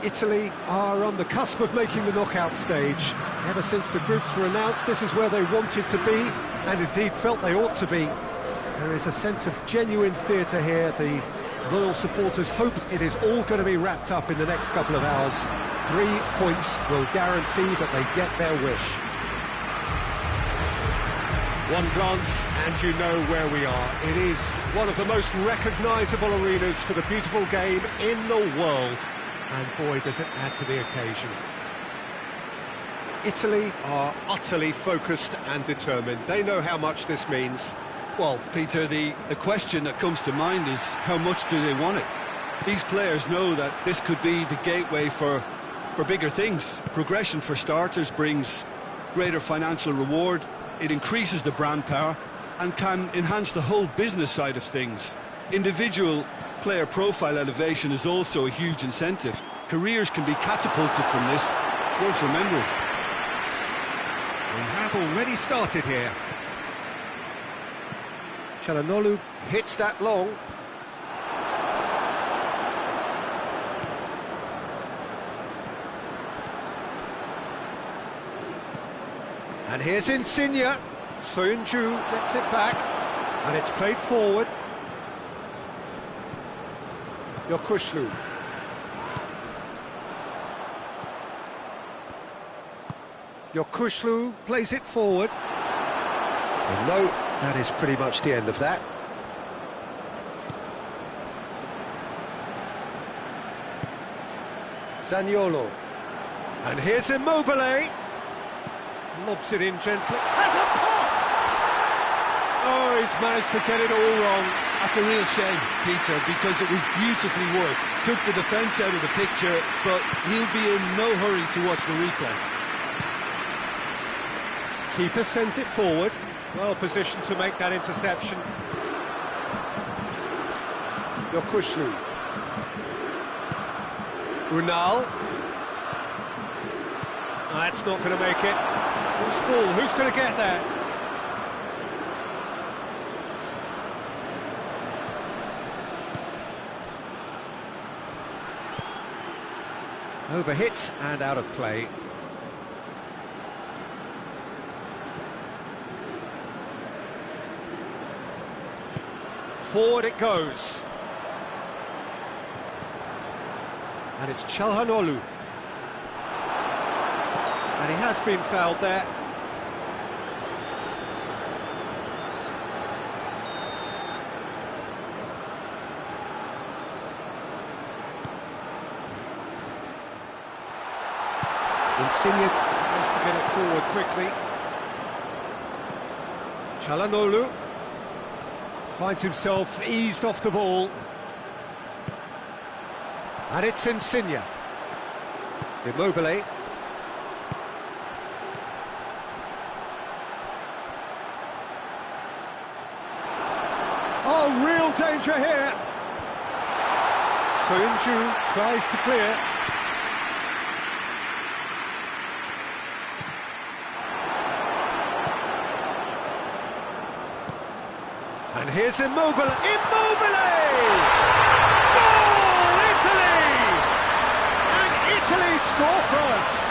Italy are on the cusp of making the knockout stage. Ever since the groups were announced, this is where they wanted to be, and indeed felt they ought to be. There is a sense of genuine theatre here. The loyal supporters hope it is all going to be wrapped up in the next couple of hours. 3 points will guarantee that they get their wish. One glance and you know where we are. It is one of the most recognisable arenas for the beautiful game in the world. And boy, does it add to the occasion. Italy are utterly focused and determined. They know how much this means. Well, Peter, the question that comes to mind is how much do they want it? These players know that this could be the gateway for bigger things. Progression, for starters, brings greater financial reward. It increases the brand power and can enhance the whole business side of things. Individual player profile elevation is also a huge incentive. Careers can be catapulted from this. It's worth remembering. We have already started here. Calhanoglu hits that long. And here's Insigne. Soyuncu gets it back, and it's played forward. Yokushlu. Yokushlu plays it forward. And no, that is pretty much the end of that. Zaniolo. And here's Immobile. Lobs it in gently. Has a pop! Oh, he's managed to get it all wrong. That's a real shame, Peter, because it was beautifully worked. Took the defence out of the picture, but he'll be in no hurry to watch the replay. Keeper sends it forward. Well positioned to make that interception. Yokushlu. Unal. That's not going to make it. Loose ball, who's going to get there? Overhit and out of play. Forward it goes. And it's Calhanoglu. And he has been fouled there. Insigne tries to get it forward quickly. Calhanoglu finds himself eased off the ball. And it's Insigne. Immobile. Oh, real danger here. Soyuncu tries to clear. And here's Immobile. Immobile! Goal, Italy! And Italy score first.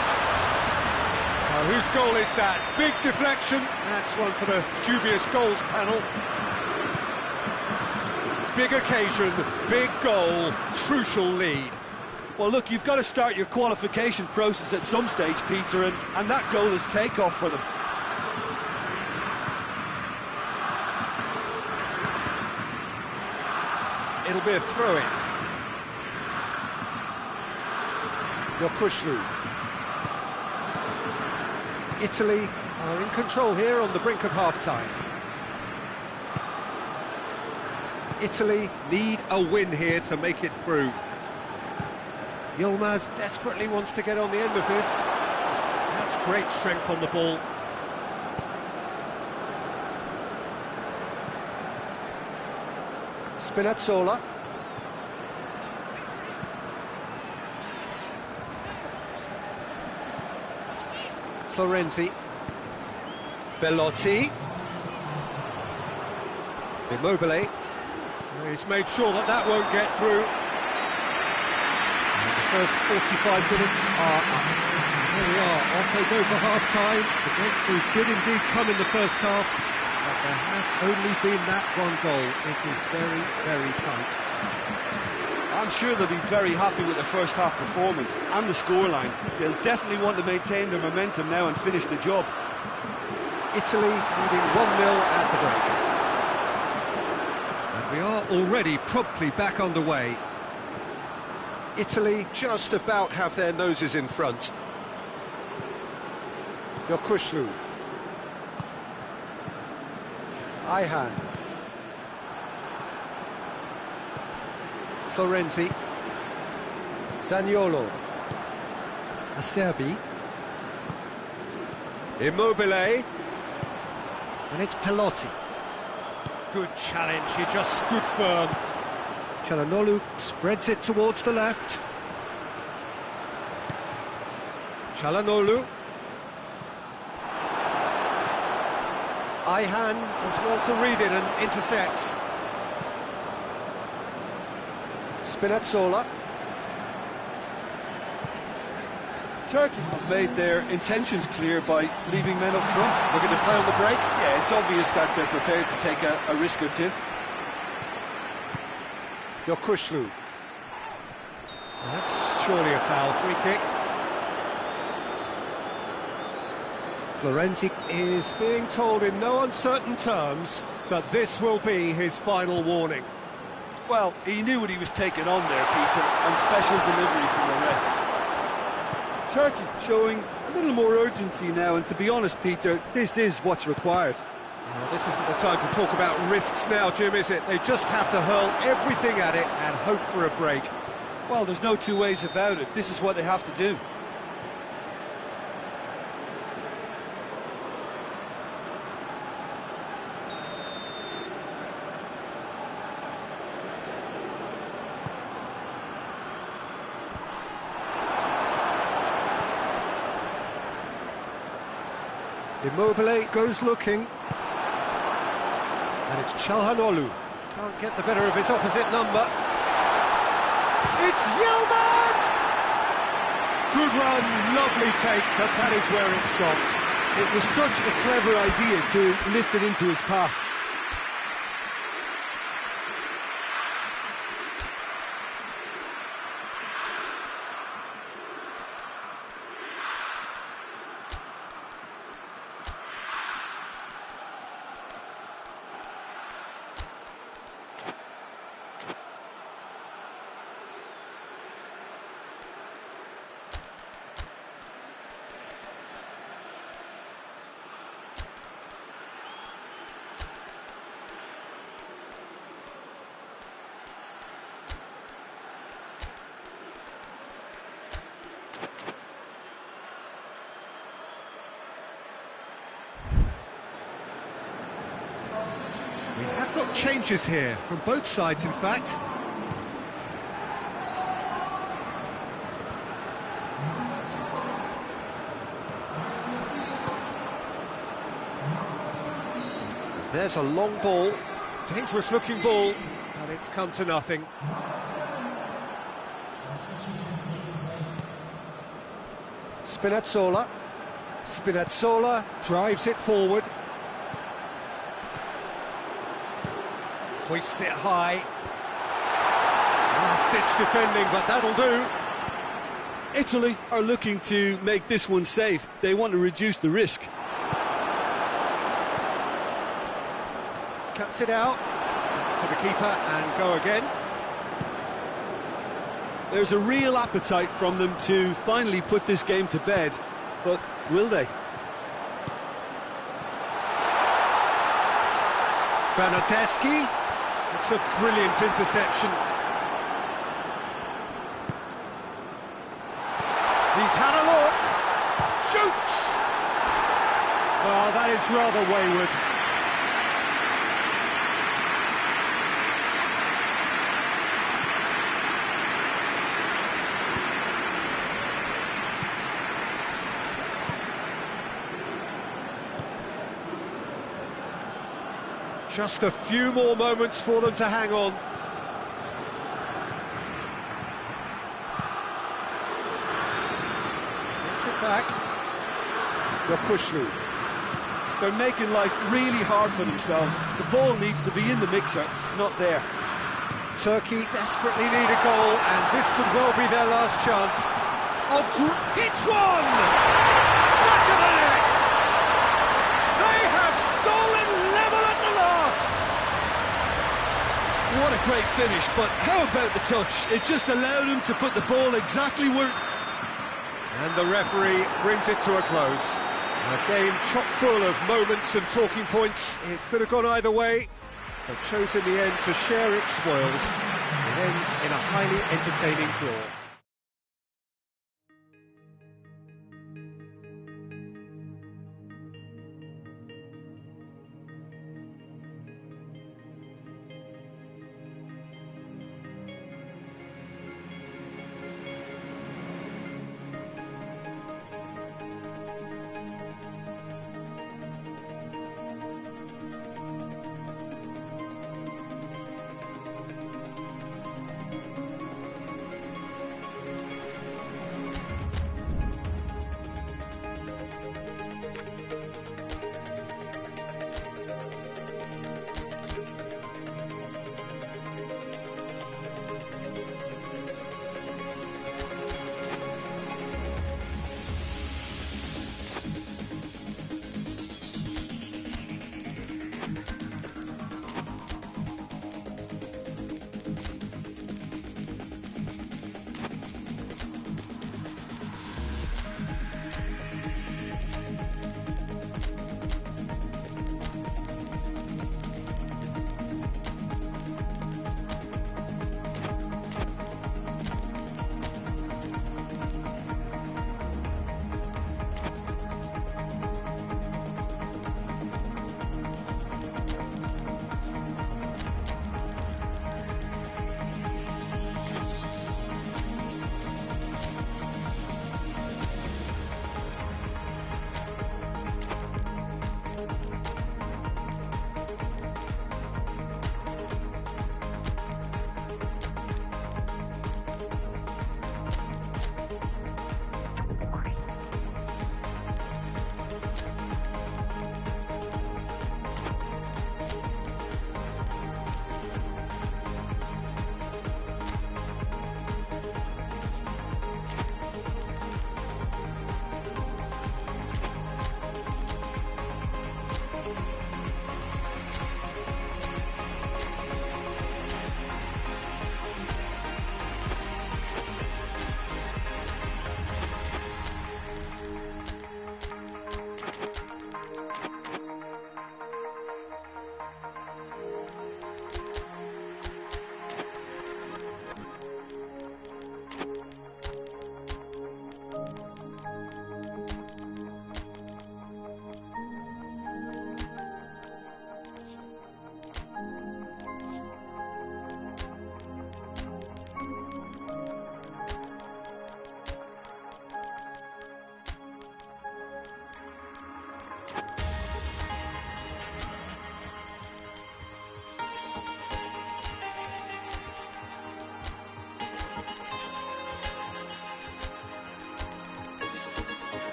Now, whose goal is that? Big deflection. That's one for the dubious goals panel. Big occasion, big goal, crucial lead. Well, look, you've got to start your qualification process at some stage, Peter, and that goal is takeoff for them. It'll be a throw-in. Yokushlu. Italy are in control here on the brink of half-time. Italy need a win here to make it through. Yilmaz desperately wants to get on the end of this. That's great strength on the ball. Spinazzola. Florenzi. Belotti. Immobile. He's made sure that that won't get through. And the first 45 minutes are up. There we are, off they go for half-time. The breakthrough did indeed come in the first half, but there has only been that one goal. It is very, very tight. I'm sure they'll be very happy with the first half performance and the scoreline. They'll definitely want to maintain their momentum now and finish the job. Italy leading 1-0 at the break. And we are already promptly back underway. Italy just about have their noses in front. Yokushlu. Ayhan. Florenzi. Zaniolo. Acerbi. Immobile. And it's Pelotti. Good challenge, he just stood firm. Çalhanoğlu spreads it towards the left. Çalhanoğlu. Ayhan does well to read it and intercepts. Spinazzola. Turkey have made their intentions clear by leaving men up front. We're going to play on the break. Yeah, it's obvious that they're prepared to take a risk or two. Yokushlu. That's surely a foul, free kick. Florenzi is being told in no uncertain terms that this will be his final warning. Well, he knew what he was taking on there, Peter, and special delivery from the ref. Turkey showing a little more urgency now, and to be honest, Peter, this is what's required. Well, this isn't the time to talk about risks now, Jim, is it? They just have to hurl everything at it and hope for a break. Well, there's no two ways about it. This is what they have to do. Immobile goes looking. And it's Çalhanoğlu. Can't get the better of his opposite number. It's Yilmaz! Good run, lovely take, but that is where it stopped. It was such a clever idea to lift it into his path. We have got changes here, from both sides in fact. There's a long ball, dangerous looking ball, and it's come to nothing. Spinazzola. Spinazzola drives it forward. Hoists it high. Last-ditch defending, but that'll do. Italy are looking to make this one safe. They want to reduce the risk. Cuts it out to the keeper and go again. There's a real appetite from them to finally put this game to bed, but will they? Bernardeschi. It's a brilliant interception. He's had a look. Shoots! Oh, that is rather wayward. Just a few more moments for them to hang on. back. Yokushlu. They're making life really hard for themselves. The ball needs to be in the mixer, not there. Turkey desperately need a goal, and this could well be their last chance. Oh, hits one! Back of the net! They have stolen level at the last! What a great finish, but how about the touch? It just allowed him to put the ball exactly where... And the referee brings it to a close. A game chock full of moments and talking points. It could have gone either way, but chose in the end to share its spoils. It ends in a highly entertaining draw.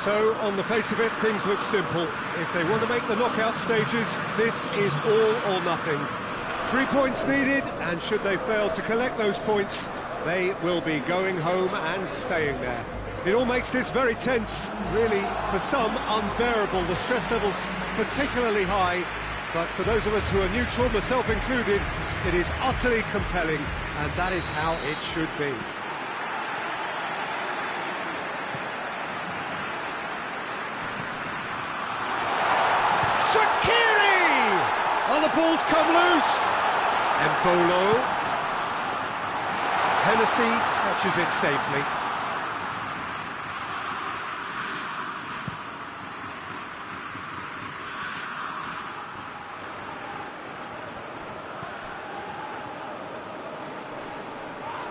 So, on the face of it, things look simple. If they want to make the knockout stages, this is all or nothing. 3 points needed, and should they fail to collect those points, they will be going home and staying there. It all makes this very tense, really, for some, unbearable. The stress levels particularly high, but for those of us who are neutral, myself included, it is utterly compelling, and that is how it should be. Shaqiri! Oh, the ball's come loose! Embolo. Hennessy catches it safely.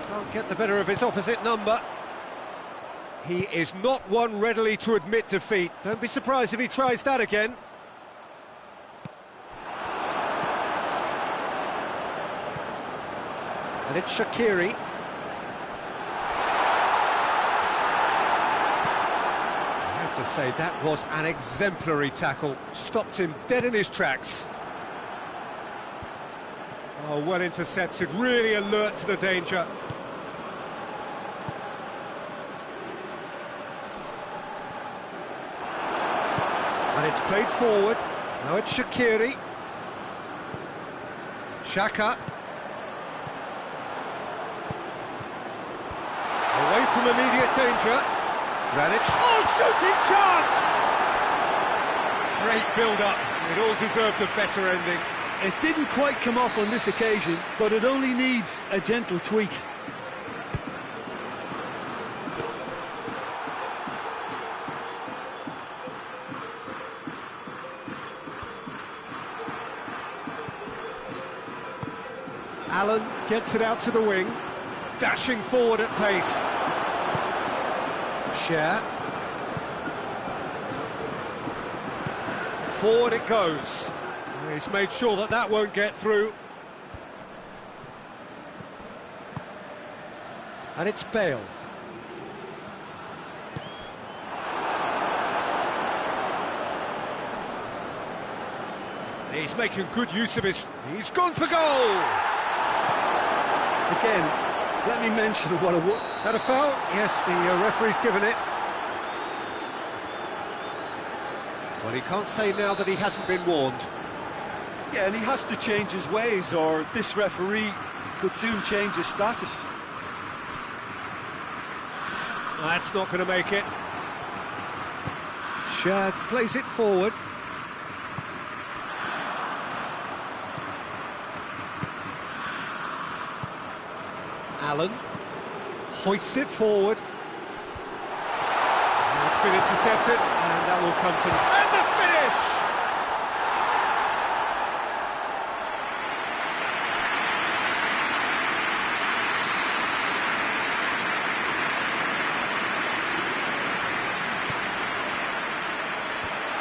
Can't get the better of his opposite number. He is not one readily to admit defeat. Don't be surprised if he tries that again. And it's Shaqiri. I have to say, that was an exemplary tackle. Stopped him dead in his tracks. Oh, well intercepted, really alert to the danger. And it's played forward. Now it's Shaqiri. Xhaka. Away from immediate danger. Granic. Oh, shooting chance! Great build-up. It all deserved a better ending. It didn't quite come off on this occasion, but it only needs a gentle tweak. Allen gets it out to the wing, dashing forward at pace. Schär. Forward it goes. He's made sure that that won't get through. And it's Bale. He's making good use of his... He's gone for goal! Again, let me mention what a... That a foul? Yes, the referee's given it. Well, he can't say now that he hasn't been warned. Yeah, and he has to change his ways, or this referee could soon change his status. That's not going to make it. Schär plays it forward. Allen hoists it forward. It's been intercepted, and that will come to... And the finish!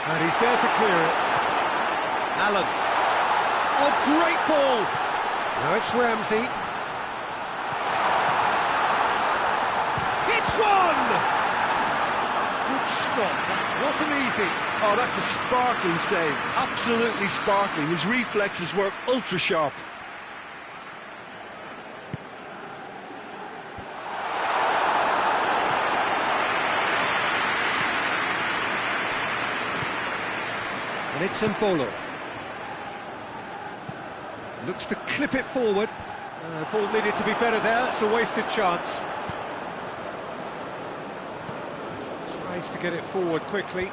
And he's there to clear it. Allen. Oh, great ball! Now it's Ramsey. Hits one! Good stop, that wasn't easy. Oh, that's a sparkling save. Absolutely sparkling. His reflexes were ultra-sharp. And it's Embolo. Looks to clip it forward. Ball needed to be better there, it's a wasted chance. Tries to get it forward quickly.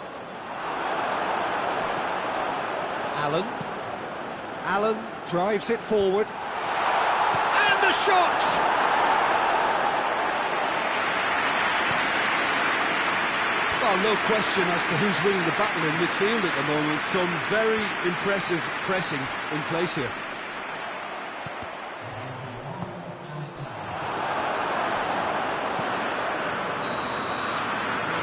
Allen. Allen drives it forward. And the shot! Well, no question as to who's winning the battle in midfield at the moment. Some very impressive pressing in place here.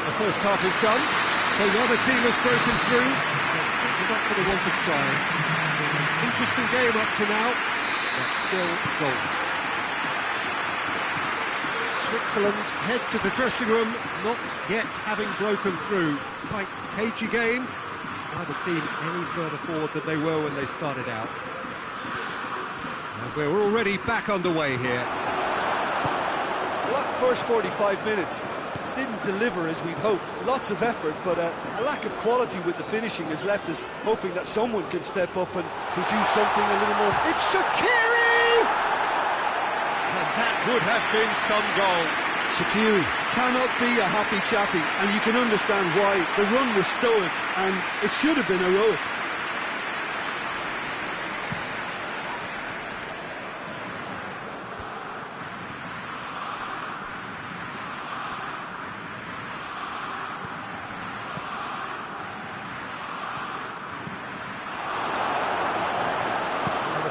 The first half is done, so the other team has broken through. It's certainly not for the want of trying. Interesting game up to now, but still goals. Switzerland head to the dressing room, not yet having broken through. Tight, cagey game. Neither team any further forward than they were when they started out. And we're already back underway here. Well, that first 45 minutes, didn't deliver as we'd hoped. Lots of effort, but a lack of quality with the finishing has left us hoping that someone can step up and produce something a little more. It's Shaqiri! And that would have been some goal. Shaqiri cannot be a happy chappy, and you can understand why. The run was stoic, and it should have been heroic.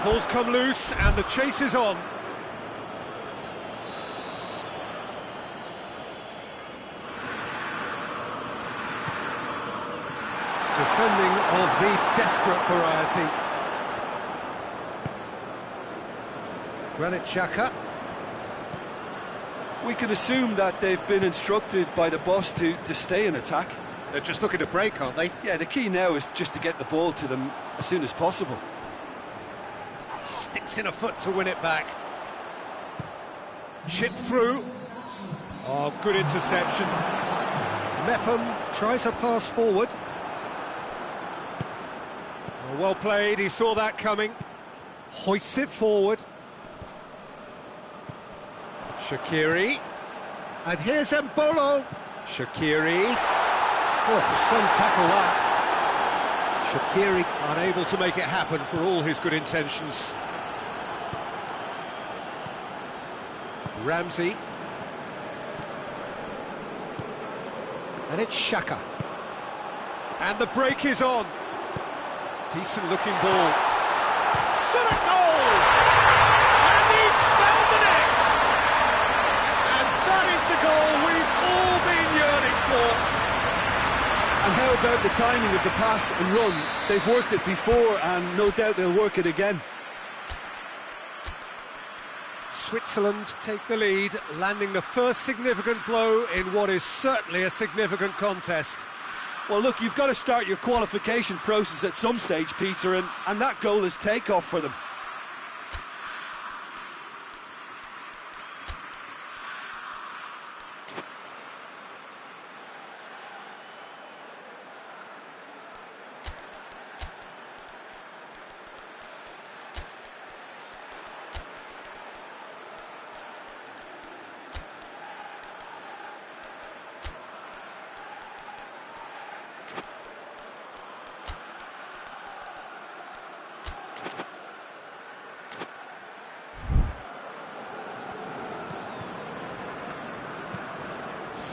Ball's come loose and the chase is on. Defending of the desperate variety. Granit Xhaka. We can assume that they've been instructed by the boss to stay in attack. They're just looking to break, aren't they? Yeah, the key now is just to get the ball to them as soon as possible. Sticks in a foot to win it back. Chip through. Oh, good interception. Mepham tries a pass forward. Oh, well played, he saw that coming. Hoists it forward. Shaqiri. And here's Embolo. Shaqiri. Oh, some tackle that. Shaqiri unable to make it happen for all his good intentions. Ramsey. And it's Xhaka. And the break is on. Decent looking ball. Shot a goal! And he's found the net! And that is the goal we've all been yearning for. And how about the timing of the pass and run? They've worked it before and no doubt they'll work it again. Switzerland take the lead, landing the first significant blow in what is certainly a significant contest. Well, look, you've got to start your qualification process at some stage, Peter, and that goal is takeoff for them.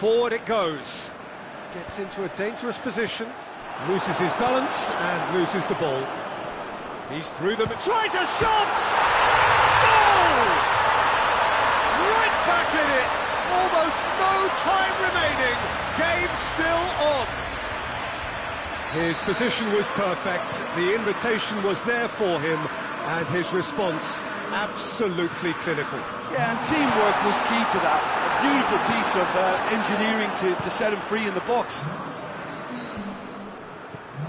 Forward it goes. Gets into a dangerous position. Loses his balance and loses the ball. He's through them. Tries a shot! Goal! Right back in it. Almost no time remaining. Game still on. His position was perfect. The invitation was there for him, and his response absolutely clinical. Yeah, and teamwork was key to that. A beautiful piece of engineering to set him free in the box.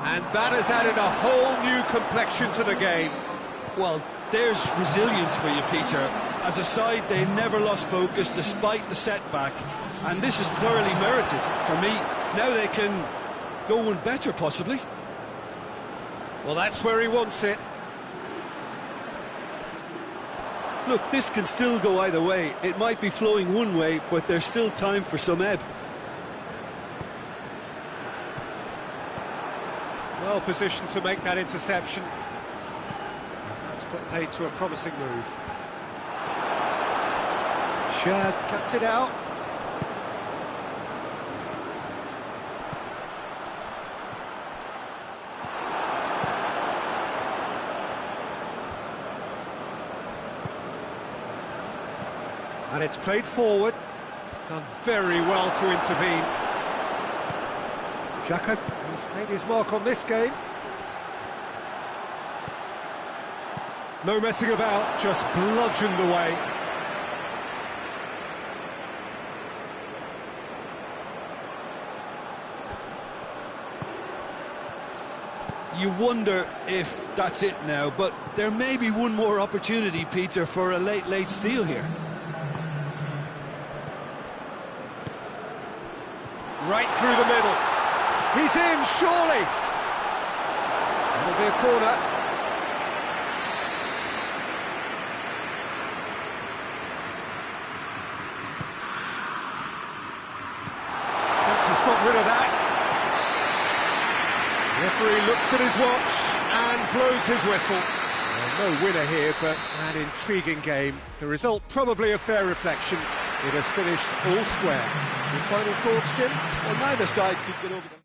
And that has added a whole new complexion to the game. Well, there's resilience for you, Peter. As a side, they never lost focus despite the setback, and this is thoroughly merited for me. Now they can go one better, possibly. Well, that's where he wants it. Look, this can still go either way. It might be flowing one way, but there's still time for some ebb. Well positioned to make that interception. That's put paid to a promising move. Shad cuts it out. And it's played forward. Done very well to intervene. Xhaka, who's made his mark on this game. No messing about, just bludgeoned away. You wonder if that's it now, but there may be one more opportunity, Peter, for a late steal here. It's in, surely. It'll be a corner. Fence has got rid of that. Referee looks at his watch and blows his whistle. Well, no winner here, but an intriguing game. The result probably a fair reflection. It has finished all square. Your final thoughts, Jim? Well, neither side could get over the...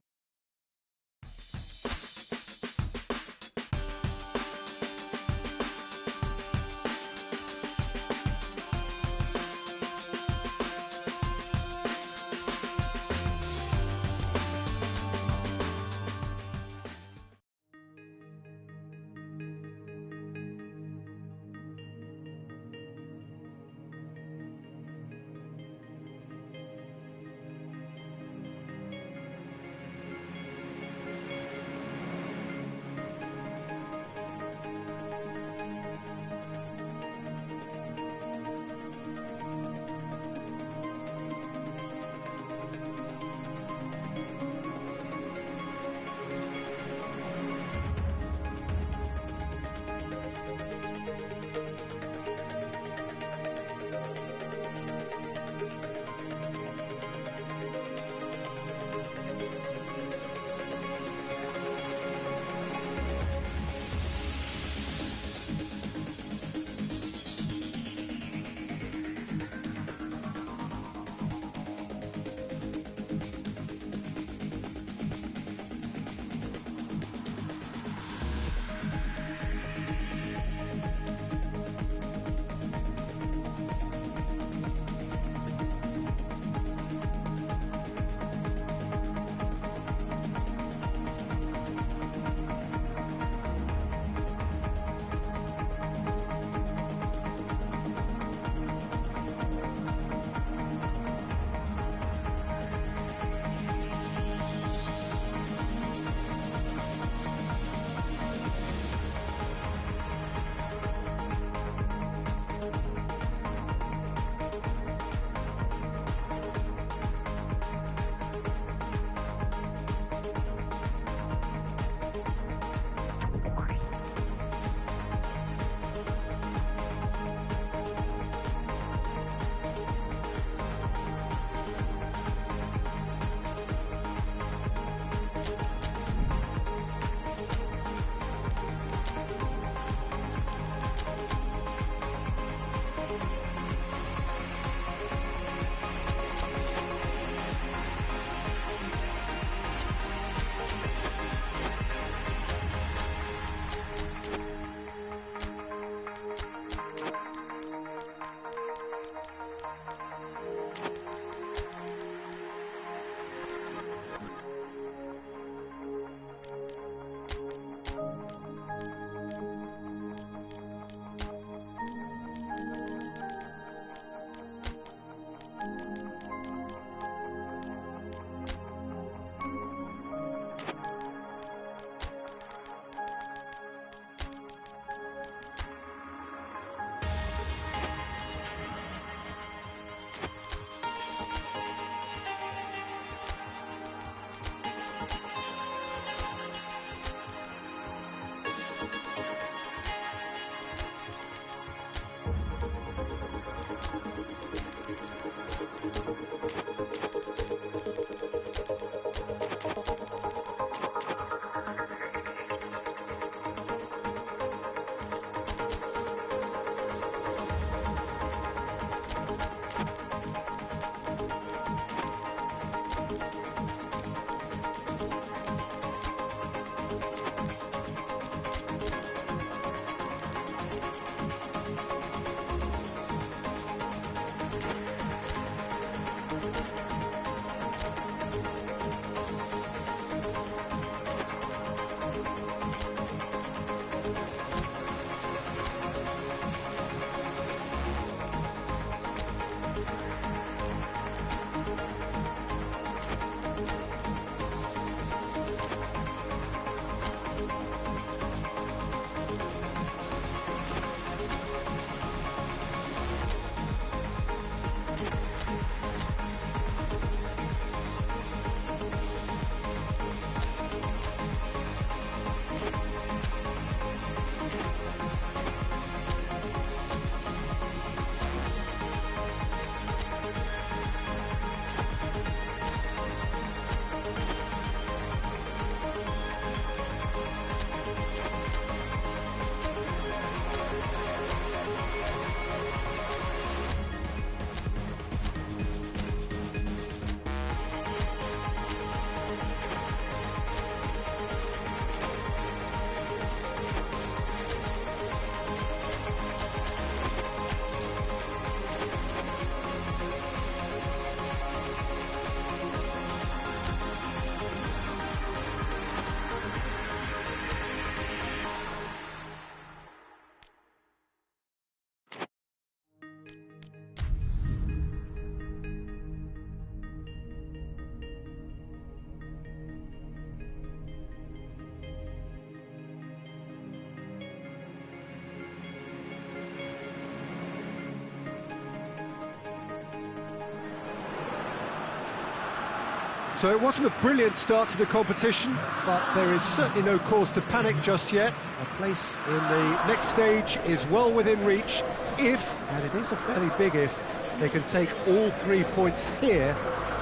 So it wasn't a brilliant start to the competition, but there is certainly no cause to panic just yet. A place in the next stage is well within reach if, and it is a fairly big if, they can take all 3 points here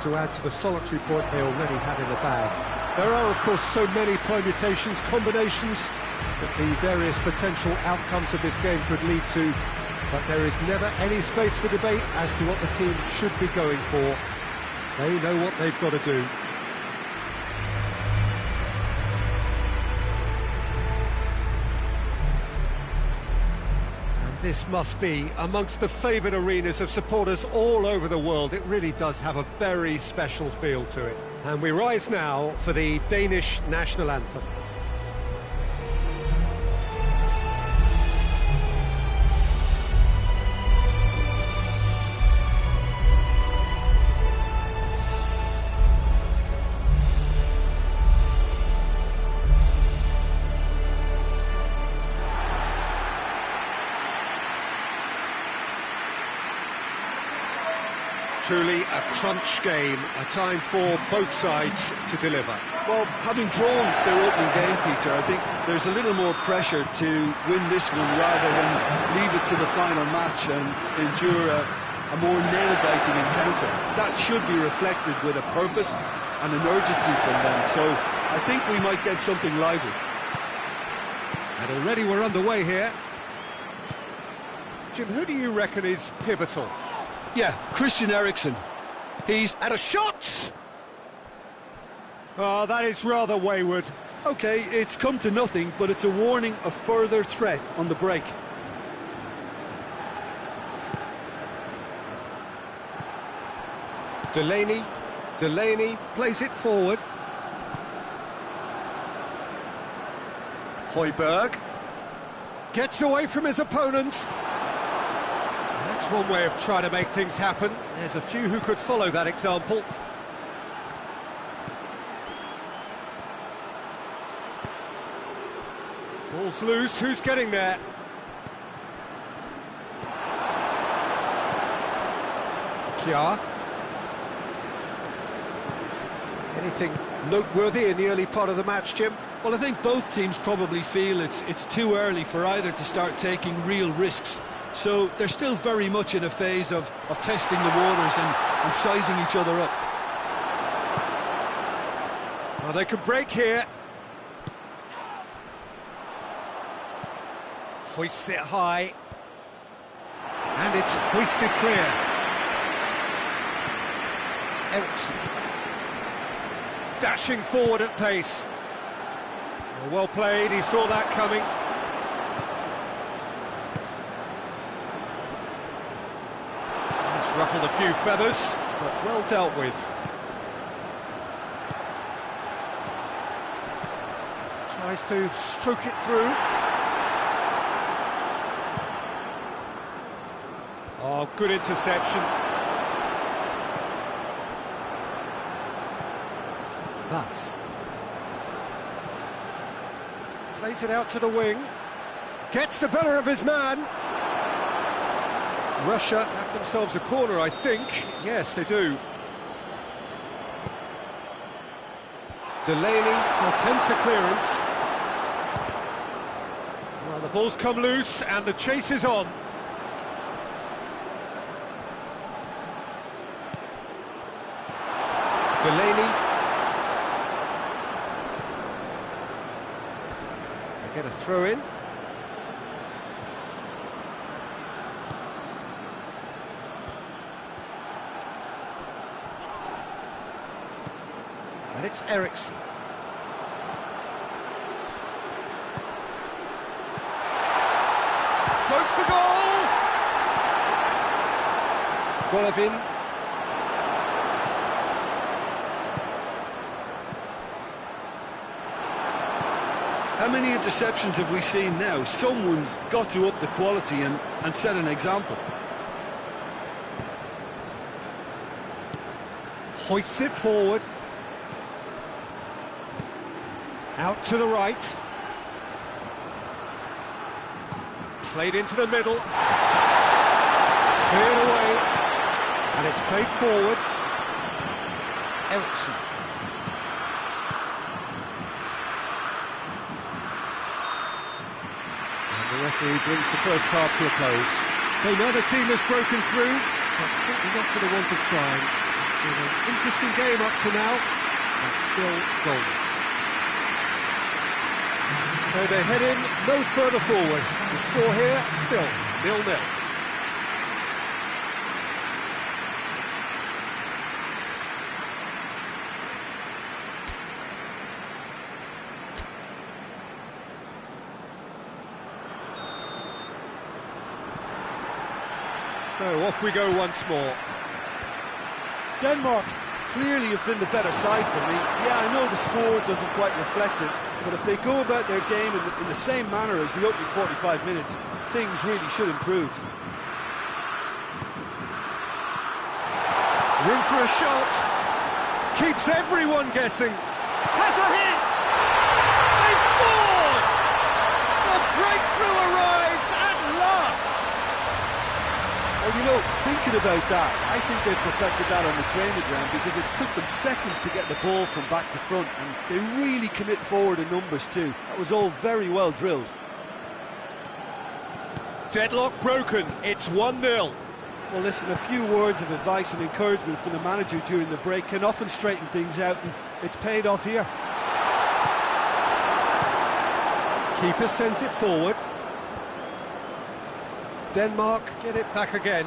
to add to the solitary point they already had in the bag. There are, of course, so many permutations, combinations that the various potential outcomes of this game could lead to, but there is never any space for debate as to what the team should be going for. They know what they've got to do. And this must be amongst the favoured arenas of supporters all over the world. It really does have a very special feel to it. And we rise now for the Danish national anthem. Truly a crunch game, a time for both sides to deliver. Well, having drawn their opening game, Peter, I think there's a little more pressure to win this one rather than leave it to the final match and endure a more nail-biting encounter. That should be reflected with a purpose and an urgency from them, so I think we might get something lively. And already we're underway here. Jim, who do you reckon is pivotal? Yeah, Christian Eriksen. He's... And a shot! Oh, that is rather wayward. OK, it's come to nothing, but it's a warning of further threat on the break. Delaney plays it forward. Højbjerg gets away from his opponent. That's one way of trying to make things happen. There's a few who could follow that example. Ball's loose, who's getting there? Kjaer. Anything noteworthy in the early part of the match, Jim? Well, I think both teams probably feel it's too early for either to start taking real risks. So they're still very much in a phase of testing the waters and sizing each other up. Well, they could break here. Hoists it high. And it's hoisted clear. Eriksen. Dashing forward at pace. Well played, he saw that coming. Ruffled a few feathers, but well dealt with. Tries to stroke it through. Oh, good interception. Thus. Plays it out to the wing. Gets the better of his man. Russia have themselves a corner, I think. Yes, they do. Delaney attempts a clearance. Well, the ball's come loose and the chase is on. Delaney. They get a throw in. And it's Eriksen. Goes for goal! Golovin. How many interceptions have we seen now? Someone's got to up the quality and set an example. Hoists it forward. Out to the right. Played into the middle. Cleared away. And it's played forward. Eriksen. Referee brings the first half to a close. So neither team has broken through, but certainly not for the want of trying. It's been an interesting game up to now, but still goals. So they head in no further forward. The score here still 0-0. So off we go once more. Denmark clearly have been the better side for me. Yeah, I know the score doesn't quite reflect it, but if they go about their game in the same manner as the opening 45 minutes, things really should improve. Room for a shot. Keeps everyone guessing. Has a hit! They've scored! The breakthrough arrives at last! Well, you know, thinking about that, I think they perfected that on the training ground because it took them seconds to get the ball from back to front, and they really commit forward in numbers too. That was all very well drilled. Deadlock broken, it's 1-0. Well, listen, a few words of advice and encouragement from the manager during the break can often straighten things out, and it's paid off here. Keeper sends it forward. Denmark get it back again.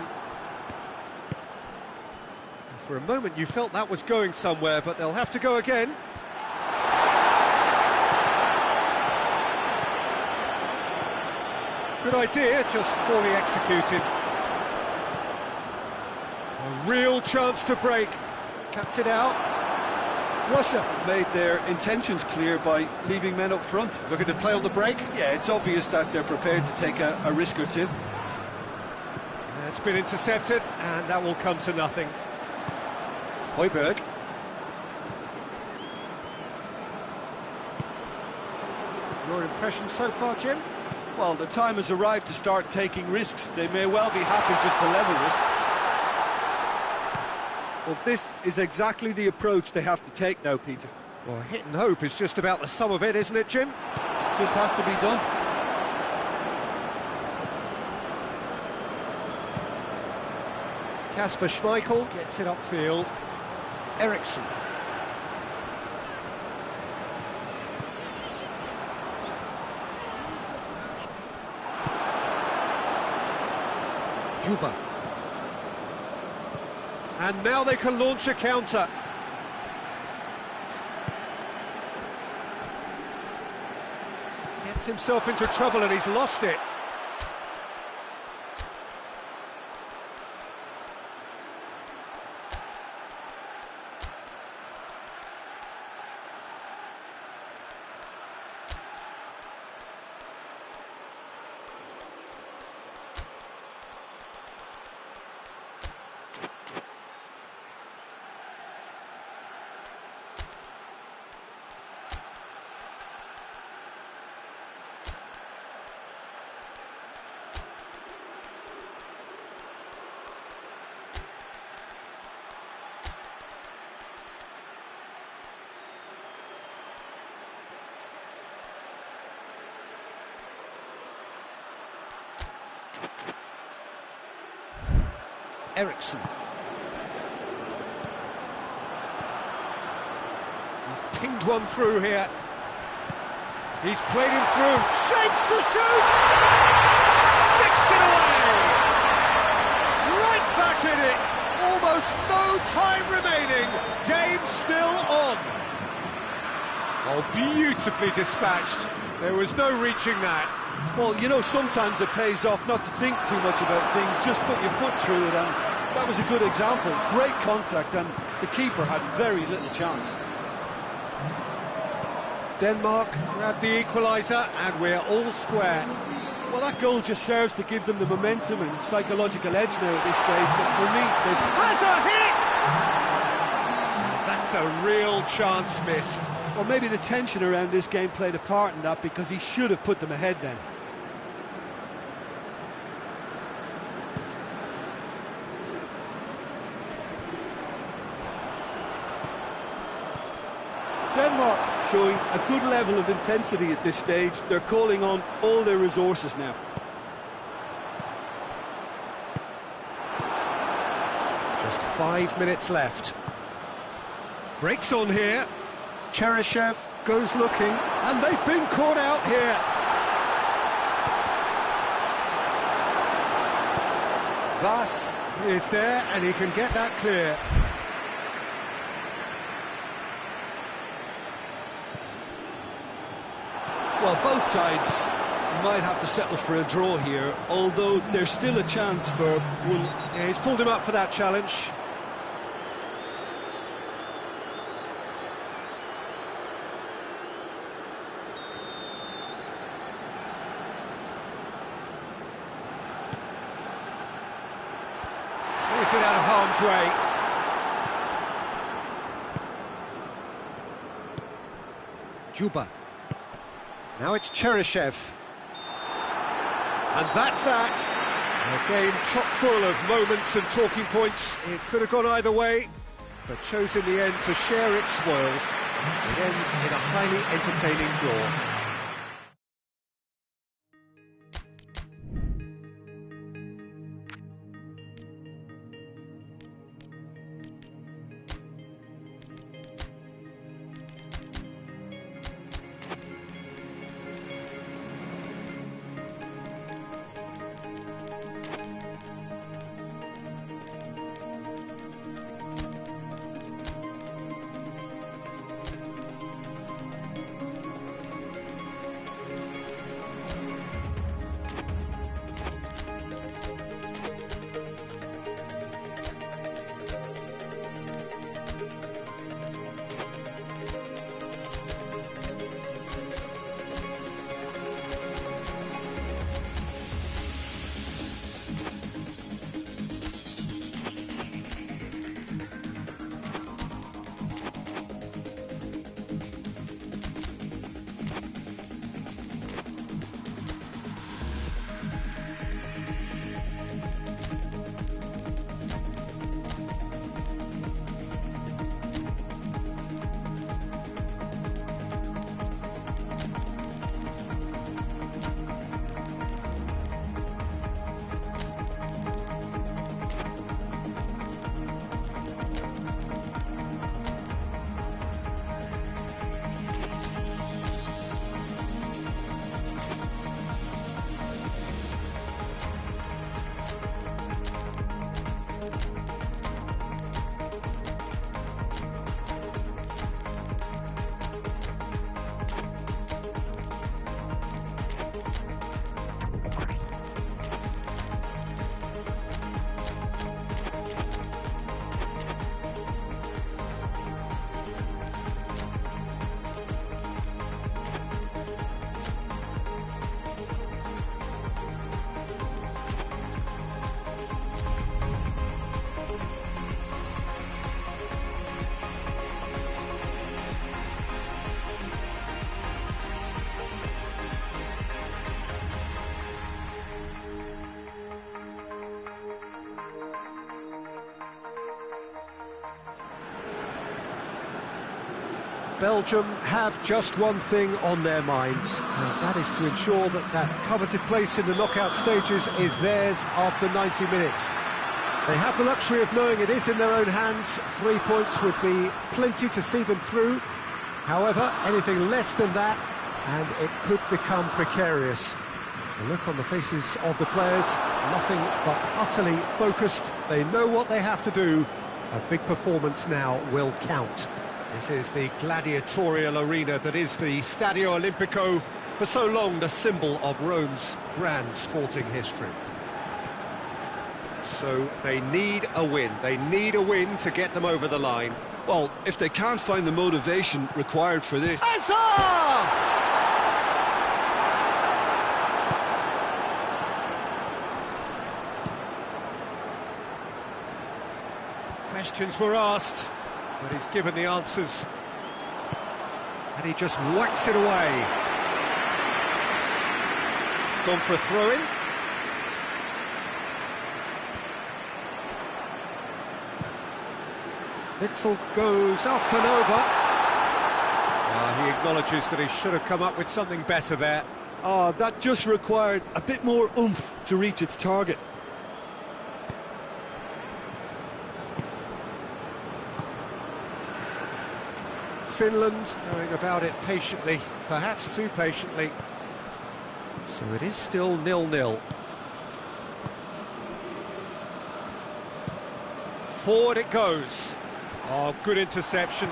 For a moment you felt that was going somewhere, but they'll have to go again. Good idea, just poorly executed. A real chance to break. Cuts it out. Russia made their intentions clear by leaving men up front. Looking to play on the break. Yeah, it's obvious that they're prepared to take a risk or two. It's been intercepted, and that will come to nothing. Højbjerg. Your impression so far, Jim? Well, the time has arrived to start taking risks. They may well be happy just to level this. Well, this is exactly the approach they have to take now, Peter. Well, hit and hope is just about the sum of it, isn't it, Jim? Just has to be done. Kasper Schmeichel gets it upfield. Eriksson. Juba. And now they can launch a counter. Gets himself into trouble and he's lost it. Eriksson. He's pinged one through here. He's played him through. Shapes to shoot! Sticks it away! Right back in it. Almost no time remaining. Game still on. Oh, beautifully dispatched. There was no reaching that. Well, you know, sometimes it pays off not to think too much about things, just put your foot through it, and that was a good example. Great contact, and the keeper had very little chance. Denmark grab the equaliser, and we're all square. Well, that goal just serves to give them the momentum and psychological edge now at this stage, but for me, they've... Has a hit! That's a real chance missed. Well, maybe the tension around this game played a part in that, because he should have put them ahead then. Denmark showing a good level of intensity at this stage. They're calling on all their resources now. Just 5 minutes left. Breaks on here. Cheryshev goes looking, and they've been caught out here. Vas is there, and he can get that clear. Well, both sides might have to settle for a draw here, although there's still a chance for one. Yeah, he's pulled him up for that challenge. Clears it out of harm's way. Juba. Now it's Cheryshev. And that's that. A game chock full of moments and talking points. It could have gone either way, but chose in the end to share its spoils. It ends in a highly entertaining draw. Belgium have just one thing on their minds, and that is to ensure that that coveted place in the knockout stages is theirs after 90 minutes. They have the luxury of knowing it is in their own hands. 3 points would be plenty to see them through. However, anything less than that, and it could become precarious. The look on the faces of the players, nothing but utterly focused. They know what they have to do. A big performance now will count. This is the gladiatorial arena that is the Stadio Olimpico, for so long the symbol of Rome's grand sporting history. So they need a win. They need a win to get them over the line. Well, if they can't find the motivation required for this... Hazard! Questions were asked, but he's given the answers. And he just whacks it away. It's gone for a throw-in. Witsel goes up and over. He acknowledges that he should have come up with something better there. Oh, that just required a bit more oomph to reach its target. Finland going about it patiently, perhaps too patiently. So it is still 0-0. Forward it goes. Oh, good interception.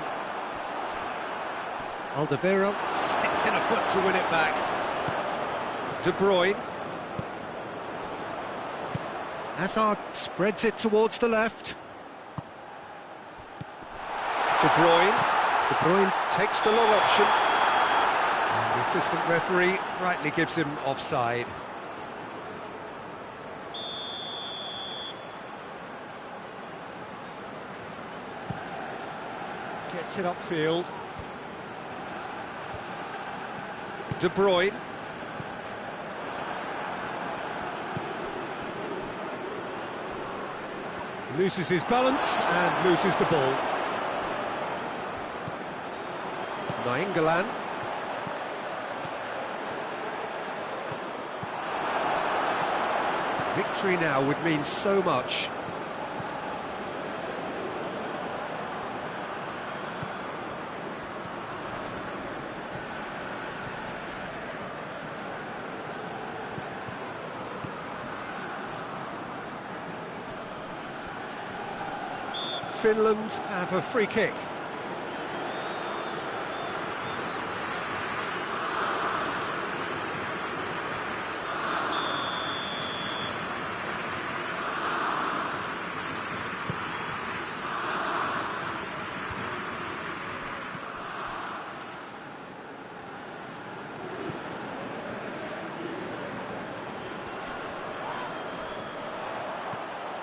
Alderweireld sticks in a foot to win it back. De Bruyne. Hazard spreads it towards the left. De Bruyne. De Bruyne takes the long option. And the assistant referee rightly gives him offside. Gets it upfield. De Bruyne. Loses his balance and loses the ball. Nainggolan. Victory now would mean so much. Finland have a free kick.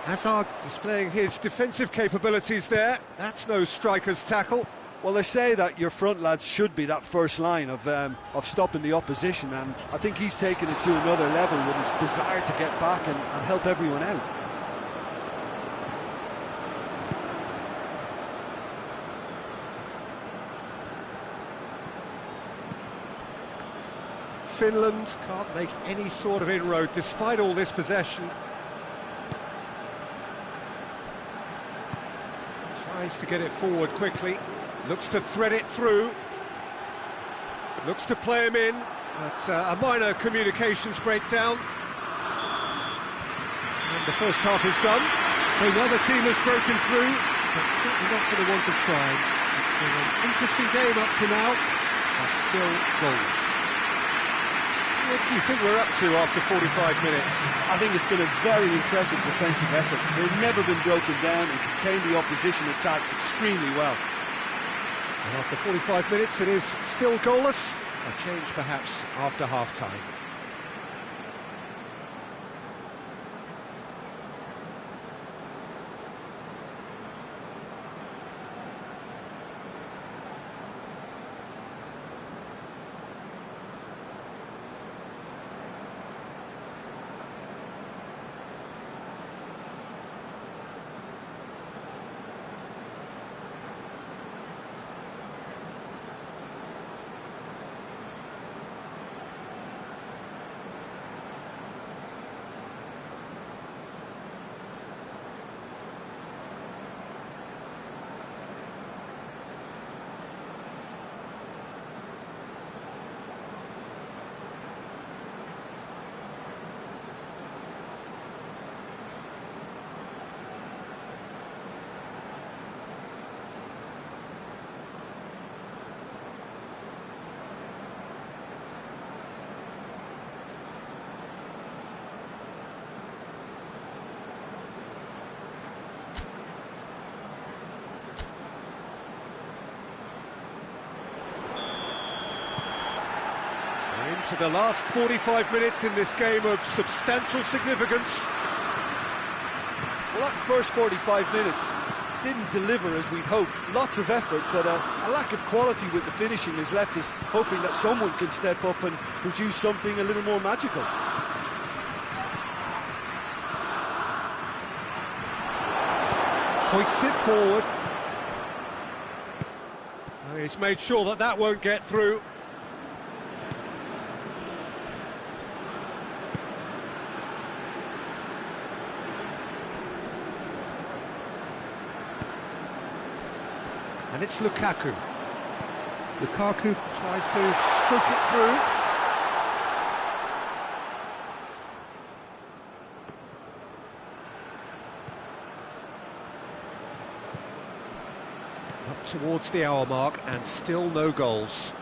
Hazard displaying his defensive capabilities there. That's no striker's tackle. Well, they say that your front lads should be that first line of stopping the opposition, and I think he's taken it to another level with his desire to get back and help everyone out. Finland can't make any sort of inroad despite all this possession. Tries to get it forward quickly, looks to thread it through, looks to play him in, but a minor communications breakdown. And the first half is done, so now the team has broken through, but certainly not going to want to try. It's been an interesting game up to now, but still goals. What do you think we're up to after 45 minutes? I think it's been a very impressive defensive effort. They've never been broken down and contained the opposition attack extremely well. And after 45 minutes it is still goalless. A change perhaps after half-time. To the last 45 minutes in this game of substantial significance. Well, that first 45 minutes didn't deliver as we'd hoped. Lots of effort, but a lack of quality with the finishing has left us hoping that someone can step up and produce something a little more magical. Hoists it forward. He's made sure that that won't get through. And it's Lukaku. Lukaku tries to stroke it through. Up towards the hour mark and still no goals.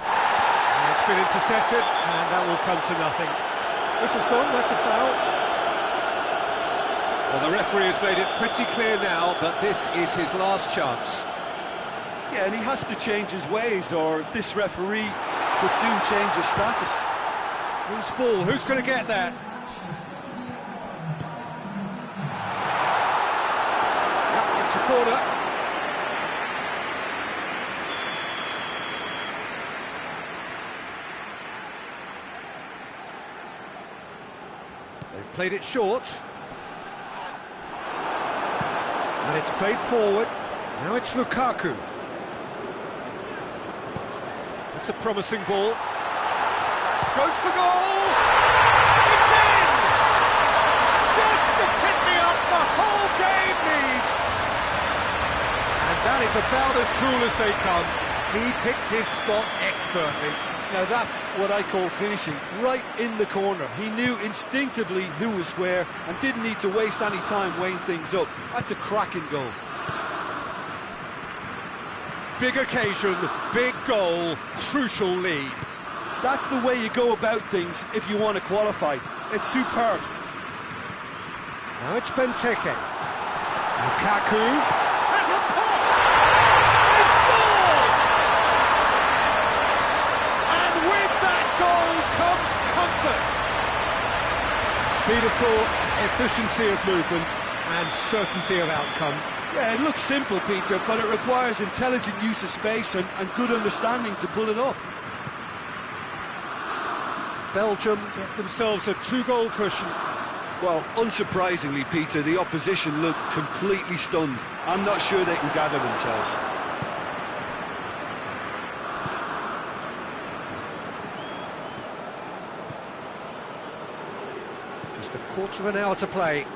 And it's been intercepted and that will come to nothing. This has gone, that's a foul. Well, the referee has made it pretty clear now that this is his last chance. Yeah, and he has to change his ways, or this referee could soon change his status. Who's ball? Who's going to get that? Yep, it's a corner. They've played it short. And it's played forward. Now it's Lukaku. It's a promising ball. Goes for goal! It's in! Just the pick-me-up the whole game needs! And that is about as cool as they come. He picked his spot expertly. Now that's what I call finishing, right in the corner. He knew instinctively who was where and didn't need to waste any time weighing things up. That's a cracking goal. Big occasion, big goal, crucial lead. That's the way you go about things if you want to qualify. It's superb. Now it's Benteke. Lukaku has a pop! They scored! And with that goal comes comfort. Speed of thought, efficiency of movement, and certainty of outcome. Yeah, it looks simple, Peter, but it requires intelligent use of space and good understanding to pull it off. Belgium get themselves a two-goal cushion. Well, unsurprisingly, Peter, the opposition look completely stunned. I'm not sure they can gather themselves. Just a quarter of an hour to play.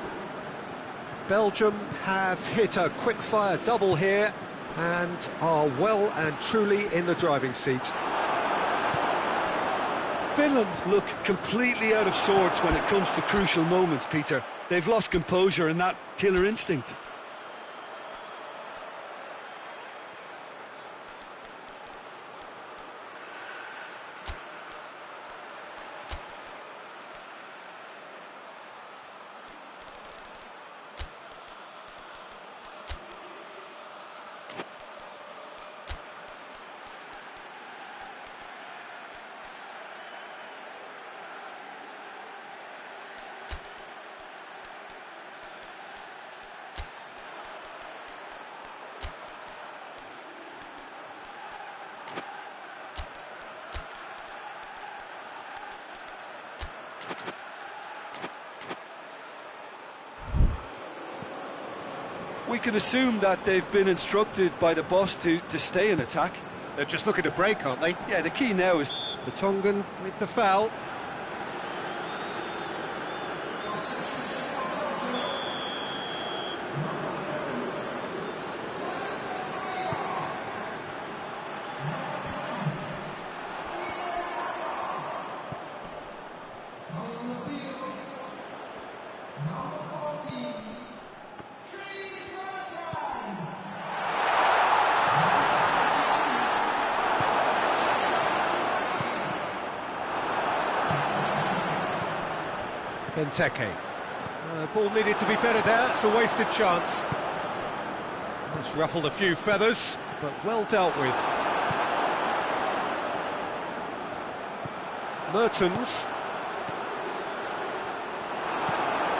Belgium have hit a quick-fire double here and are well and truly in the driving seat. Finland look completely out of sorts when it comes to crucial moments, Peter. They've lost composure and that killer instinct. We can assume that they've been instructed by the boss to stay in attack. They're just looking to break, aren't they? Yeah, the key now is... Vertonghen with the foul. Benteke. Ball needed to be better down, it's a wasted chance. It's ruffled a few feathers, but well dealt with. Mertens.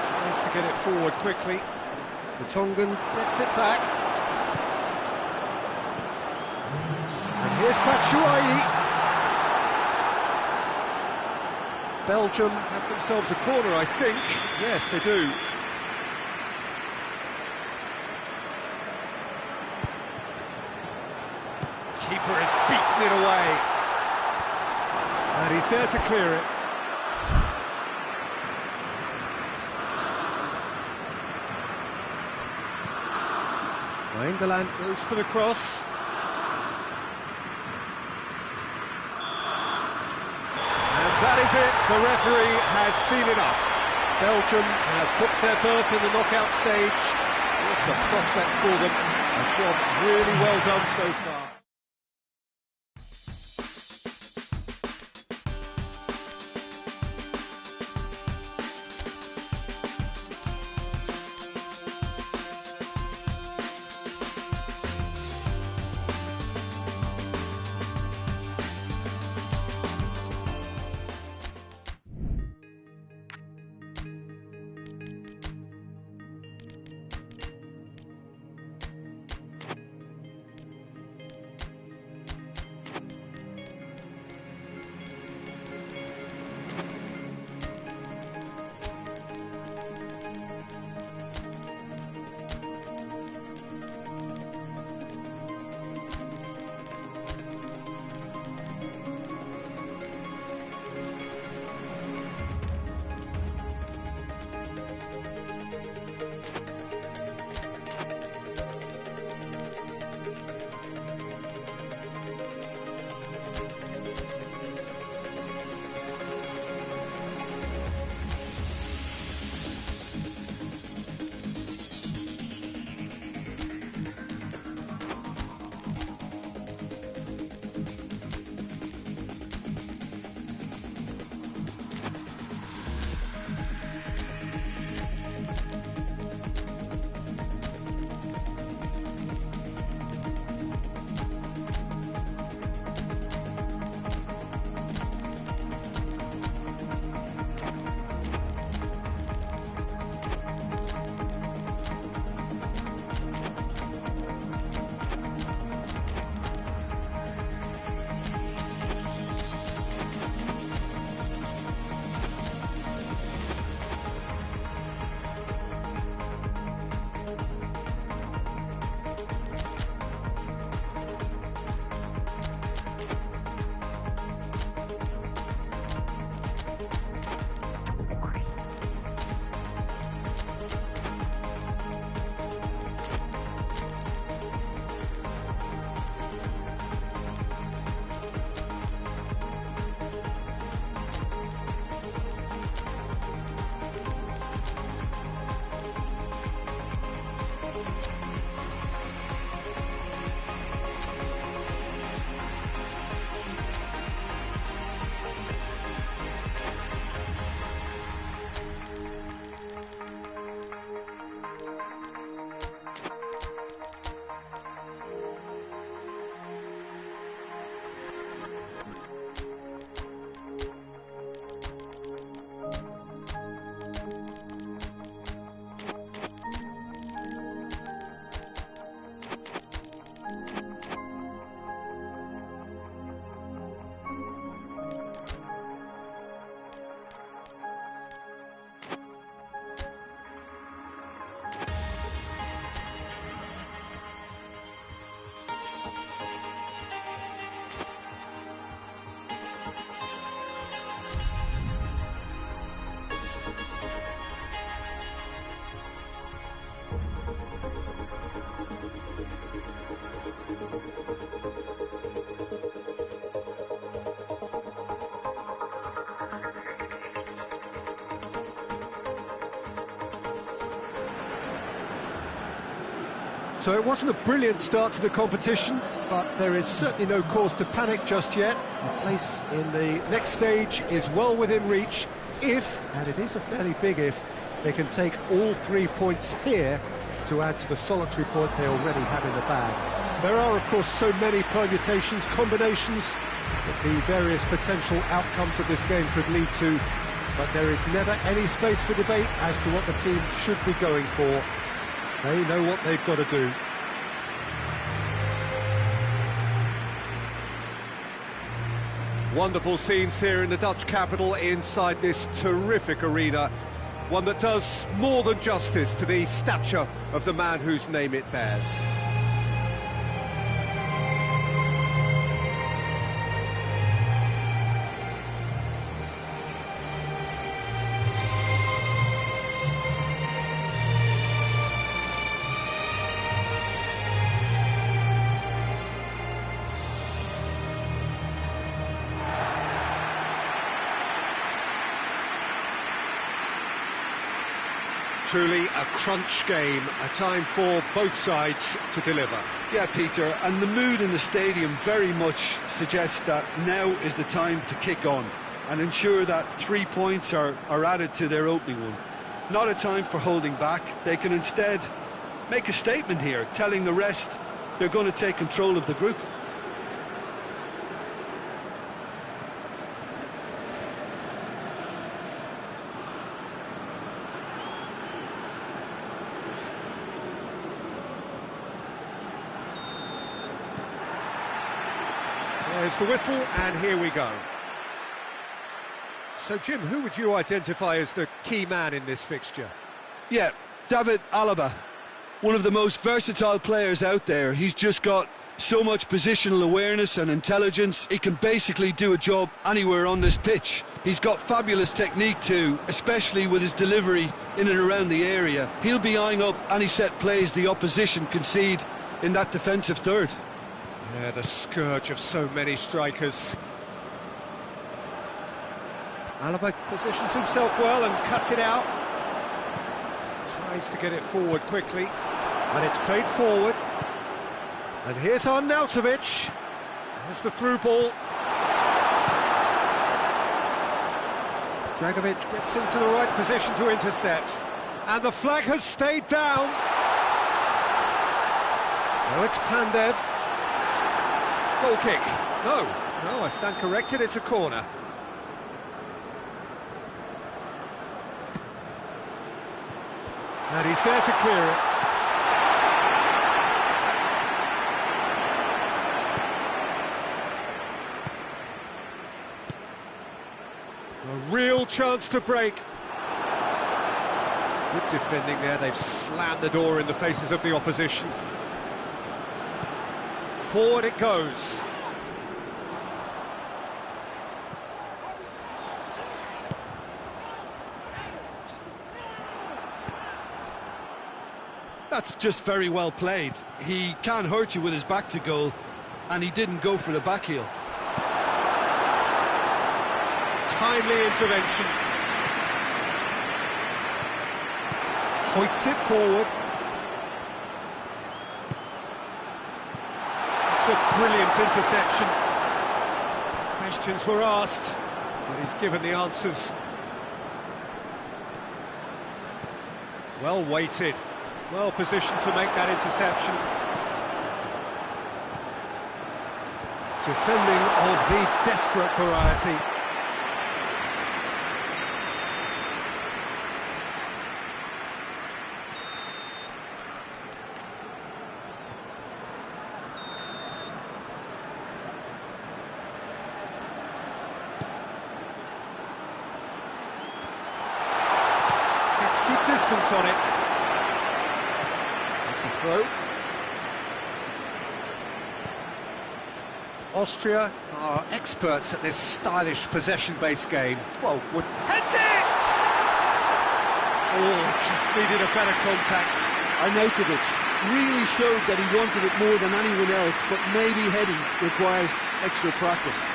Tries to get it forward quickly. Vertonghen gets it back. And here's Batshuayi. Belgium have themselves a corner, I think. Yes, they do. He's there to clear it. England goes for the cross. And that is it. The referee has seen enough. Belgium have booked their berth in the knockout stage. It's a prospect for them. A job really well done so far. So it wasn't a brilliant start to the competition, but there is certainly no cause to panic just yet. A place in the next stage is well within reach if, and it is a fairly big if, they can take all 3 points here to add to the solitary point they already have in the bag. There are, of course, so many permutations, combinations that the various potential outcomes of this game could lead to, but there is never any space for debate as to what the team should be going for. They know what they've got to do. Wonderful scenes here in the Dutch capital inside this terrific arena. One that does more than justice to the stature of the man whose name it bears. truly a crunch game, a time for both sides to deliver. Yeah, Peter, and the mood in the stadium very much suggests that now is the time to kick on and ensure that 3 points are added to their opening one. Not a time for holding back. They can instead make a statement here, telling the rest they're going to take control of the group. There's the whistle, and here we go. So, Jim, who would you identify as the key man in this fixture? Yeah, David Alaba, one of the most versatile players out there. He's just got so much positional awareness and intelligence. He can basically do a job anywhere on this pitch. He's got fabulous technique too, especially with his delivery in and around the area. He'll be eyeing up any set plays the opposition concede in that defensive third. Yeah, the scourge of so many strikers. Alaba positions himself well and cuts it out. Tries to get it forward quickly, and it's played forward. And here's Arnautovic. There's the through ball. Dragovic gets into the right position to intercept. And the flag has stayed down. Now it's Pandev. Goal kick. No, I stand corrected, it's a corner. And he's there to clear it. A real chance to break. Good defending there, they've slammed the door in the faces of the opposition. Forward it goes. That's just very well played. He can hurt you with his back to goal, and he didn't go for the back heel. Timely intervention. Hoists it forward. It's a brilliant interception. Questions were asked, but he's given the answers. Well weighted, well positioned to make that interception. Defending of the desperate variety. Good distance on it. That's a throw. Austria are experts at this stylish possession-based game. Well, would heads it! Oh, just needed a better contact. Arnautovic really showed that he wanted it more than anyone else, but maybe heading requires extra practice.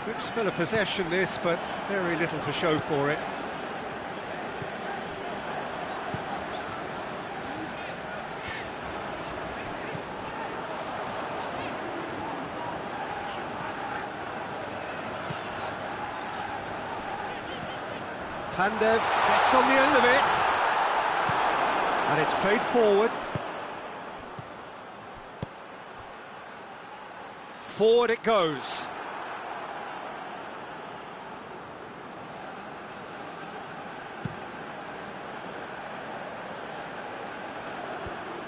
Good spell of possession this, but very little to show for it. Pandev gets on the end of it. And it's played forward. Forward it goes.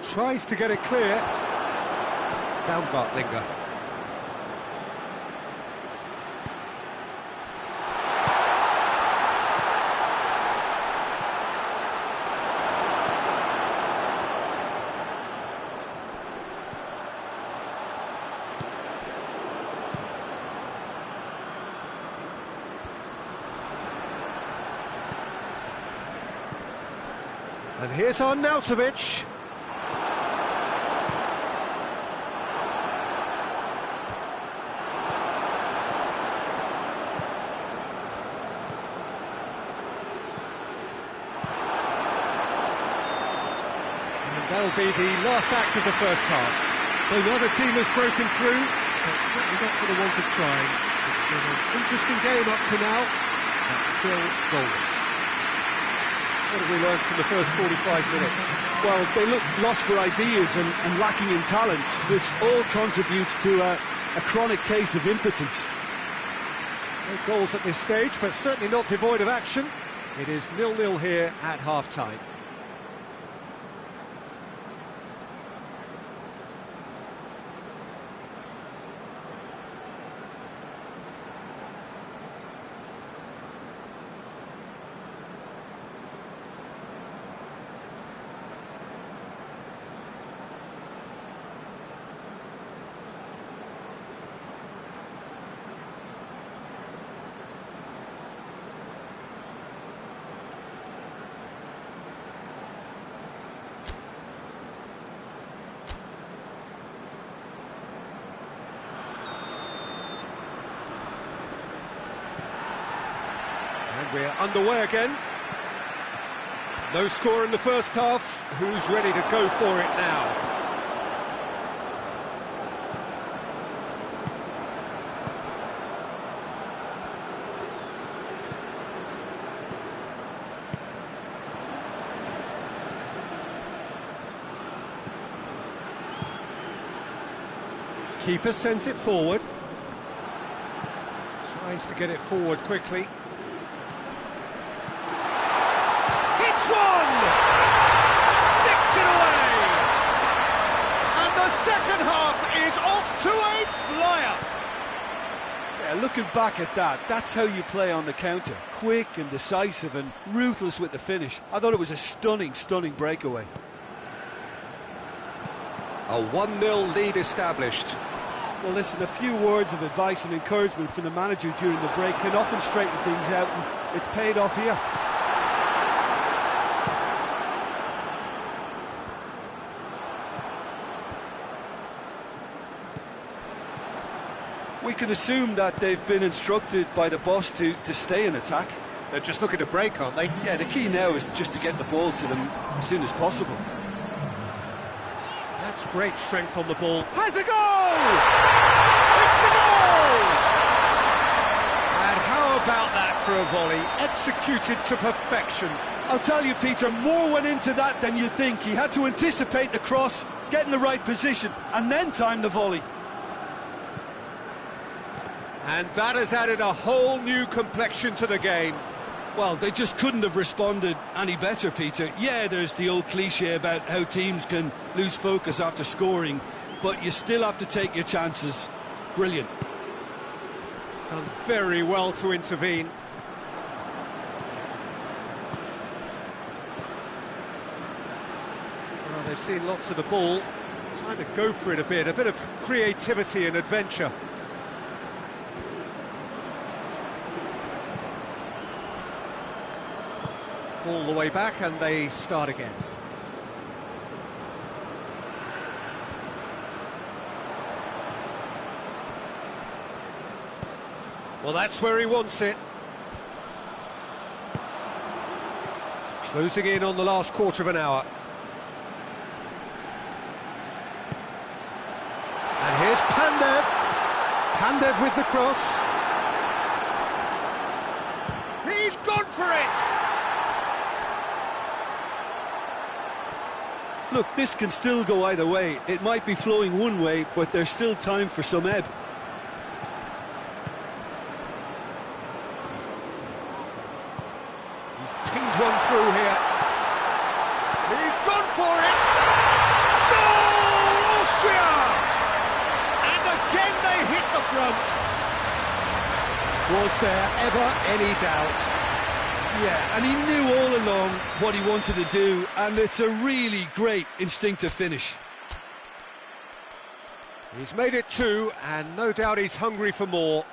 Tries to get it clear. Down Bartlinger. And here's Arnautovic. That'll be the last act of the first half. So neither team has broken through, but certainly not for the want of trying. It's been an interesting game up to now, but still goalless. What have we learned from the first 45 minutes? Well, they look lost for ideas and lacking in talent, which all contributes to a chronic case of impotence. No goals at this stage, but certainly not devoid of action. It is 0-0 here at half-time. We're underway again. No score in the first half. Who's ready to go for it now? Keeper sends it forward. Tries to get it forward quickly. One! Sticks it away! And the second half is off to a flyer! Yeah, looking back at that, that's how you play on the counter. Quick and decisive and ruthless with the finish. I thought it was a stunning, stunning breakaway. A 1-0 lead established. Well, listen, a few words of advice and encouragement from the manager during the break can often straighten things out, and it's paid off here. We can assume that they've been instructed by the boss to stay in attack. They're just looking to break, aren't they? Yeah, the key now is just to get the ball to them as soon as possible. That's great strength on the ball. Has a goal! It's a goal! And how about that for a volley? Executed to perfection. I'll tell you, Peter, more went into that than you think. He had to anticipate the cross, get in the right position, and then time the volley. And that has added a whole new complexion to the game. Well, they just couldn't have responded any better, Peter. Yeah, there's the old cliche about how teams can lose focus after scoring, but you still have to take your chances. Brilliant. Done very well to intervene. Well, they've seen lots of the ball. Time to go for it a bit of creativity and adventure. All the way back, and they start again. Well, that's where he wants it. Closing in on the last quarter of an hour. And here's Pandev. Pandev with the cross. He's gone for it! Look, this can still go either way. It might be flowing one way, but there's still time for some ebb. He's pinged one through here. He's gone for it! Goal, Austria! And again they hit the front. Was there ever any doubt? Yeah, and he knew all along what he wanted to do, and it's a really great instinctive finish. He's made it 2, and no doubt he's hungry for more.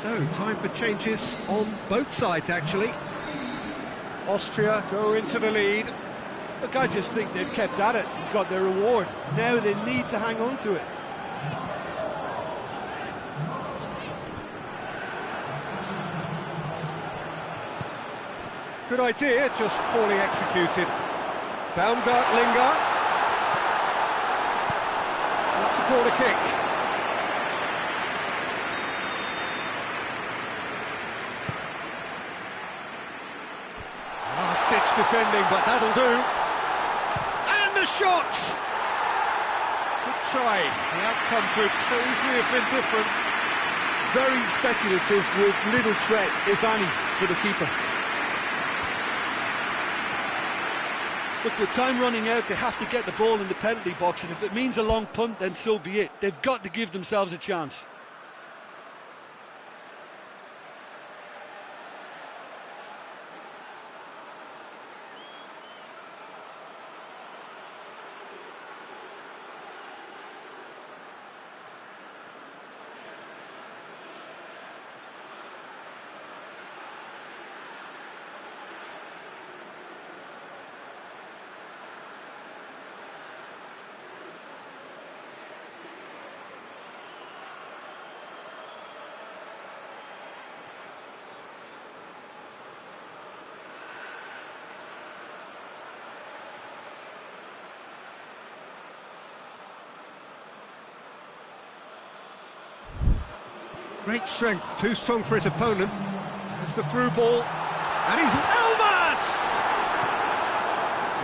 So, time for changes on both sides, actually. Austria go into the lead. Look, I just think they've kept at it and got their reward. Now they need to hang on to it. Good idea, just poorly executed. Baumgartlinger. That's a corner kick. Last-ditch defending, but that'll do. And the shot! Good try. The outcome could so easily have been different. Very speculative with little threat, if any, for the keeper. Look, with time running out, they have to get the ball in the penalty box, and if it means a long punt, then so be it. They've got to give themselves a chance. Great strength, too strong for his opponent. There's the through ball, and he's Elmas!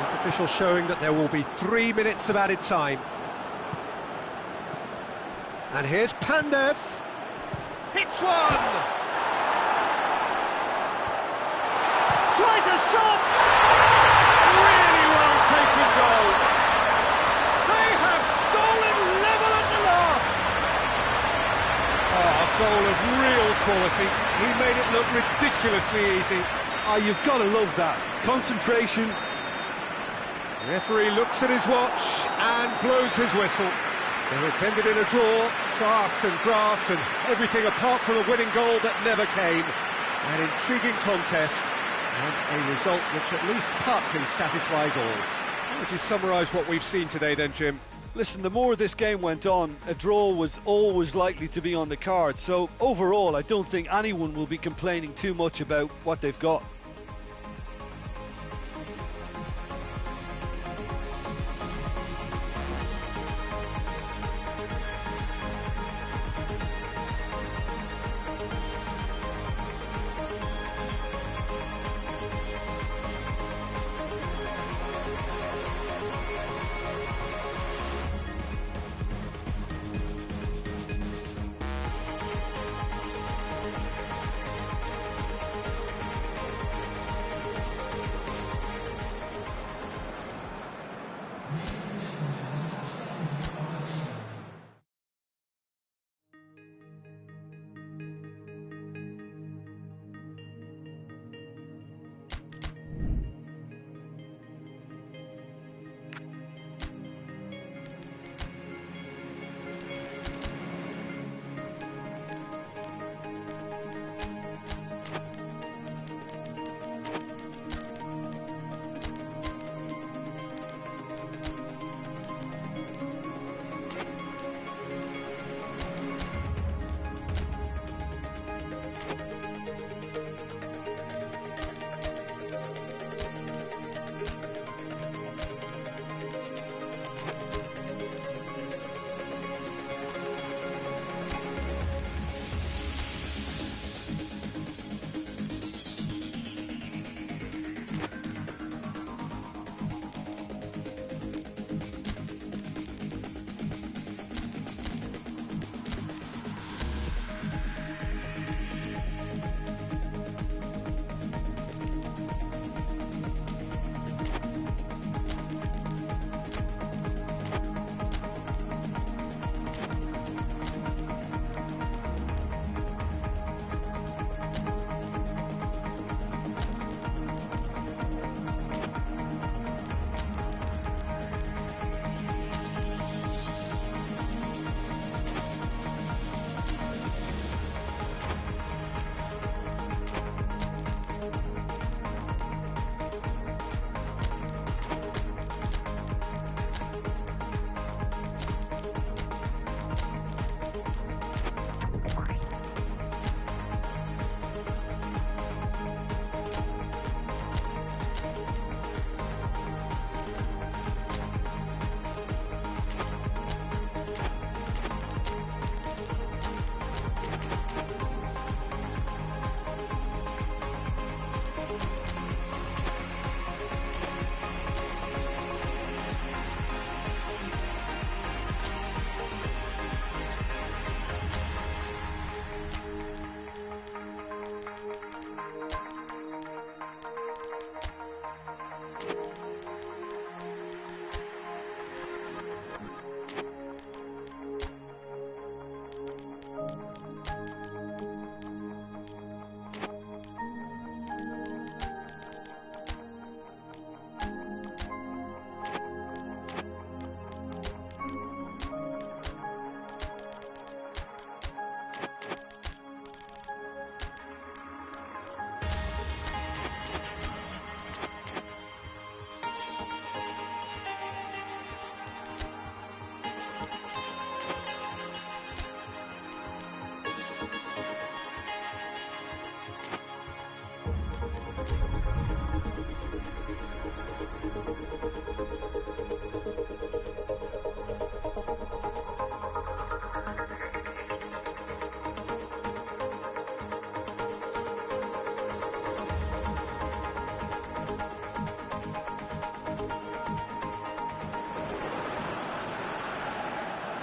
His official showing that there will be 3 minutes of added time. And here's Pandev. Hits one! Tries a shot! Really well taken goal. They have stolen level at the last. Oh, a goal of real quality. He made it look ridiculously easy. Oh, you've got to love that. Concentration. The referee looks at his watch and blows his whistle. So it's ended in a draw, draft and graft and everything apart from a winning goal that never came. An intriguing contest and a result which at least partly satisfies all. How would you summarise what we've seen today then, Jim? Listen, the more this game went on, a draw was always likely to be on the card. So overall, I don't think anyone will be complaining too much about what they've got.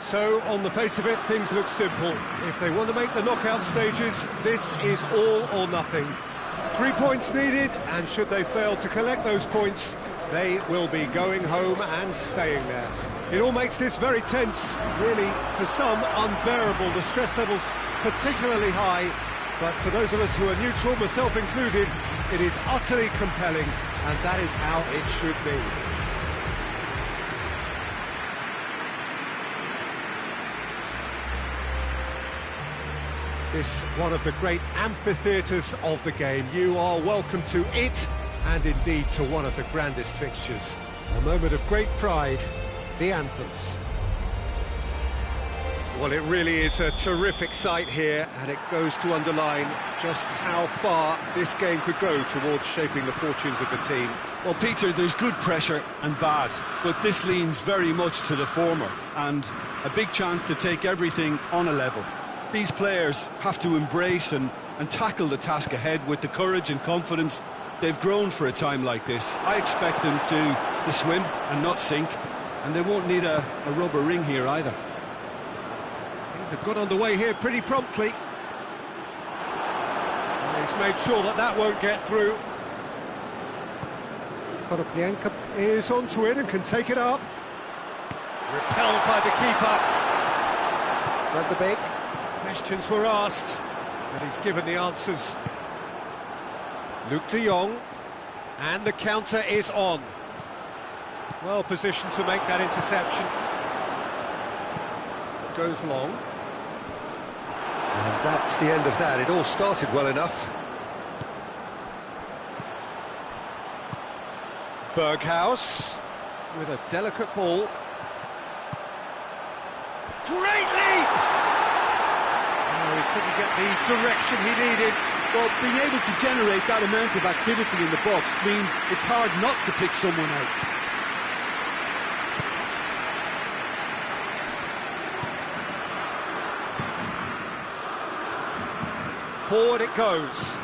So, on the face of it, things look simple. If they want to make the knockout stages, this is all or nothing. 3 points needed, and should they fail to collect those points, they will be going home and staying there. It all makes this very tense, really, for some, unbearable. The stress levels particularly high, but for those of us who are neutral, myself included, it is utterly compelling, and that is how it should be. This one of the great amphitheatres of the game. You are welcome to it, and indeed to one of the grandest fixtures. A moment of great pride, the anthems. Well, it really is a terrific sight here, and it goes to underline just how far this game could go towards shaping the fortunes of the team. Well, Peter, there's good pressure and bad, but this leans very much to the former, and a big chance to take everything on a level. These players have to embrace and tackle the task ahead with the courage and confidence they've grown for a time like this. I expect them to swim and not sink, and they won't need a rubber ring here either. Things have got underway here pretty promptly. And he's made sure that that won't get through. Konoplyanka is onto it and can take it up. Repelled by the keeper. Van der Beek. Questions were asked, but he's given the answers. Luuk de Jong, and the counter is on. Well positioned to make that interception. Goes long. And that's the end of that. It all started well enough. Berghuis with a delicate ball. Great leap! Oh, he couldn't get the direction he needed. Well, being able to generate that amount of activity in the box means it's hard not to pick someone out. Forward it goes.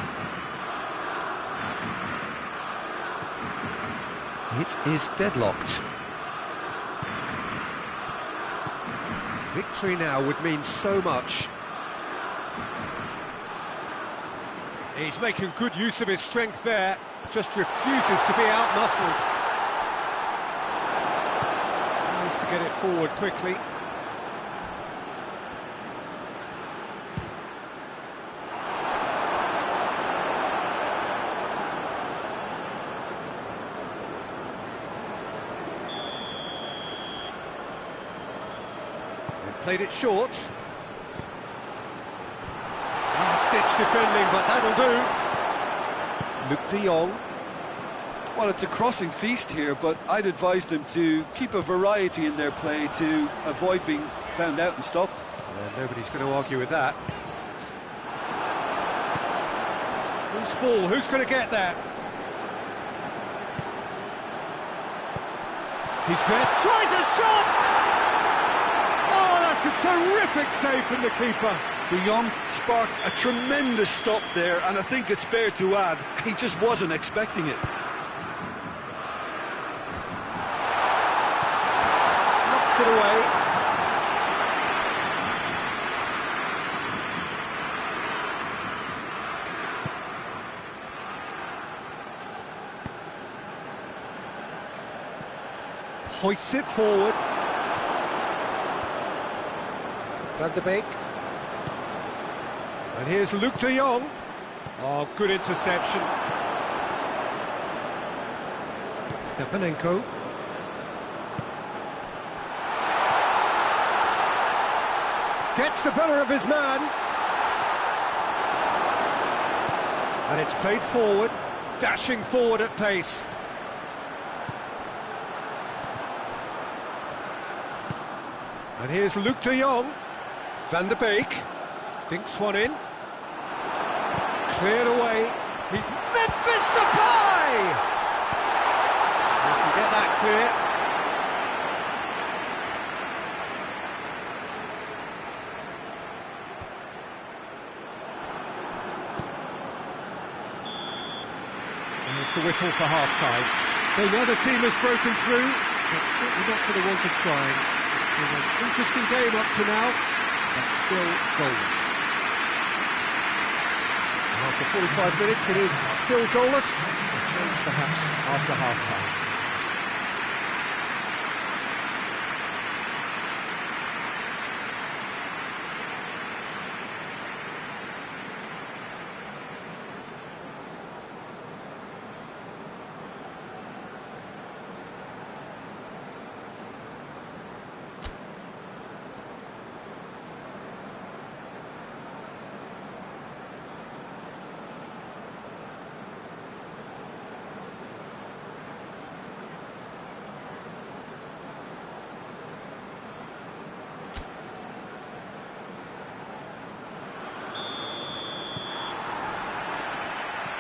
It is deadlocked. Victory now would mean so much. He's making good use of his strength there, just refuses to be out-muscled. Tries to get it forward quickly. They've played it short. Last-ditch defending, but that'll do. Luuk de Jong. Well, it's a crossing feast here, but I'd advise them to keep a variety in their play to avoid being found out and stopped. Yeah, nobody's going to argue with that. Loose ball, who's going to get that? He's there, tries a shot! Oh, that's a terrific save from the keeper. De Jong sparked a tremendous stop there, and I think it's fair to add, he just wasn't expecting it. Knocks it away. Hoists it forward. Van der Beek. And here's Luuk de Jong. Oh, good interception. Stepanenko. Gets the better of his man. And it's played forward, dashing forward at pace. And here's Luuk de Jong. Van der Beek dinks one in. Cleared away. Memphis Depay! He can get that clear. And it's the whistle for half-time. So now the team has broken through, but certainly not for the want of trying. Been an interesting game up to now, but still goalless. And after 45 minutes, it is still goalless. A change perhaps after half-time.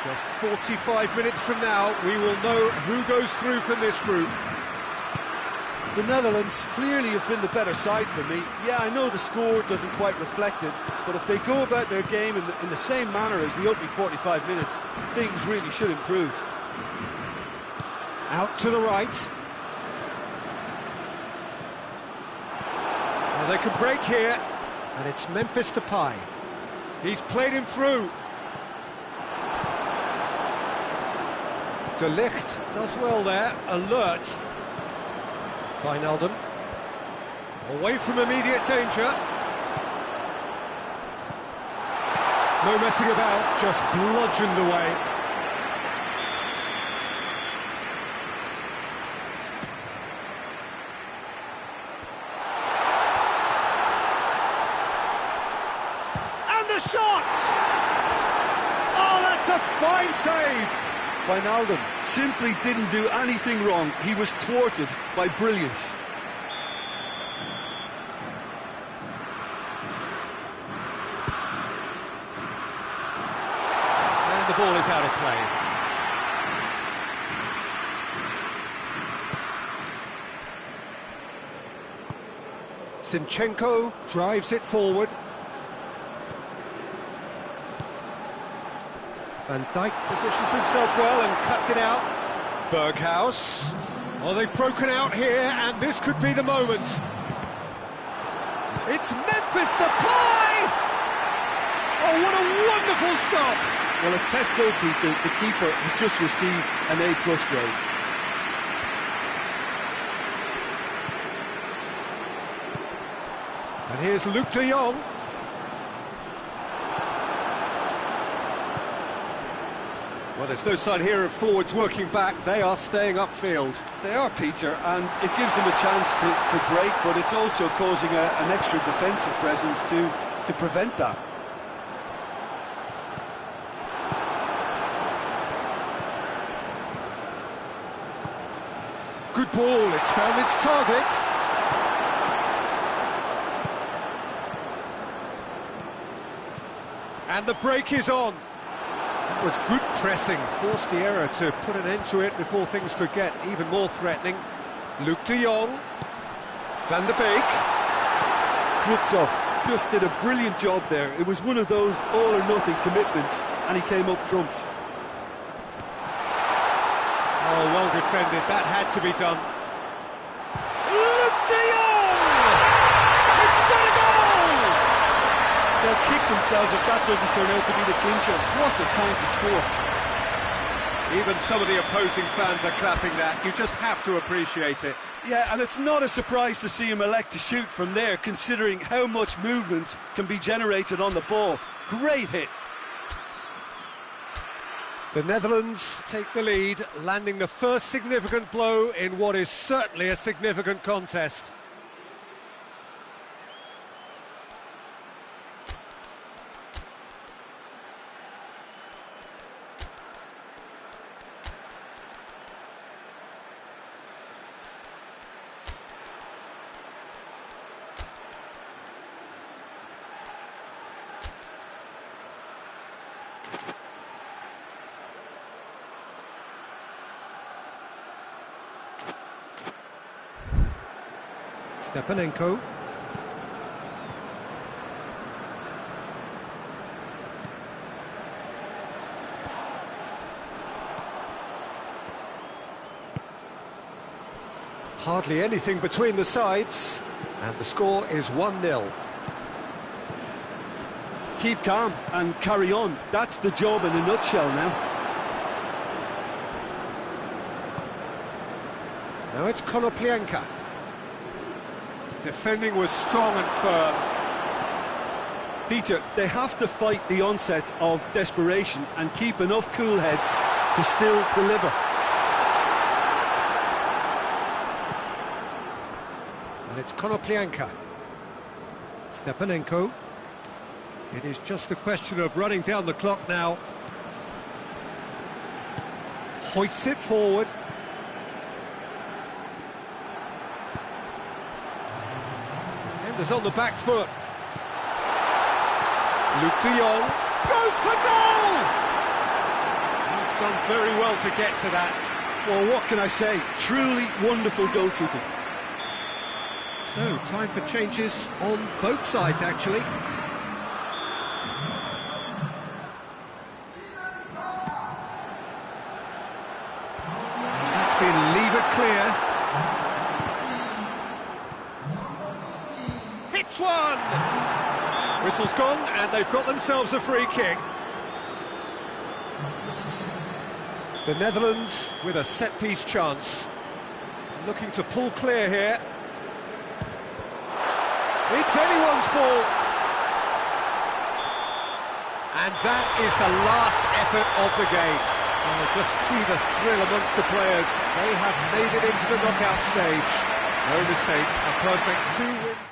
Just 45 minutes from now, we will know who goes through from this group. The Netherlands clearly have been the better side for me. Yeah, I know the score doesn't quite reflect it, but if they go about their game in the same manner as the opening 45 minutes, things really should improve. Out to the right. Well, they can break here, and it's Memphis Depay. He's played him through. De Ligt does well there, alert. Wijnaldum, away from immediate danger. No messing about, just bludgeoned away. And the shot! Oh, that's a fine save! Wijnaldum simply didn't do anything wrong. He was thwarted by brilliance. And the ball is out of play. Zinchenko drives it forward. Van Dijk positions himself well and cuts it out. Berghuis. Oh, they've broken out here, and this could be the moment. It's Memphis Depay! Oh, what a wonderful stop! Well, as Tesco Peter, the keeper, has just received an A+ grade. And here's Luuk de Jong. Well, there's no sign here of forwards working back. They are staying upfield. They are, Peter, and it gives them a chance to break, but it's also causing an extra defensive presence to prevent that. Good ball, it's found its target. And the break is on. That was good pressing, forced the error to put an end to it before things could get even more threatening. Luuk de Jong, Van der Beek. Krutsov just did a brilliant job there. It was one of those all-or-nothing commitments, and he came up trumps. Oh, well defended, that had to be done. Luuk de Jong! It's got a goal! They'll kick themselves if that doesn't turn out to be the clincher. What a time to score. Even some of the opposing fans are clapping that. You just have to appreciate it. Yeah, and it's not a surprise to see him elect to shoot from there, considering how much movement can be generated on the ball. Great hit. The Netherlands take the lead, landing the first significant blow in what is certainly a significant contest. Stepanenko. Hardly anything between the sides. And the score is 1-0. Keep calm and carry on. That's the job in a nutshell now. Now it's Konoplyanka. Defending was strong and firm. Peter, they have to fight the onset of desperation and keep enough cool heads to still deliver. And it's Konoplyanka. Stepanenko. It is just a question of running down the clock now. Hoists it forward. Defenders on the back foot. Luke de Jong goes for goal! He's done very well to get to that. Well, what can I say? Truly wonderful goalkeeping. So, time for changes on both sides, actually. That's been levered clear. Hits one! Whistle's gone, and they've got themselves a free kick. The Netherlands with a set-piece chance. Looking to pull clear here. It's anyone's ball. And that is the last effort of the game. Oh, just see the thrill amongst the players. They have made it into the knockout stage. No mistake, a perfect 2 wins.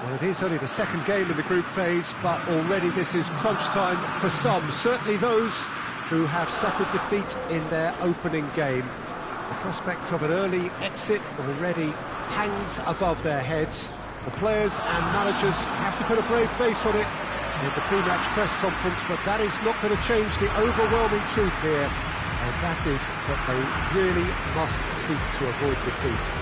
Well, it is only the second game in the group phase, but already this is crunch time for some, certainly those who have suffered defeat in their opening game. The prospect of an early exit already hangs above their heads. The players and managers have to put a brave face on it in the pre-match press conference, but that is not going to change the overwhelming truth here, and that is that they really must seek to avoid defeat.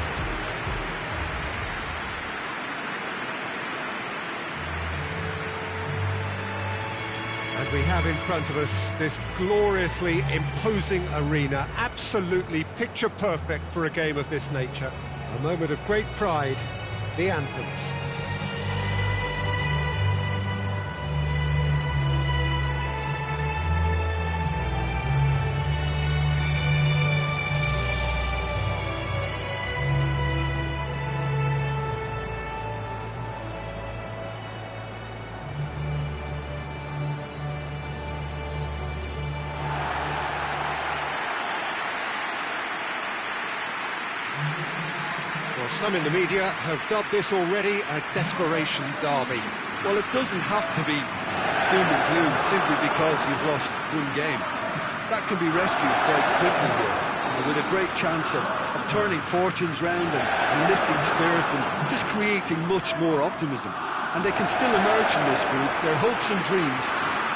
And we have in front of us this gloriously imposing arena, absolutely picture perfect for a game of this nature. A moment of great pride, the anthems. Well, some in the media have dubbed this already a desperation derby. Well, it doesn't have to be doom and gloom simply because you've lost one game. That can be rescued quite quickly here, with a great chance of turning fortunes round and lifting spirits and just creating much more optimism. And they can still emerge from this group. Their hopes and dreams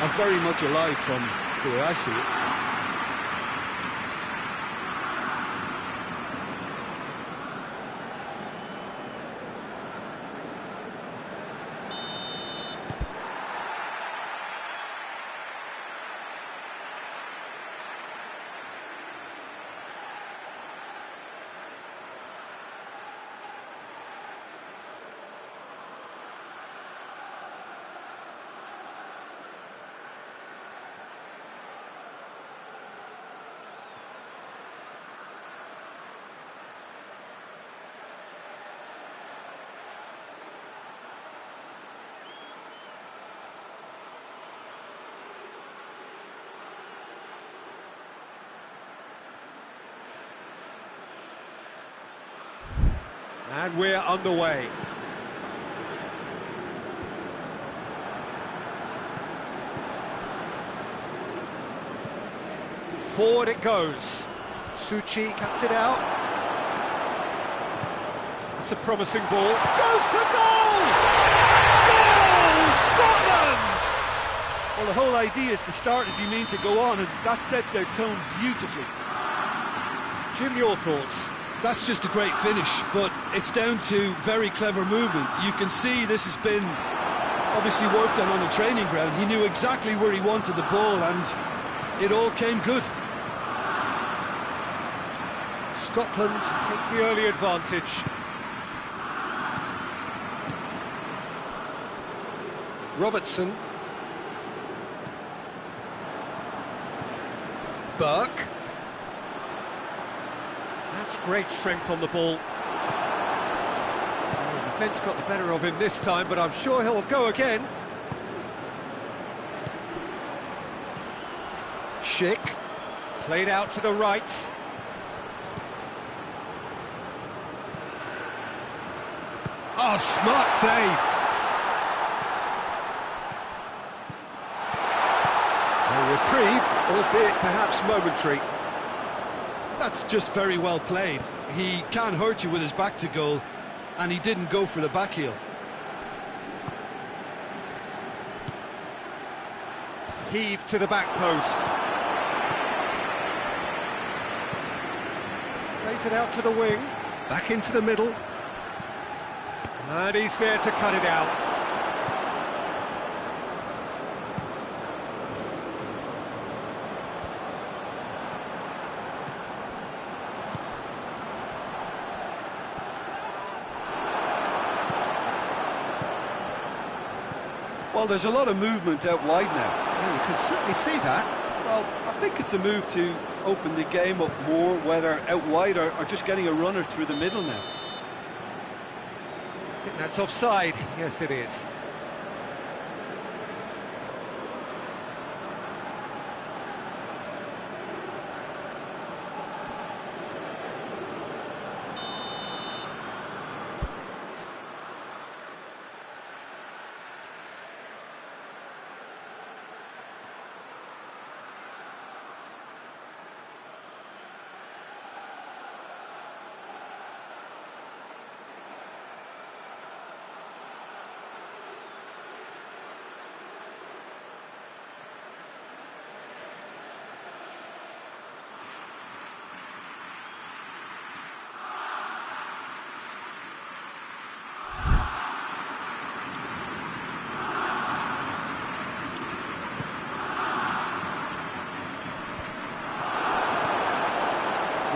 are very much alive from the way I see it. And we're underway. Forward it goes. Suchi cuts it out. That's a promising ball. Goes for goal! Goal! Scotland! Well, the whole idea is to start as you mean to go on, and that sets their tone beautifully. Jim, your thoughts? That's just a great finish, but it's down to very clever movement. You can see this has been obviously worked on the training ground. He knew exactly where he wanted the ball, and it all came good. Scotland take the early advantage. Robertson. Burke. That's great strength on the ball. Oh, the defence got the better of him this time, but I'm sure he'll go again. Schick. Played out to the right. Oh, smart save. A reprieve, albeit perhaps momentary. That's just very well played. He can't hurt you with his back to goal, and he didn't go for the back heel. Heave to the back post. Plays it out to the wing, back into the middle. And he's there to cut it out. Well, there's a lot of movement out wide now. Yeah, you can certainly see that. Well, I think it's a move to open the game up more, whether out wide or just getting a runner through the middle now. I think that's offside. Yes, it is.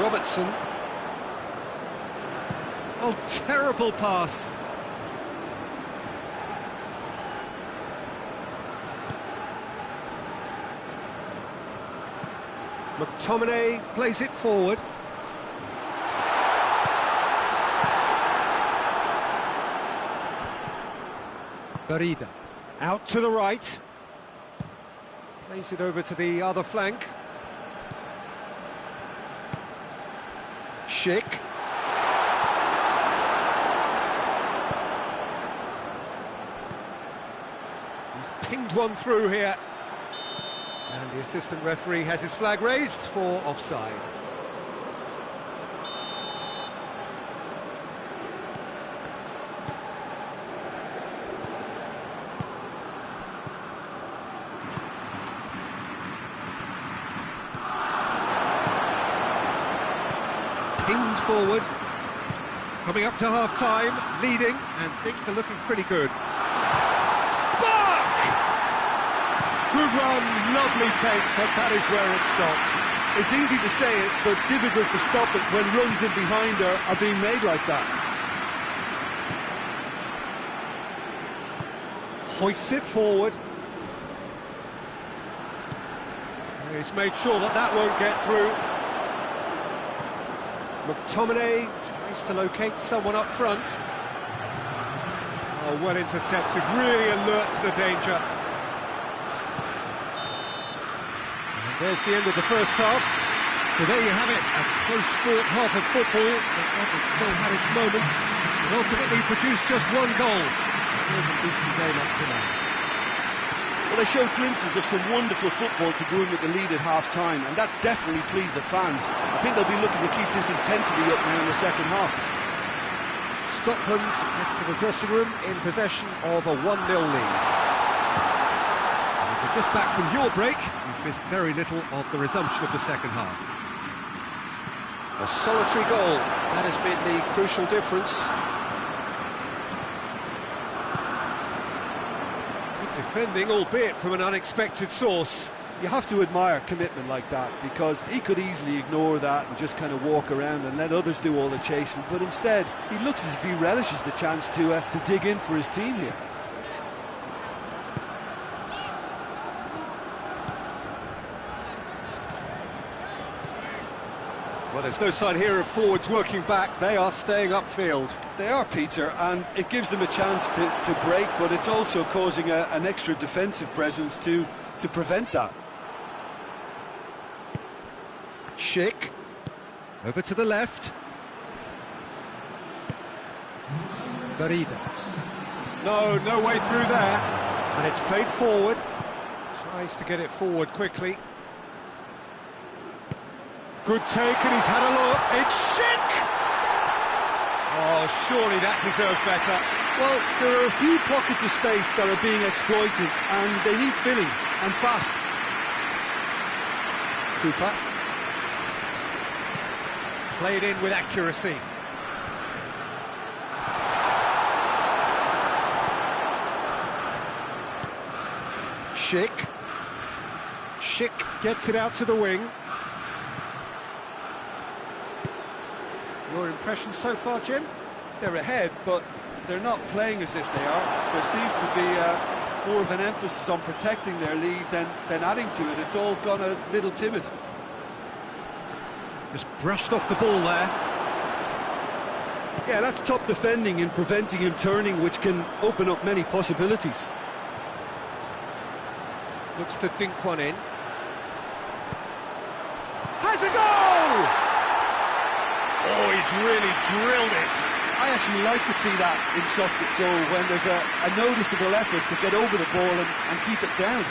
Robertson. Oh, terrible pass. McTominay plays it forward. Garida out to the right. Plays it over to the other flank. Schick. He's pinged one through here. And the assistant referee has his flag raised for offside. Pinged forward. Coming up to half-time, leading, and things are looking pretty good. Good run, lovely take, but that is where it stopped. It's easy to say it, but difficult to stop it when runs in behind are being made like that. Hoists it forward. He's made sure that that won't get through. McTominay tries to locate someone up front. Oh, well intercepted, really alert to the danger. There's the end of the first half. So there you have it, a close-fought half of football, but Everton still had its moments. It ultimately produced just one goal. A decent game up to now. Well, they showed glimpses of some wonderful football to go in with the lead at half-time, and that's definitely pleased the fans. I think they'll be looking to keep this intensity up now in the second half. Scotland head for the dressing room in possession of a 1-0 lead. Just back from your break, you've missed very little of the resumption of the second half. A solitary goal, that has been the crucial difference. Good defending, albeit from an unexpected source. You have to admire commitment like that, because he could easily ignore that and just kind of walk around and let others do all the chasing, but instead, he looks as if he relishes the chance to dig in for his team here. Well, there's no sign here of forwards working back. They are staying upfield. They are, Peter, and it gives them a chance to break, but it's also causing an extra defensive presence to prevent that. Schick. Over to the left. Garida. No way through there. And it's played forward. Tries to get it forward quickly. Good take, and he's had a look. It's Schick! Oh, surely that deserves better. Well, there are a few pockets of space that are being exploited, and they need filling, and fast. Cooper. Played in with accuracy. Schick. Schick gets it out to the wing. Your impression so far, Jim? They're ahead, but they're not playing as if they are. There seems to be more of an emphasis on protecting their lead than adding to it. It's all gone a little timid. Just brushed off the ball there. Yeah, that's top defending and preventing him turning, which can open up many possibilities. Looks to dink one in. Has a goal! Oh, he's really drilled it. I actually like to see that in shots at goal, when there's a noticeable effort to get over the ball and keep it down.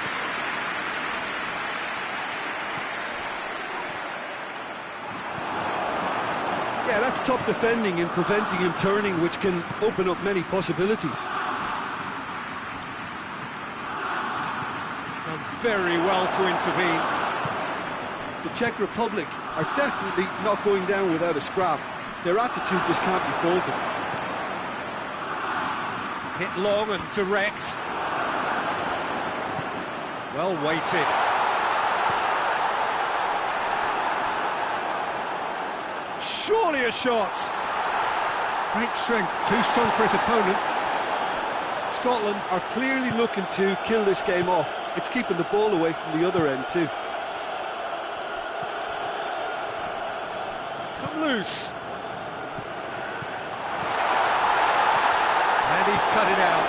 Yeah, that's top defending and preventing him turning, which can open up many possibilities. Done very well to intervene. The Czech Republic are definitely not going down without a scrap. Their attitude just can't be faulted. Hit long and direct. Well weighted. surely a shot. Great strength, too strong for his opponent. Scotland are clearly looking to kill this game off. It's keeping the ball away from the other end too. It's come loose. And he's cut it out.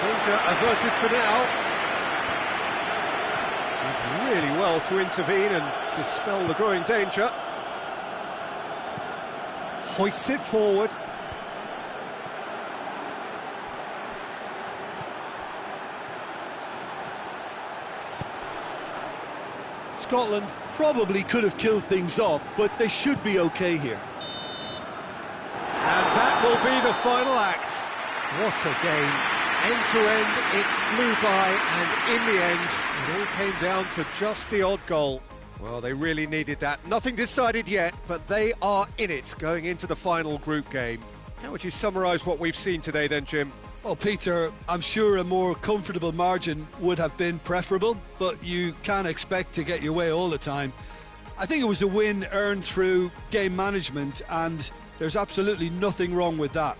Danger averted for now. Did really well to intervene and dispel the growing danger. Hoists it forward. Scotland probably could have killed things off, but they should be okay here. And that will be the final act. What a game. End to end, it flew by, and in the end, it all came down to just the odd goal. Well, they really needed that. Nothing decided yet, but they are in it going into the final group game. How would you summarise what we've seen today then, Jim? Well, Peter, I'm sure a more comfortable margin would have been preferable, but you can't expect to get your way all the time. I think it was a win earned through game management, and there's absolutely nothing wrong with that.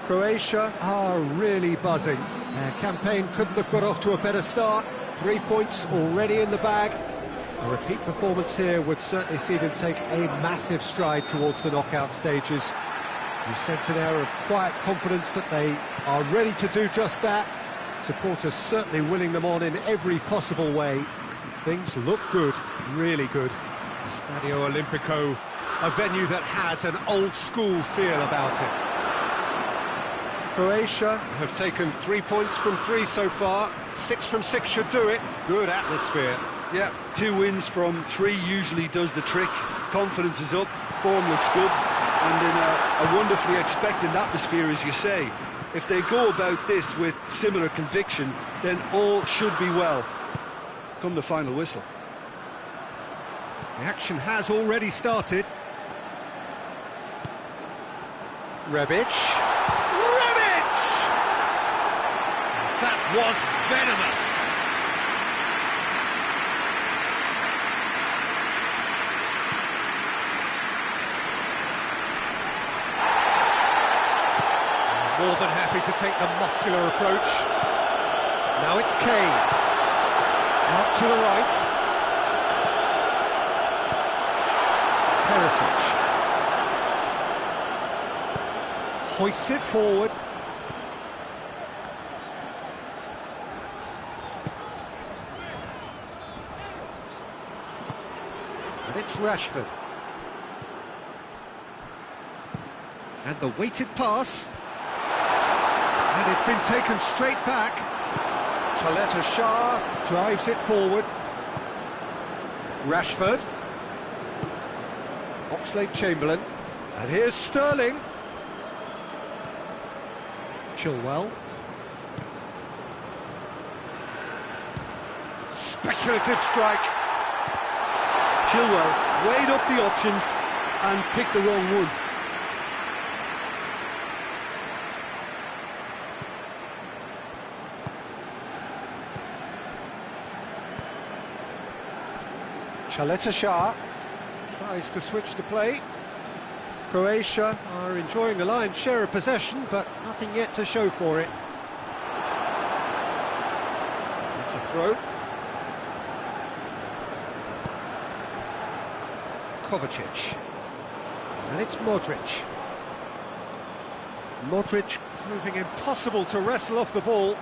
Croatia are really buzzing. Their campaign couldn't have got off to a better start. 3 points already in the bag. A repeat performance here would certainly see them take a massive stride towards the knockout stages. You sense an air of quiet confidence that they are ready to do just that. Supporters certainly willing them on in every possible way. Things look good, really good. Stadio Olimpico, a venue that has an old-school feel about it. Croatia have taken 3 points from 3 so far. 6 from 6 should do it. Good atmosphere. Yeah, 2 wins from 3 usually does the trick. Confidence is up, form looks good, and in a wonderfully expectant atmosphere, as you say. If they go about this with similar conviction, then all should be well. Come the final whistle. The action has already started. Rebic. Rebic! That was venomous. More than happy to take the muscular approach. Now it's Kane. Out to the right. Perisic. Hoists it forward. And it's Rashford. And the weighted pass. And it's been taken straight back. Chaleta-Shah drives it forward. Rashford. Oxlade-Chamberlain. And here's Sterling. Chilwell. Speculative strike. Chilwell weighed up the options and picked the wrong one. Chaleta-Shah tries to switch the play. Croatia are enjoying a lion's share of possession, but nothing yet to show for it. It's a throw. Kovacic. And it's Modric. Modric proving impossible to wrestle off the ball.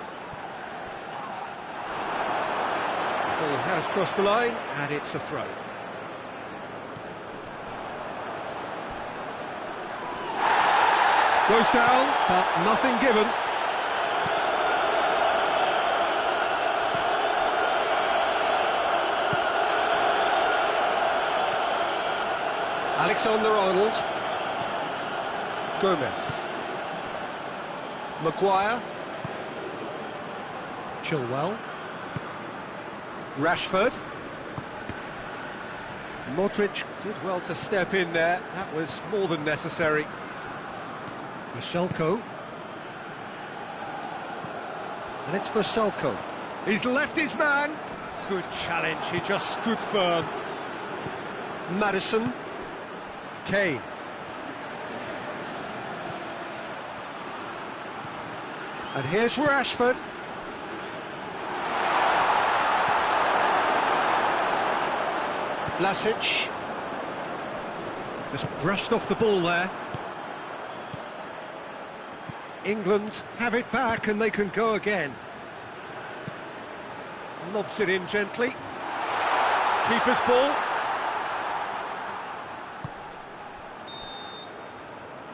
Ball has crossed the line, and it's a throw. Goes down, but nothing given. Alexander-Arnold. Gomez. Maguire. Chilwell. Rashford. Modric did well to step in there. That was more than necessary. Vaselko. And it's Vaselko. He's left his man. Good challenge, he just stood firm. Maddison. Kane. And here's Rashford. Vlasic. Just brushed off the ball there. England have it back and they can go again. Lobs it in gently. Keeper's ball.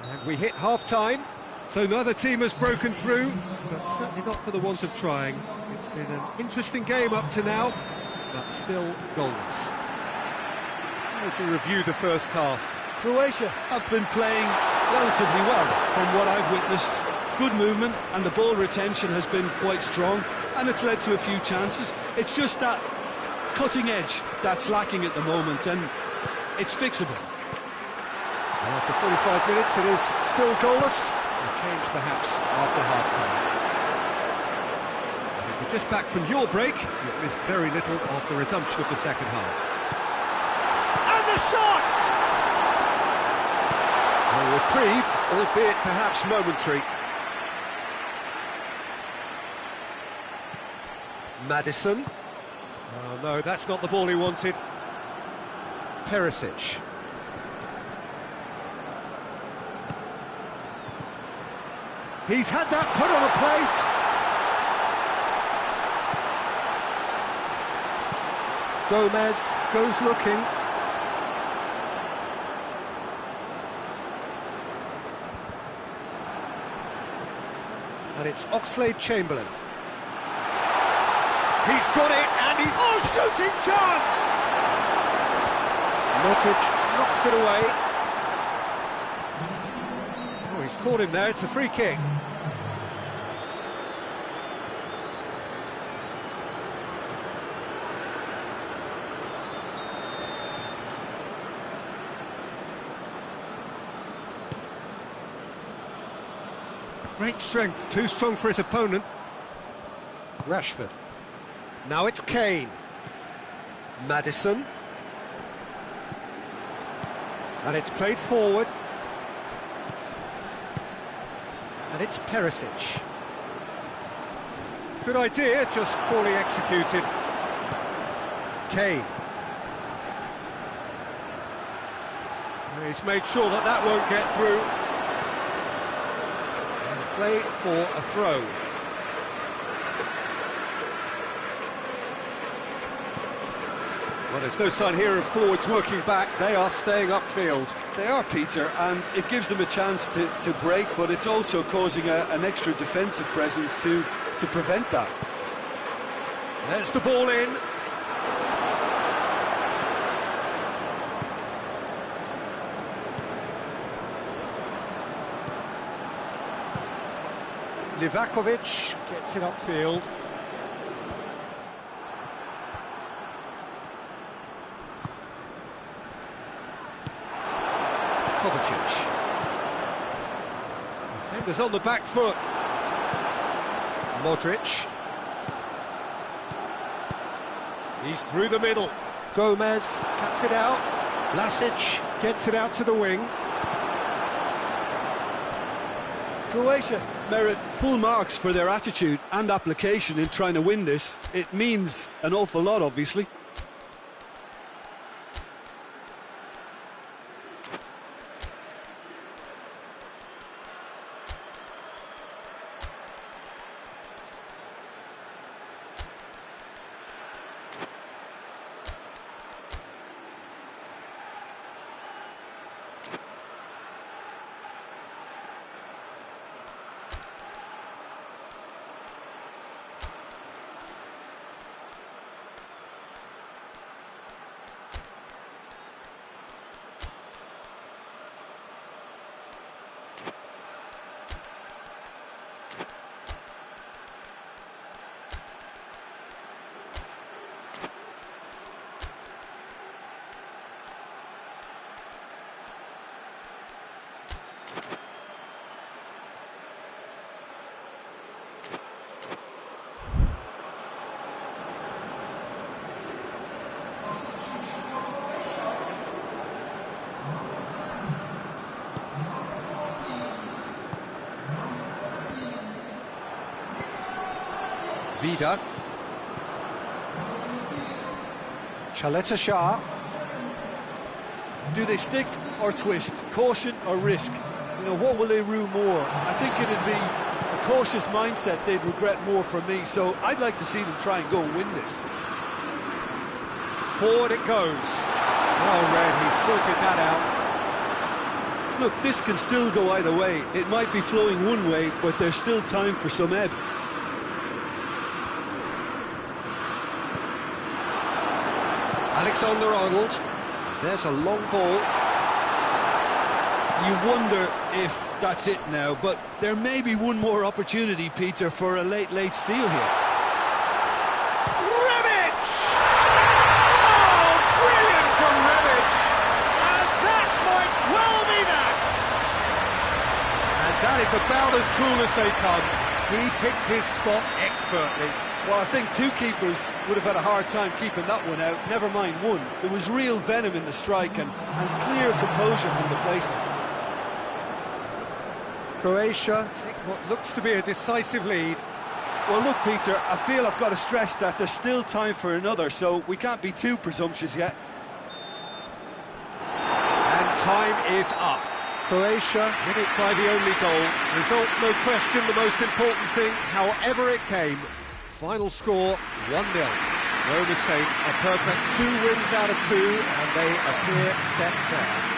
And we hit half-time, so neither team has broken through, but certainly not for the want of trying. It's been an interesting game up to now, but still goalless. How would you review the first half? Croatia have been playing relatively well from what I've witnessed. Good movement and the ball retention has been quite strong, and it's led to a few chances. It's just that cutting edge that's lacking at the moment, and it's fixable. And after 45 minutes it is still goalless. A change perhaps after half-time. If you're just back from your break, you've missed very little of the resumption of the second half. And the shot! A reprieve, albeit perhaps momentary. Maddison. Oh no, that's not the ball he wanted. Perisic. He's had that put on a plate. Gomez goes looking. And it's Oxlade-Chamberlain. He's got it, and he... Oh, shooting chance! Modric knocks it away. Oh, he's caught him there, it's a free kick. Great strength, too strong for his opponent. Rashford. Now it's Kane. Maddison. And it's played forward. And it's Perisic. Good idea, just poorly executed. Kane. He's made sure that that won't get through. Play for a throw. Well, there's no sign here of forwards working back. They are staying upfield. They are, Peter, and it gives them a chance to break, but it's also causing an extra defensive presence to prevent that. There's the ball in. Livakovic gets it upfield. Kovacic. Defenders on the back foot. Modric. He's through the middle. Gomez cuts it out. Vlasic gets it out to the wing. Croatia merit full marks for their attitude and application in trying to win this. It means an awful lot, obviously. Vida. Chaleta Shah. Do they stick or twist? Caution or risk? You know, what will they rue more? I think it'd be a cautious mindset they'd regret more for me, so I'd like to see them try and go and win this. Forward it goes. Well read, he sorted that out. Look, this can still go either way. It might be flowing one way, but there's still time for some ebb. Alexander-Arnold. There's a long ball. You wonder if that's it now, but there may be one more opportunity, Peter, for a late steal here. Rebic! Oh, brilliant from Rebic! And that might well be that! And that is about as cool as they come. He picked his spot expertly. Well, I think two keepers would have had a hard time keeping that one out, never mind one. There was real venom in the strike and clear composure from the placement. Croatia take what looks to be a decisive lead. Well, look, Peter, I feel I've got to stress that there's still time for another, so we can't be too presumptuous yet. And time is up. Croatia win it by the only goal. Result, no question, the most important thing, however it came. Final score, 1-0. No mistake, a perfect 2 wins out of 2, and they appear set fair.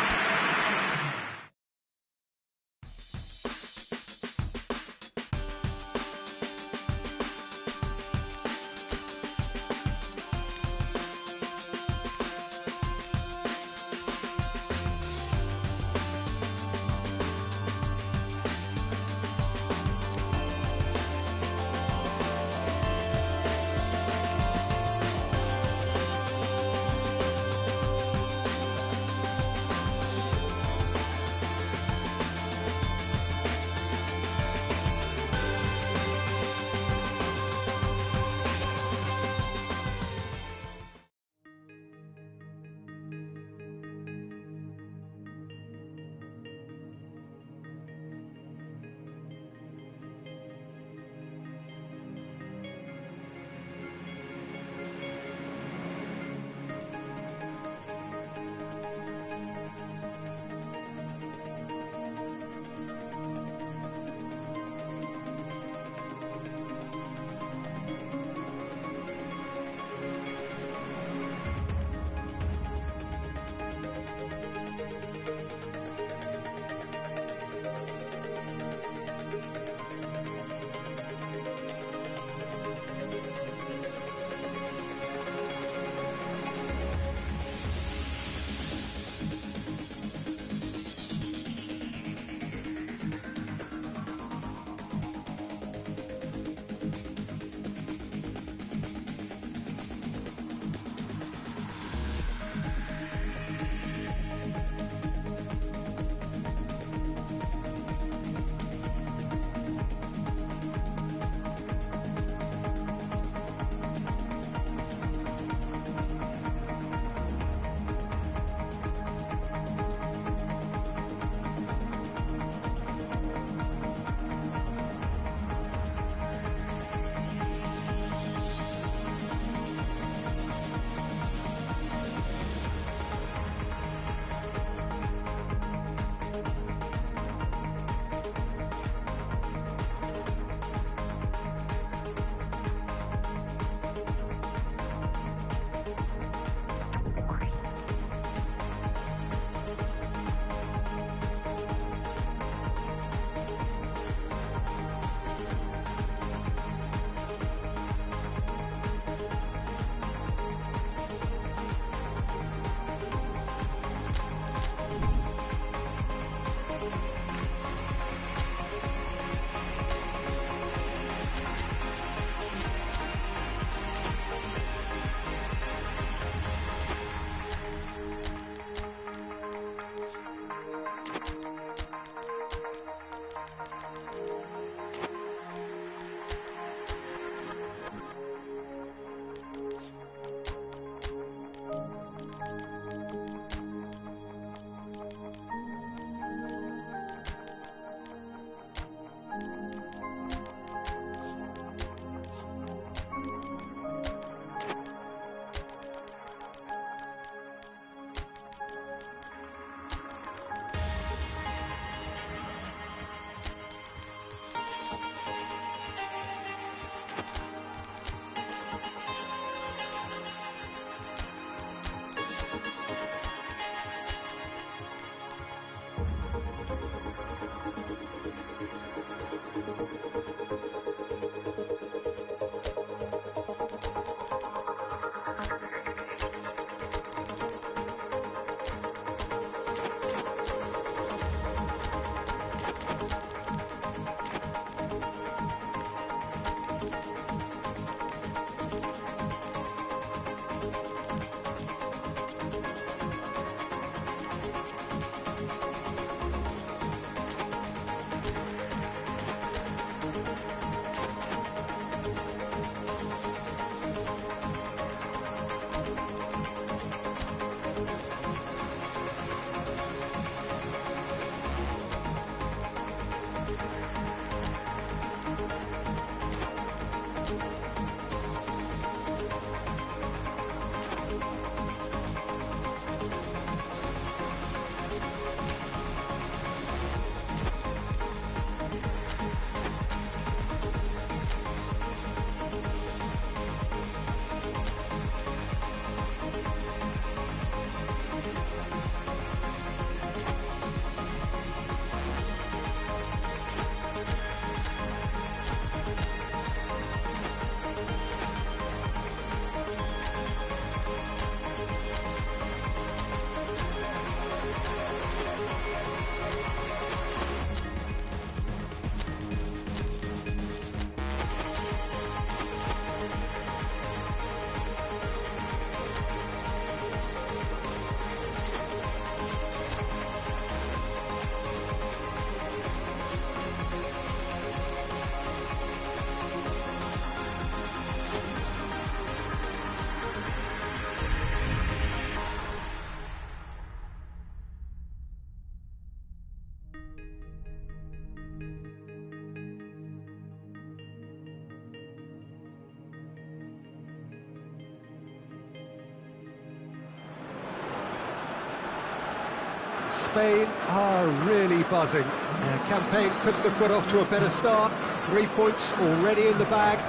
Spain are really buzzing. Their campaign couldn't have got off to a better start. 3 points already in the bag.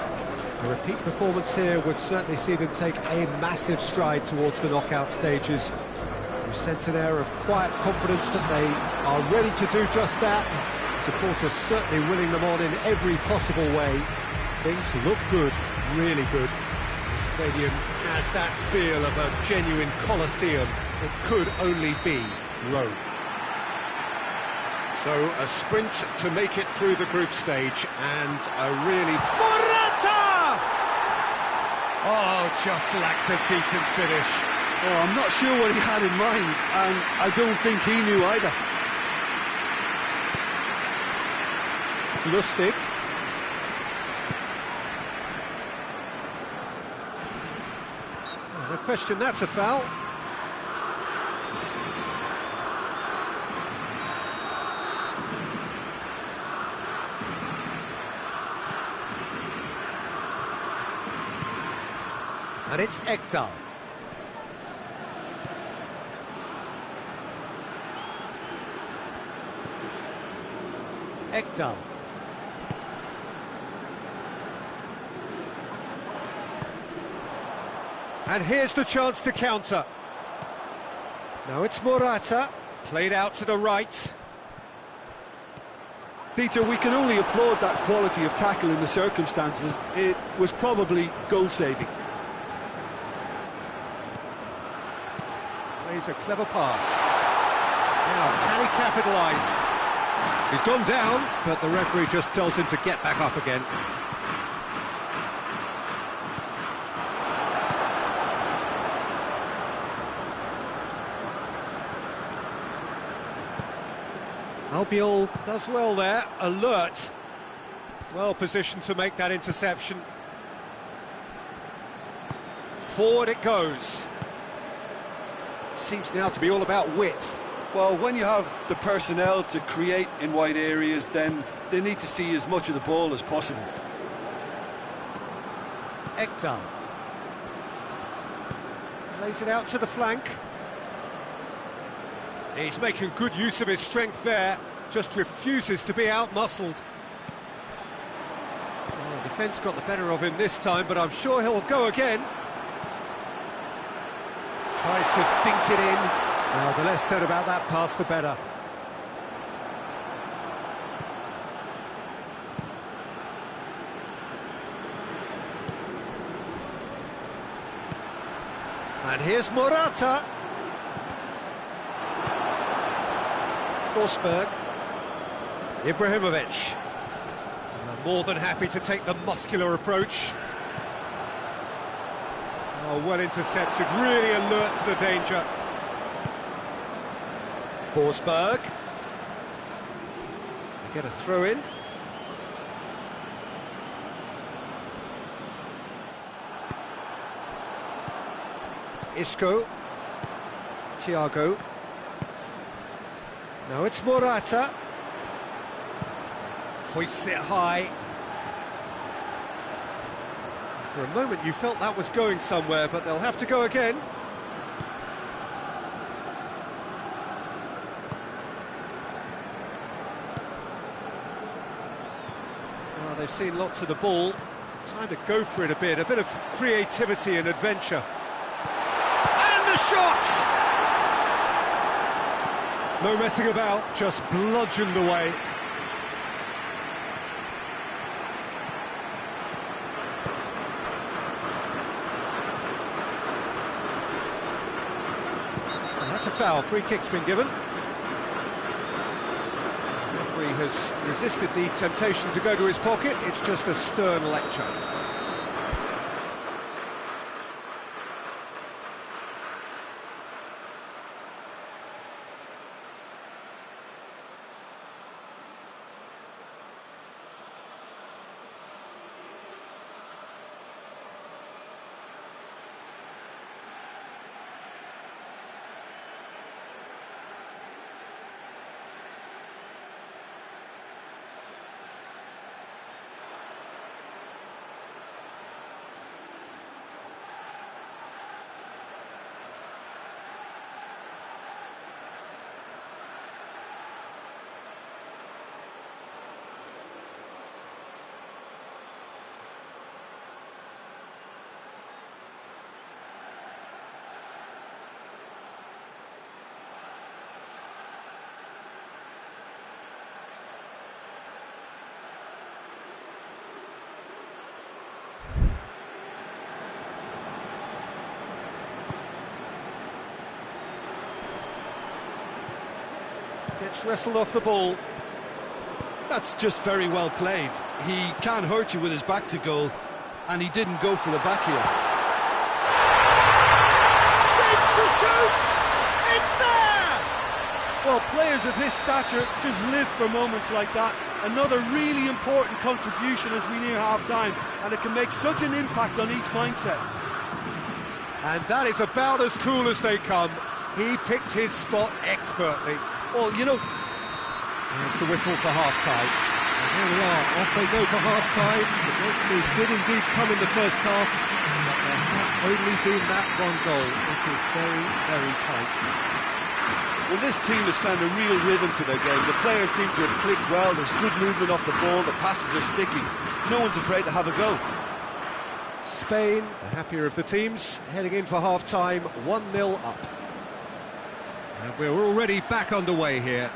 A repeat performance here would certainly see them take a massive stride towards the knockout stages. You sense an air of quiet confidence that they are ready to do just that. Supporters certainly willing them on in every possible way. Things look good, really good. The stadium has that feel of a genuine Colosseum. It could only be Rome. So a sprint to make it through the group stage, and a really... Morata! Oh, just lacked a decent finish. Oh, I'm not sure what he had in mind, and I don't think he knew either. Lustig. Oh, no question, that's a foul. And it's Ekdal. Ekdal. And here's the chance to counter. Now it's Morata, played out to the right. Peter, we can only applaud that quality of tackle in the circumstances. It was probably goal-saving. Plays a clever pass. Now, can he capitalise? He's gone down, but the referee just tells him to get back up again. Albiol does well there, alert. Well positioned to make that interception. Forward it goes. Seems now to be all about width. Well, when you have the personnel to create in wide areas, then they need to see as much of the ball as possible. Ekdal. Plays it out to the flank. He's making good use of his strength there, just refuses to be out-muscled. Well, the defence got the better of him this time, but I'm sure he'll go again. Tries to dink it in. Well, the less said about that pass, the better. And here's Morata. Forsberg. Ibrahimovic. More than happy to take the muscular approach. Oh, well intercepted, really alert to the danger. Forsberg. Get a throw in. Isco. Thiago. Now it's Morata. Hoists it high. For a moment you felt that was going somewhere, but they'll have to go again. Well, they've seen lots of the ball. Time to go for it a bit of creativity and adventure. And the shot! No messing about, just bludgeoned away. And that's a foul, free kick's been given. The referee has resisted the temptation to go to his pocket, it's just a stern lecture. Gets wrestled off the ball. That's just very well played. He can't hurt you with his back to goal, and he didn't go for the back heel. Shapes to shoot! It's there! Well, players of his stature just live for moments like that. Another really important contribution as we near half-time, and it can make such an impact on each mindset. And that is about as cool as they come. He picked his spot expertly. Well, you know... There's the whistle for half-time. And here we are, off they go for half-time. The breakthroughs did indeed come in the first half, but there has only been that one goal. It is very, very tight. Well, this team has found a real rhythm to their game. The players seem to have clicked well. There's good movement off the ball. The passes are sticking. No one's afraid to have a go. Spain, the happier of the teams, heading in for half-time, 1-0 up. And we're already back underway here.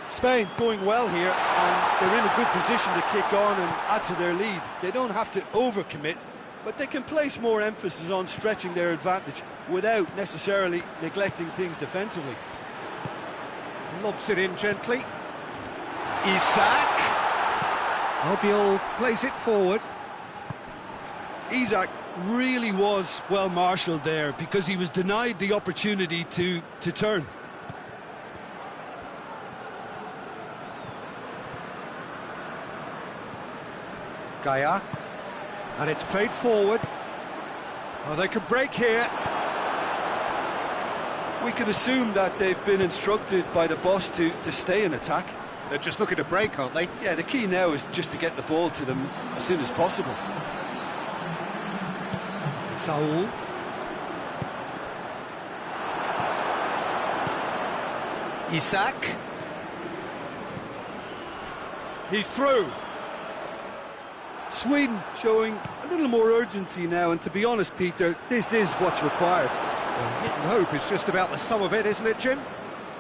Spain going well here, and they're in a good position to kick on and add to their lead. They don't have to overcommit, but they can place more emphasis on stretching their advantage without necessarily neglecting things defensively. Lobs it in gently. Isak. Albiol plays it forward. Isak really was well marshalled there because he was denied the opportunity to turn. Gaia, and it's played forward. Oh, they could break here. We can assume that they've been instructed by the boss to stay in attack. They're just looking to break, aren't they? Yeah, the key now is just to get the ball to them as soon as possible. Saul. Isak. He's through. Sweden showing a little more urgency now, and to be honest, Peter, this is what's required. Well, hit and hope is just about the sum of it, isn't it, Jim?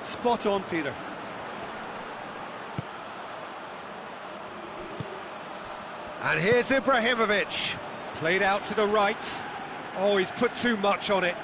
Spot on, Peter. And here's Ibrahimovic. Played out to the right. Oh, he's put too much on it.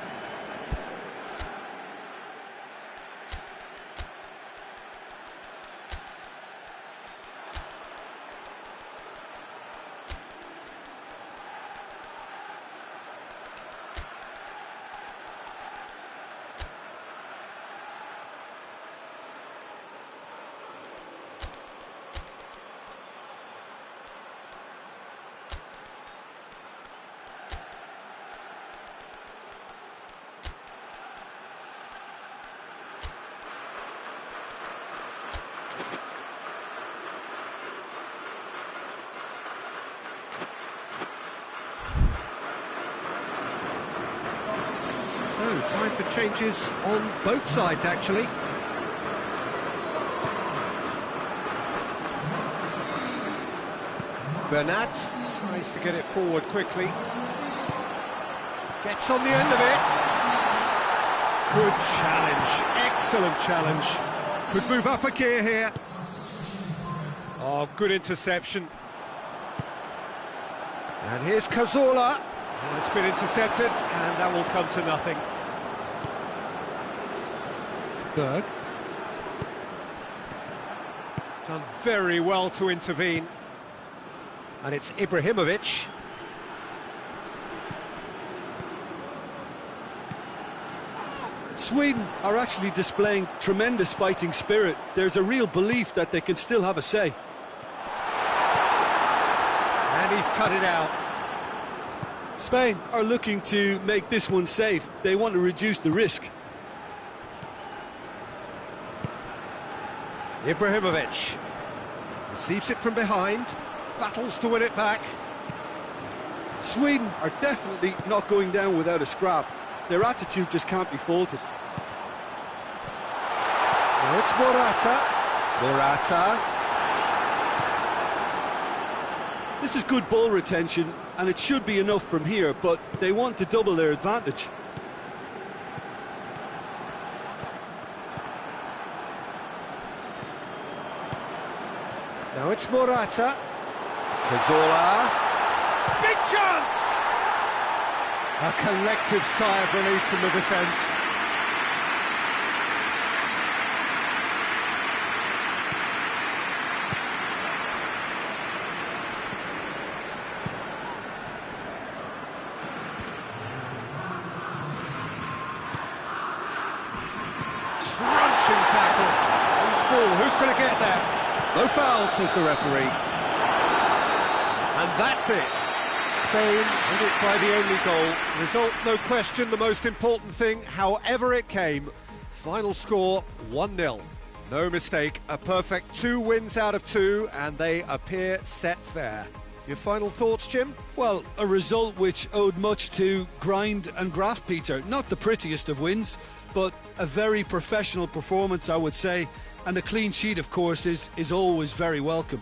So, time for changes on both sides, actually. Bernat tries to get it forward quickly. Gets on the end of it. Good challenge, excellent challenge. Could move up a gear here. Oh, good interception. And here's Cazorla. It's been intercepted, and that will come to nothing. Berg. Done very well to intervene. And it's Ibrahimovic. Sweden are actually displaying tremendous fighting spirit. There's a real belief that they can still have a say. And he's cut it out. Spain are looking to make this one safe. They want to reduce the risk. Ibrahimovic receives it from behind, battles to win it back. Sweden are definitely not going down without a scrap. Their attitude just can't be faulted. Now it's Morata. This is good ball retention, and it should be enough from here, but they want to double their advantage. Now it's Morata. Cazorla. Big chance! A collective sigh of relief from the defence. Smashing tackle. Who's ball? Who's going to get there? No foul, says the referee. And that's it. Spain win it by the only goal. Result, no question, the most important thing, however it came. Final score, 1-0. No mistake, a perfect 2 wins out of 2, and they appear set fair. Your final thoughts, Jim? Well, a result which owed much to grind and graft, Peter. Not the prettiest of wins, but a very professional performance, I would say. And a clean sheet, of course, is always very welcome.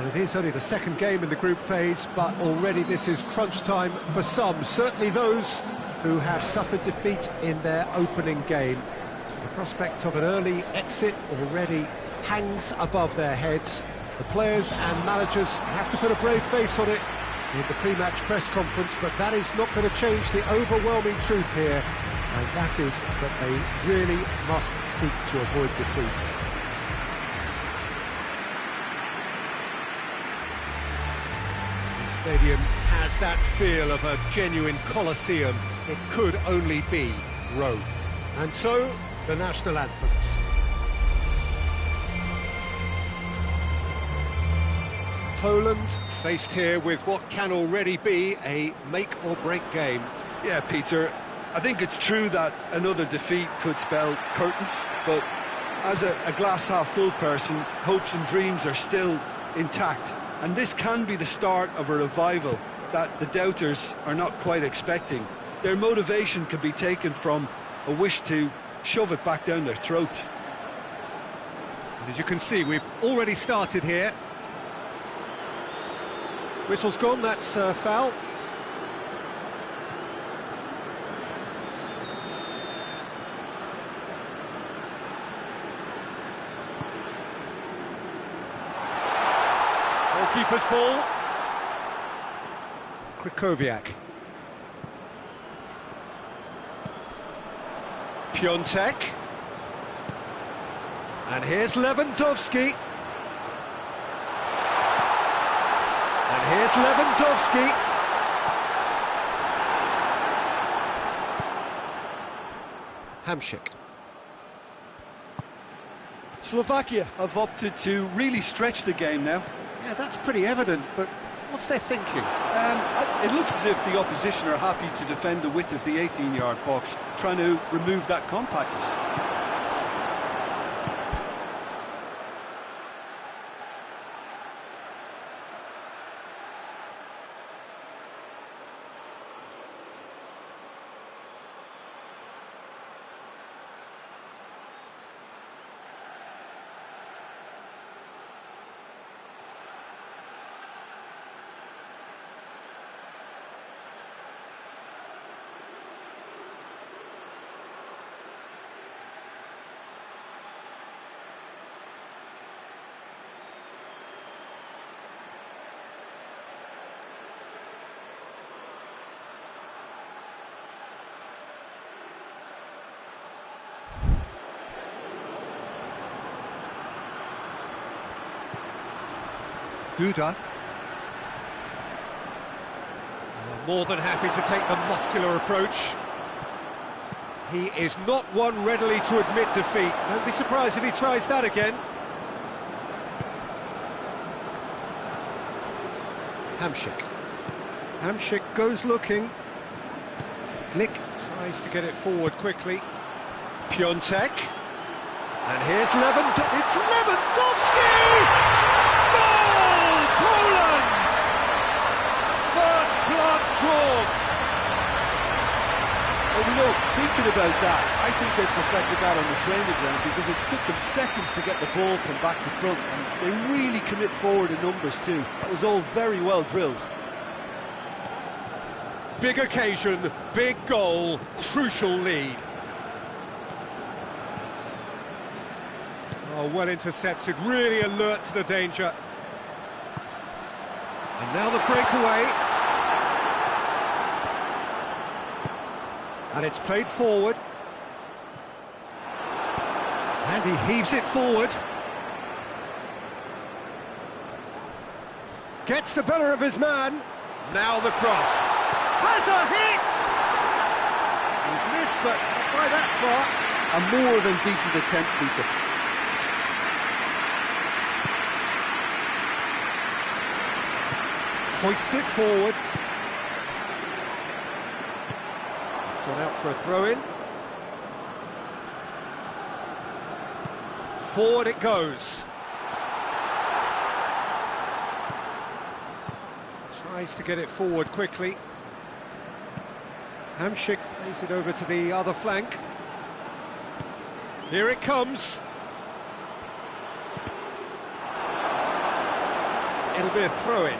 Well, it is only the second game in the group phase, but already this is crunch time for some, certainly those who have suffered defeat in their opening game. The prospect of an early exit already hangs above their heads. The players and managers have to put a brave face on it in the pre-match press conference, but that is not going to change the overwhelming truth here, and that is that they really must seek to avoid defeat. The stadium has that feel of a genuine Colosseum. It could only be Rome. And so, the national anthems. Poland faced here with what can already be a make-or-break game. Yeah, Peter, I think it's true that another defeat could spell curtains, but as a glass-half-full person, hopes and dreams are still intact. And this can be the start of a revival that the doubters are not quite expecting. Their motivation can be taken from a wish to shove it back down their throats. And as you can see, we've already started here. Whistle's gone, that's foul. Goalkeeper's ball. Krychowiak. Piontek. And here's Lewandowski. And here's Lewandowski. Hamšík. Slovakia have opted to really stretch the game now. Yeah, that's pretty evident, but what's their thinking? It looks as if the opposition are happy to defend the width of the 18-yard box, trying to remove that compactness. Duda. More than happy to take the muscular approach. He is not one readily to admit defeat. Don't be surprised if he tries that again. Hamšík. Hamšík goes looking. Glick tries to get it forward quickly. Piontek. And here's Lewandowski. It's Lewandowski! Drawn. Well, you know, thinking about that, I think they perfected that on the training ground because it took them seconds to get the ball from back to front, and they really commit forward in numbers too. That was all very well drilled. Big occasion, big goal, crucial lead. Oh, well intercepted, really alert to the danger. And now the breakaway. And it's played forward. And he heaves it forward. Gets the better of his man. Now the cross. Has a hit! He's missed, but not by that far. A more than decent attempt, Peter. Hoists it forward. Gone out for a throw-in. Forward it goes. Tries to get it forward quickly. Hamšík plays it over to the other flank. Here it comes. it'll be a throw-in.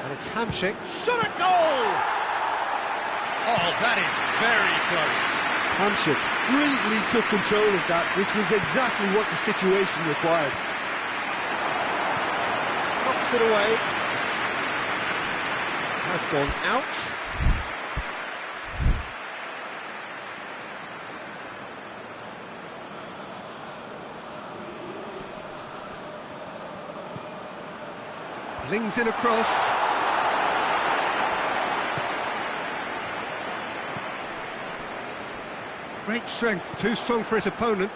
And it's Hamšík. Shot at goal! Oh, that is very close. Hamšík brilliantly took control of that, which was exactly what the situation required. Knocks it away. Has gone out. Flings in across. Great strength, too strong for his opponent.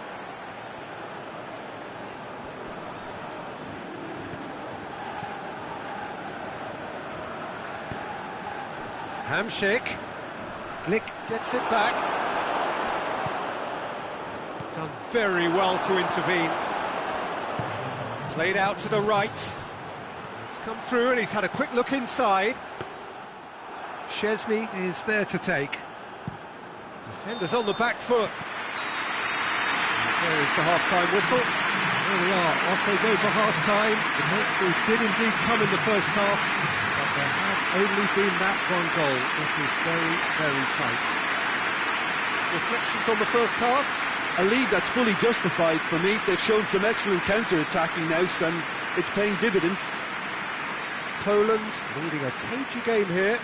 Hamšík. Glick gets it back. Done very well to intervene. Played out to the right. It's come through and he's had a quick look inside. Szczesny is there to take. Defenders on the back foot. There is the half-time whistle. There we are, off they go for half-time. The breakthrough did indeed come in the first half, but there has only been that one goal. It is very, very tight. Reflections on the first half? A lead that's fully justified for me. They've shown some excellent counter-attacking now, and it's paying dividends. Poland leading a cagey game here.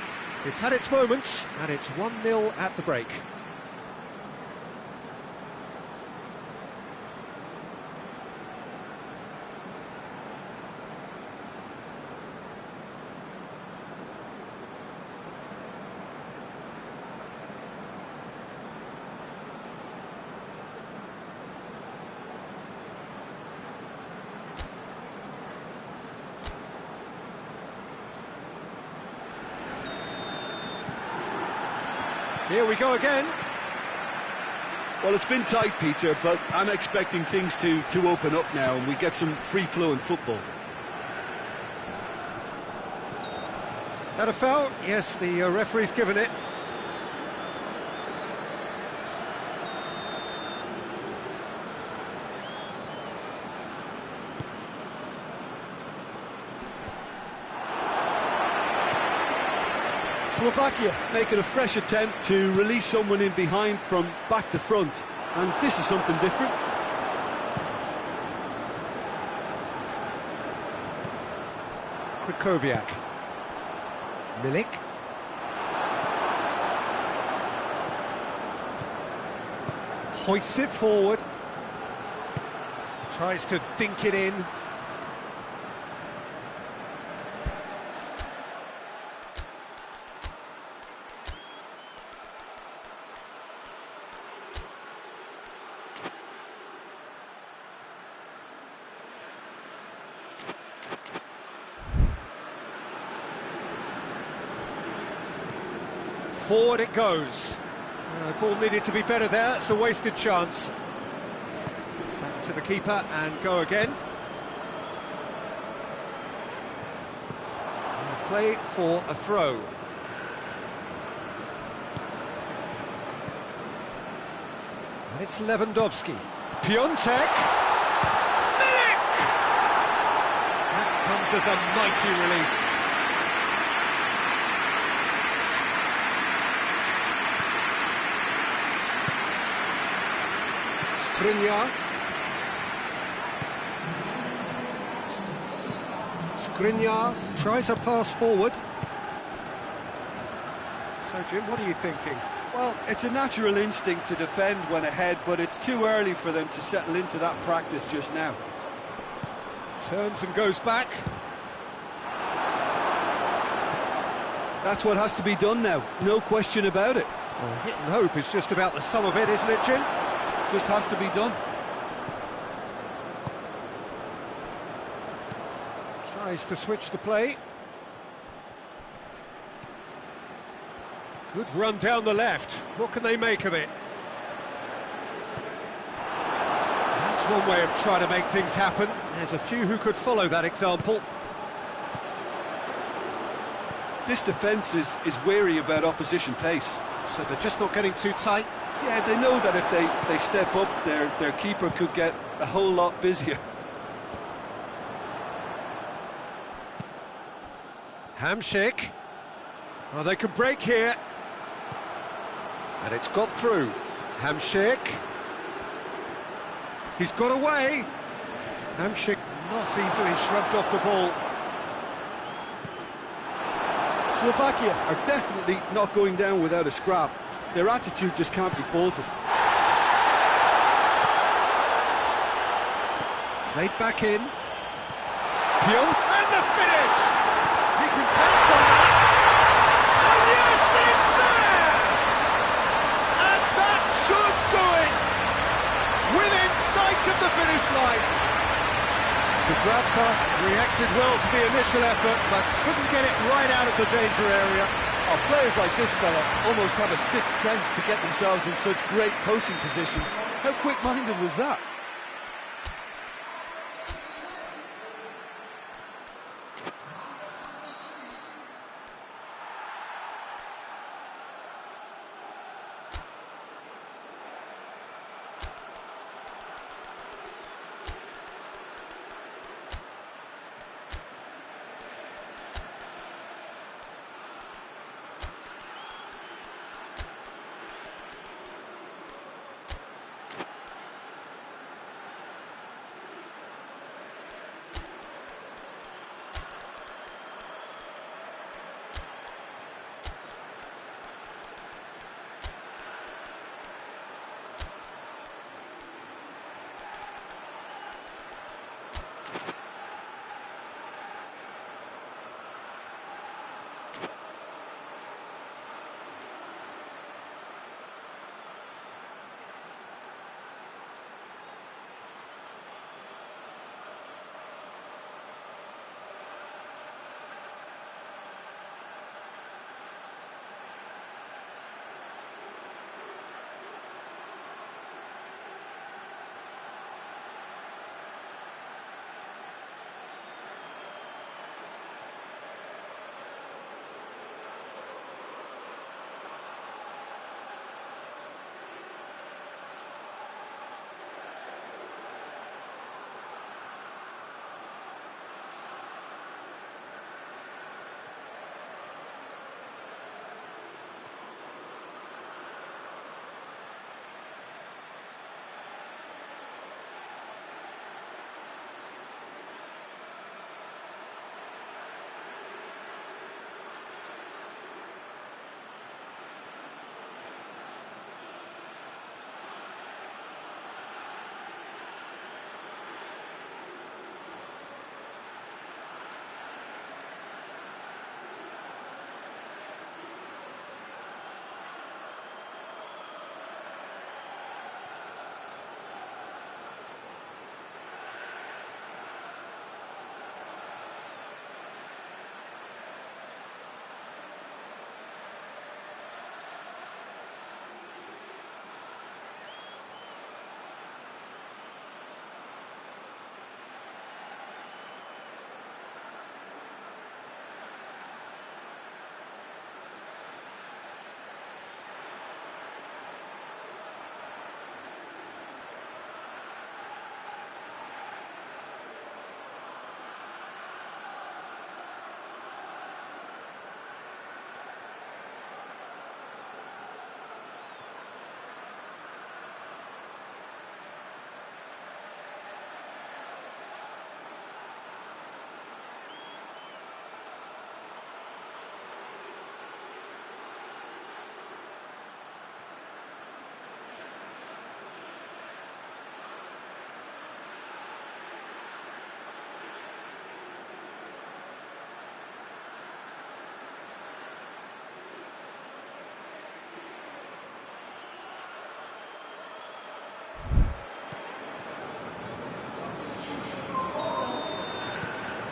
It's had its moments, and it's 1-0 at the break. Here we go again. Well, it's been tight, Peter, but I'm expecting things to open up now and we get some free-flowing football. That a foul? Yes, the referee's given it. Slovakia making a fresh attempt to release someone in behind from back to front, and this is something different. Krychowiak. Milik. Hoists it forward. Tries to dink it in. Forward it goes. Ball needed to be better there, it's a wasted chance. Back to the keeper and go again. Play for a throw. And it's Lewandowski. Piontek! Milik! That comes as a mighty relief. Skriniar tries a pass forward. So, Jim, what are you thinking? Well, it's a natural instinct to defend when ahead, but it's too early for them to settle into that practice just now. Turns and goes back. That's what has to be done now, no question about it. Well, hit and hope is just about the sum of it, isn't it, Jim? Just has to be done. Tries to switch the play. Good run down the left. What can they make of it? That's one way of trying to make things happen. There's a few who could follow that example. This defence is wary about opposition pace. So they're just not getting too tight. Yeah, they know that if they step up, their keeper could get a whole lot busier. Hamšík. Oh, they could break here. And it's got through. Hamšík. He's got away. Hamšík not easily shrugged off the ball. Slovakia are definitely not going down without a scrap. Their attitude just can't be faulted. Played back in. Piontek, and the finish! He can pounce on that. And yes, it's there! And that should do it! Within sight of the finish line. Dubravka reacted well to the initial effort, but couldn't get it right out of the danger area. Oh, players like this fella almost have a sixth sense to get themselves in such great coaching positions. How quick-minded was that?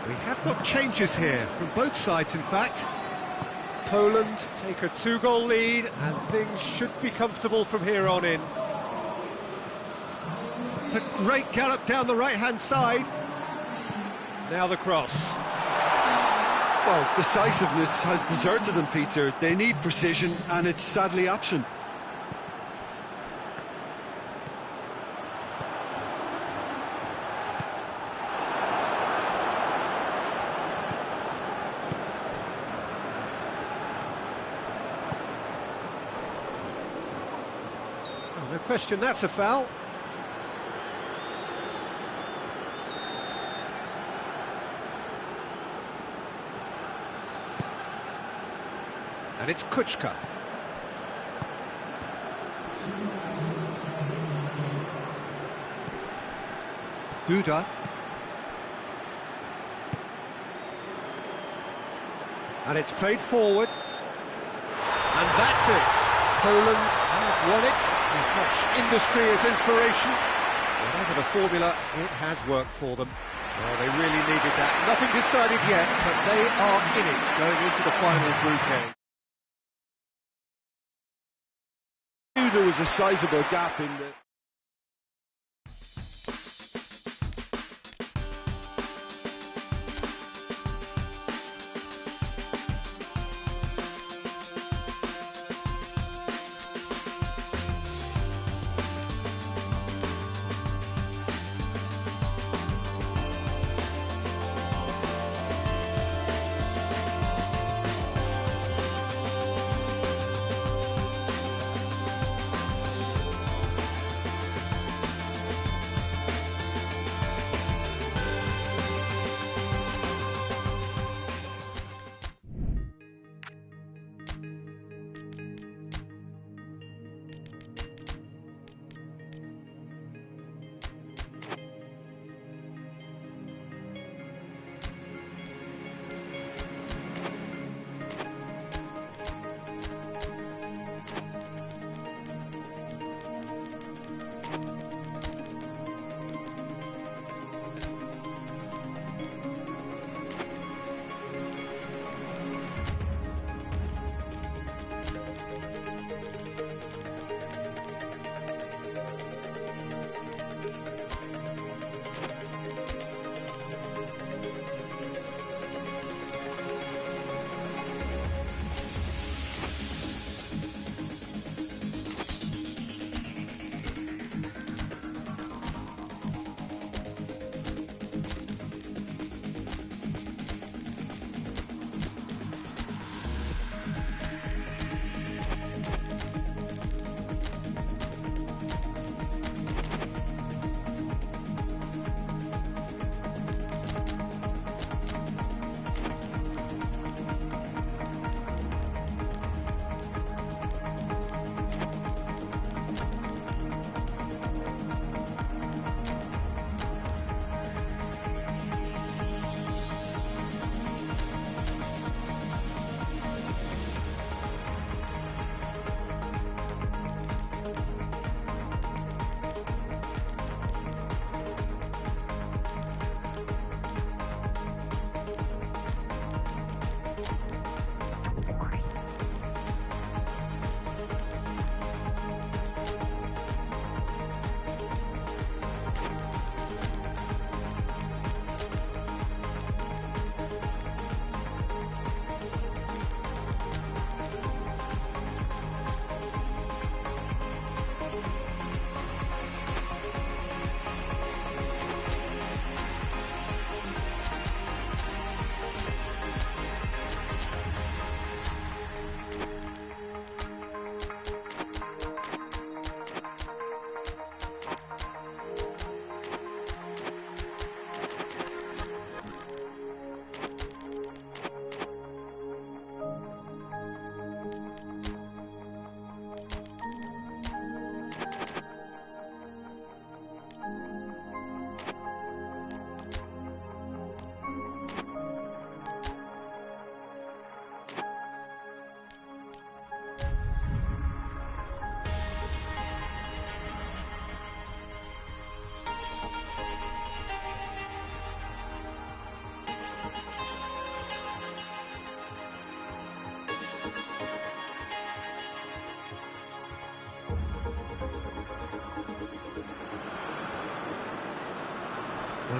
We have got changes here, from both sides in fact. Poland take a 2-goal lead, and things should be comfortable from here on in. It's a great gallop down the right-hand side. Now the cross. Well, decisiveness has deserted them, Peter. They need precision, and it's sadly absent. Oh, no question, that's a foul. And it's Kuchka. Duda. And it's played forward. And that's it. Poland have won it. As much industry as inspiration. Whatever the formula, it has worked for them. Well, they really needed that. Nothing decided yet, but they are in it going into the final group game. There was a sizable gap in the...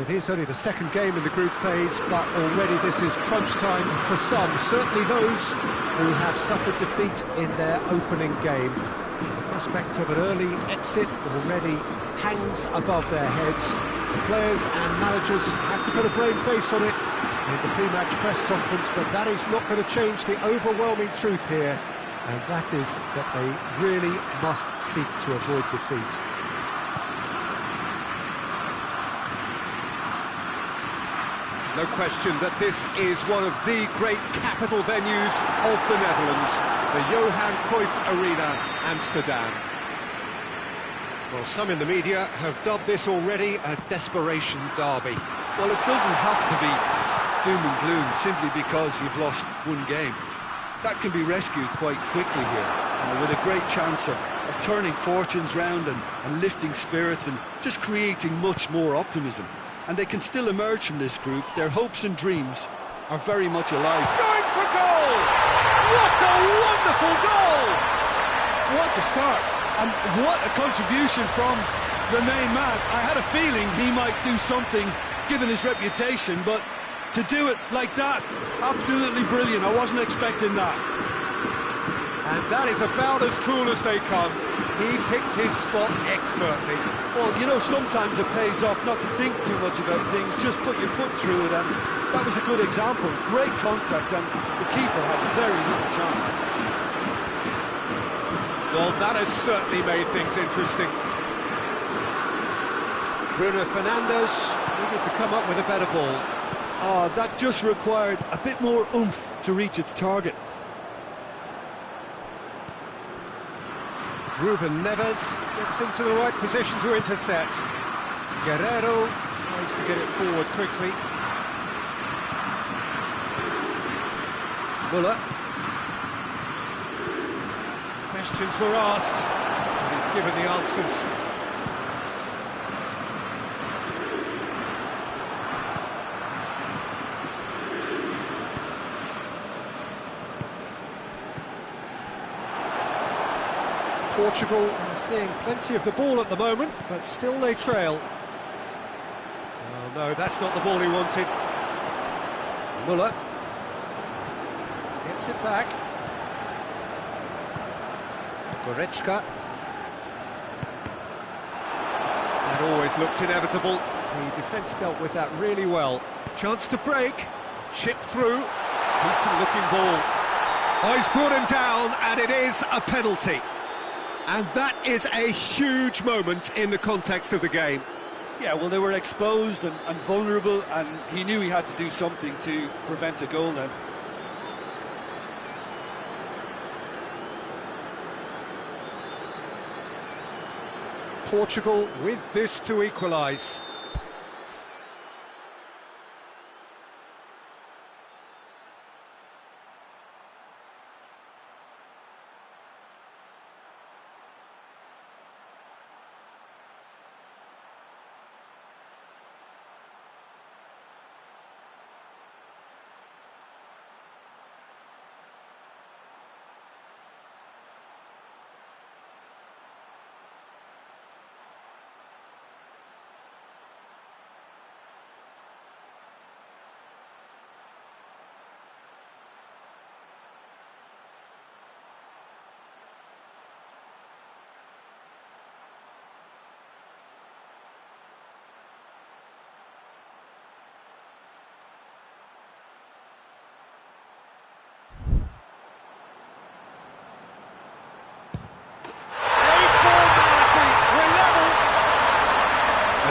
It is only the second game in the group phase, but already this is crunch time for some, certainly those who have suffered defeat in their opening game. The prospect of an early exit already hangs above their heads. The players and managers have to put a brave face on it in the pre-match press conference, but that is not going to change the overwhelming truth here, and that is that they really must seek to avoid defeat. No question that this is one of the great capital venues of the Netherlands, the Johan Cruyff Arena, Amsterdam. Well, some in the media have dubbed this already a desperation derby. Well, it doesn't have to be doom and gloom simply because you've lost one game. That can be rescued quite quickly here, with a great chance of turning fortunes round and lifting spirits and just creating much more optimism. And they can still emerge from this group. Their hopes and dreams are very much alive. Going for goal! What a wonderful goal! What a start, and what a contribution from the main man. I had a feeling he might do something, given his reputation, but to do it like that, absolutely brilliant. I wasn't expecting that. And that is about as cool as they come. He picked his spot expertly. Well, you know, sometimes it pays off not to think too much about things, just put your foot through it, and that was a good example. Great contact, and the keeper had very little chance. Well, that has certainly made things interesting. Bruno Fernandes needed to come up with a better ball. Oh, that just required a bit more oomph to reach its target. Ruben Neves gets into the right position to intercept. Guerrero tries to get it forward quickly. Muller. Questions were asked, and he's given the answers. Portugal are seeing plenty of the ball at the moment, but still they trail. Oh no, that's not the ball he wanted. Muller gets it back. Goretzka. That always looked inevitable. The defence dealt with that really well. Chance to break, chip through, decent looking ball. Oh, he's brought him down, and it is a penalty. And that is a huge moment in the context of the game. Yeah, well, they were exposed and vulnerable, and he knew he had to do something to prevent a goal then. Portugal with this to equalise.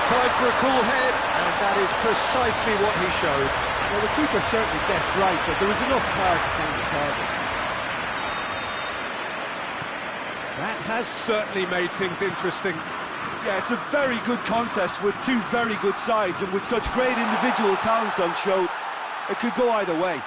Time for a cool head, and that is precisely what he showed. Well, the keeper certainly guessed right, but there was enough power to find the target. That has certainly made things interesting. Yeah, it's a very good contest with two very good sides, and with such great individual talent on show, it could go either way.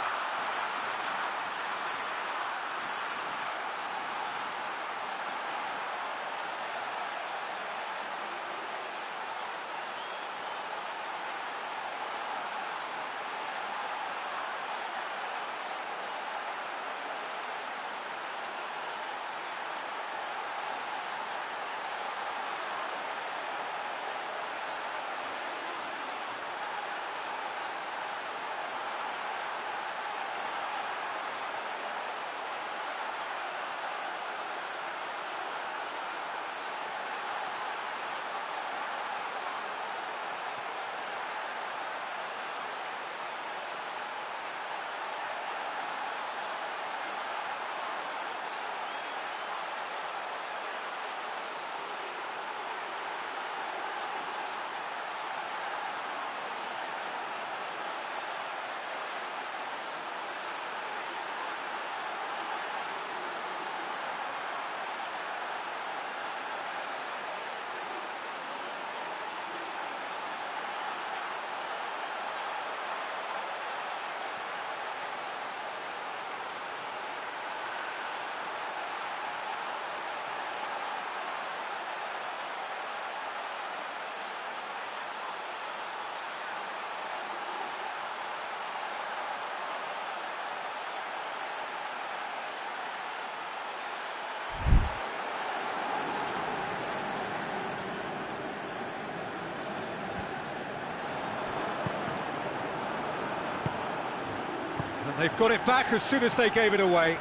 They've got it back as soon as they gave it away.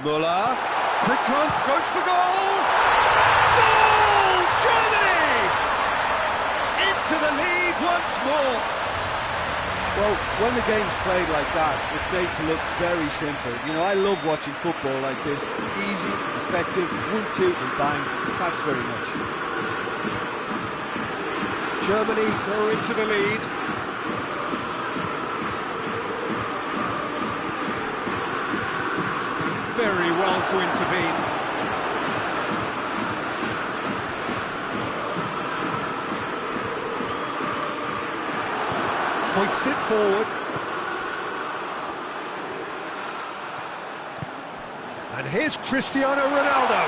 Müller, quick glance, goes for goal! Goal! Germany! Into the lead once more. Well, when the game's played like that, it's made to look very simple. You know, I love watching football like this. Easy, effective, 1-2 and bang. Thanks very much. Germany go into the lead. Very well to intervene. Hoists it forward. And here's Cristiano Ronaldo.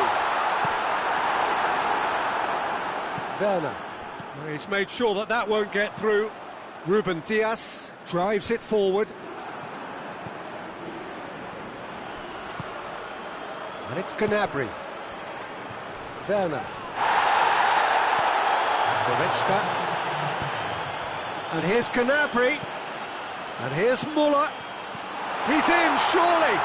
Werner. Well, he's made sure that that won't get through. Ruben Dias drives it forward. And it's Gnabry. Werner. Goretzka. And here's Gnabry. And here's Müller. He's in, surely.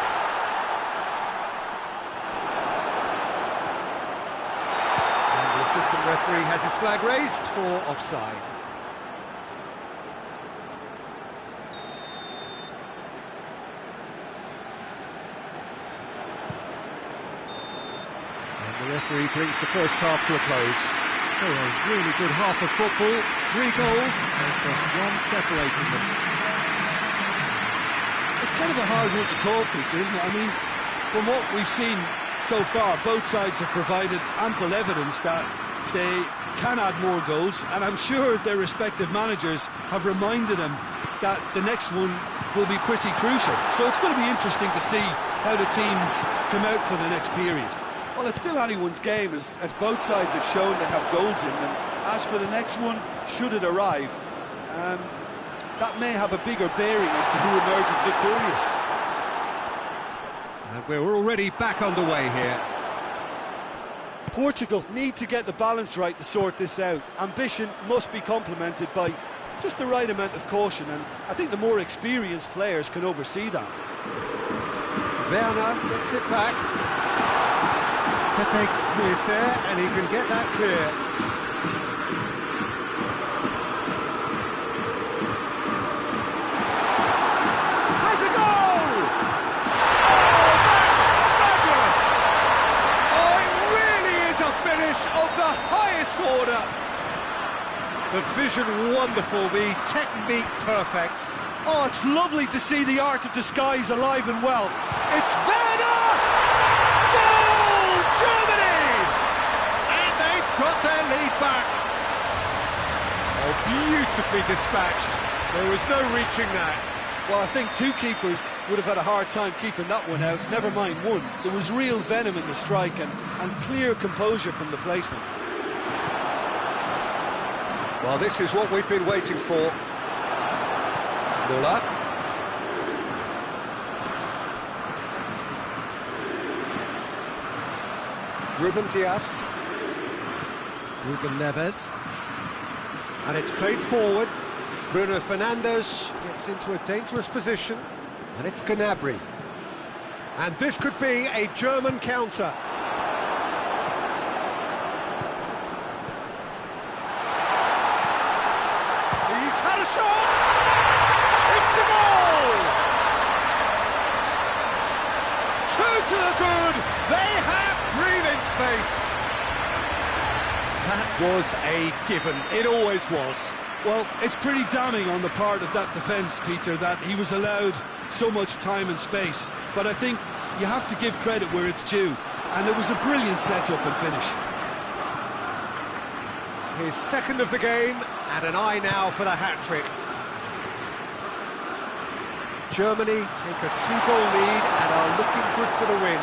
And the assistant referee has his flag raised for offside. And the referee brings the first half to a close. So a really good half of football, 3 goals, and just one separating them. It's kind of a hard one to call, Peter, isn't it? I mean, from what we've seen so far, both sides have provided ample evidence that they can add more goals, and I'm sure their respective managers have reminded them that the next one will be pretty crucial. So it's going to be interesting to see how the teams come out for the next period. Well, it's still anyone's game, as both sides have shown they have goals in them. As for the next one, should it arrive, that may have a bigger bearing as to who emerges victorious. And we're already back underway here. Portugal need to get the balance right to sort this out. Ambition must be complemented by just the right amount of caution, and I think the more experienced players can oversee that. Werner gets it back. Pepe is there, and he can get that clear. Has a goal! Oh, that's fabulous! Oh, it really is a finish of the highest order. The vision wonderful, the technique perfect. Oh, it's lovely to see the art of disguise alive and well. It's Werner! Germany! And they've got their lead back. Oh, beautifully dispatched. There was no reaching that. Well, I think 2 keepers would have had a hard time keeping that one out, never mind 1. There was real venom in the strike and clear composure from the placement. Well, this is what we've been waiting for. Müller. Ruben Dias. Ruben Neves. And it's played forward. Bruno Fernandes gets into a dangerous position. And it's Gnabry. And this could be a German counter. He's had a shot! It's a goal! 2 to the good! They have breathing space. That was a given. It always was. Well, it's pretty damning on the part of that defence, Peter, that he was allowed so much time and space. But I think you have to give credit where it's due. And it was a brilliant setup and finish. His second of the game, and an eye now for the hat-trick. Germany take a 2-goal lead and are looking good for the win.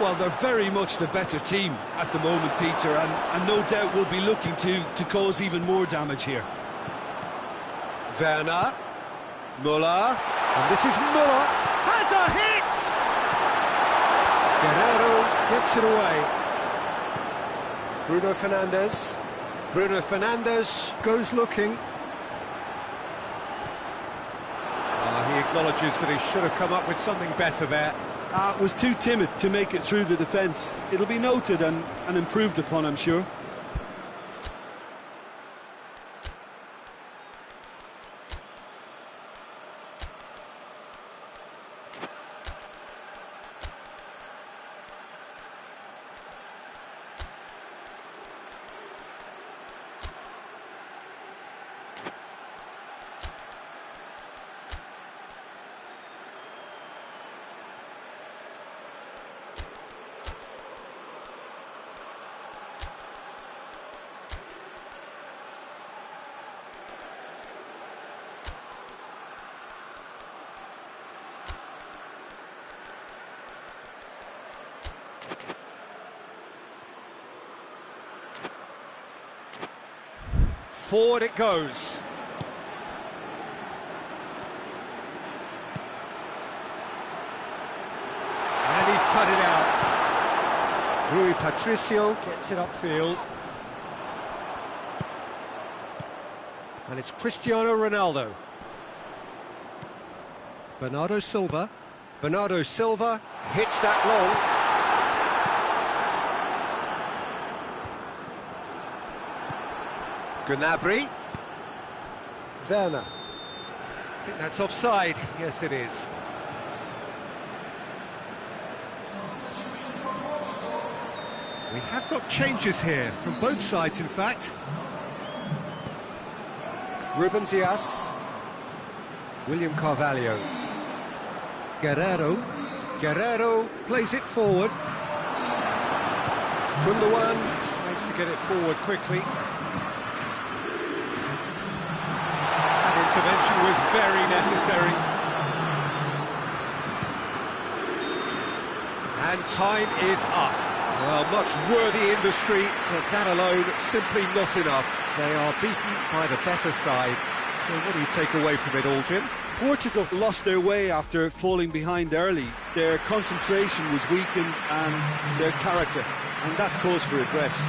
Well, they're very much the better team at the moment, Peter, and no doubt will be looking to cause even more damage here. Werner, Müller, and this is Müller, has a hit! Guerrero gets it away. Bruno Fernandes. Bruno Fernandes goes looking. He acknowledges that he should have come up with something better there. Was too timid to make it through the defence. It'll be noted and improved upon, I'm sure. Forward it goes. And he's cut it out. Rui Patricio gets it upfield. And it's Cristiano Ronaldo. Bernardo Silva. Bernardo Silva hits that long. Gnabry. Werner. I think that's offside. Yes, it is. We have got changes here, from both sides, in fact. Ruben Dias. William Carvalho. Guerrero. Guerrero plays it forward. Gundogan tries to get it forward quickly. Intervention was very necessary. And time is up. Well, much worthy industry, but that alone simply not enough. They are beaten by the better side. So what do you take away from it all, Jim? Portugal lost their way after falling behind early. Their concentration was weakened and their character, and that's cause for redress.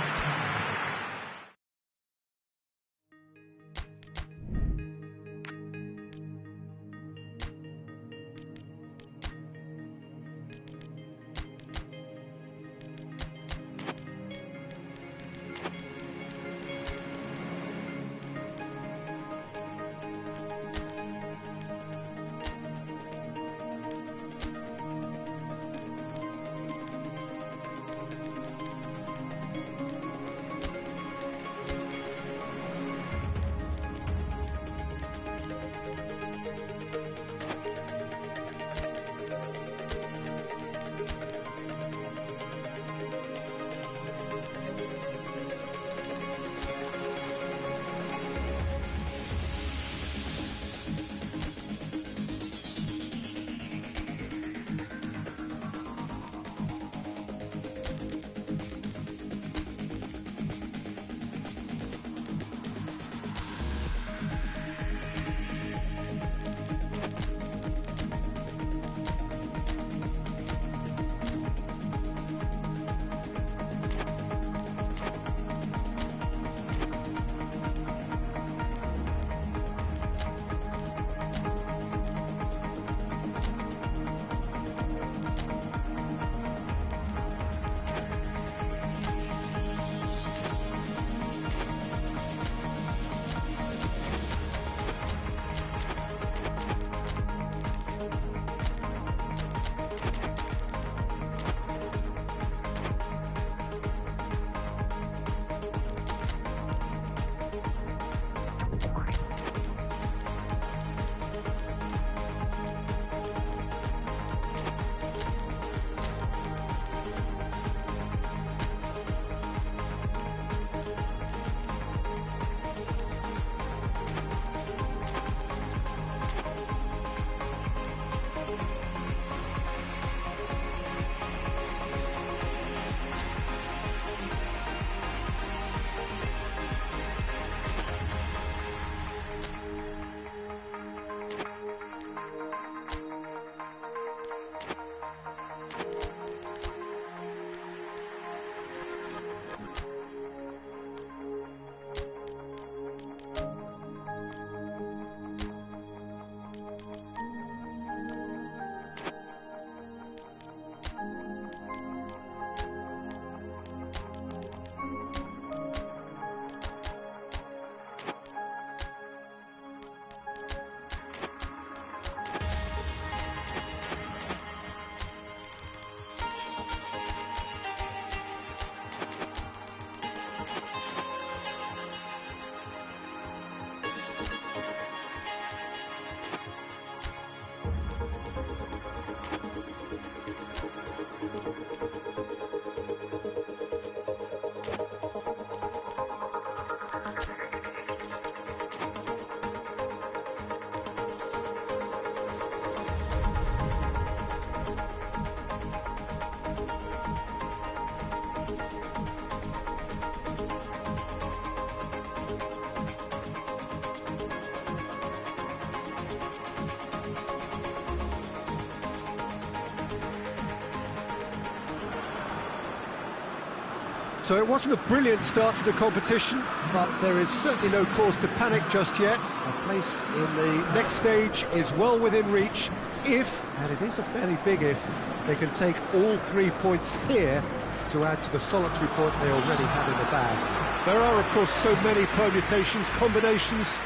So it wasn't a brilliant start to the competition, but there is certainly no cause to panic just yet. A place in the next stage is well within reach if, and it is a fairly big if, they can take all 3 points here to add to the solitary point they already have in the bag. There are, of course, so many permutations, combinations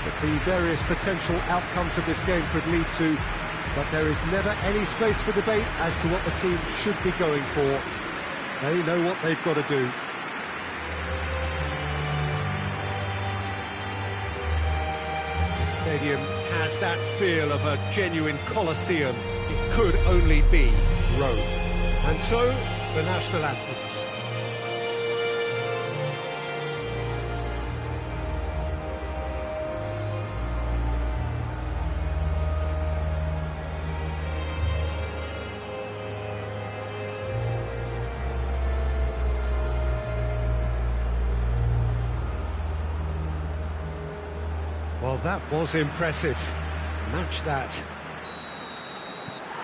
that the various potential outcomes of this game could lead to, but there is never any space for debate as to what the team should be going for. They know what they've got to do. The stadium has that feel of a genuine Colosseum. It could only be Rome. And so, the national anthems. Well, that was impressive. Match that.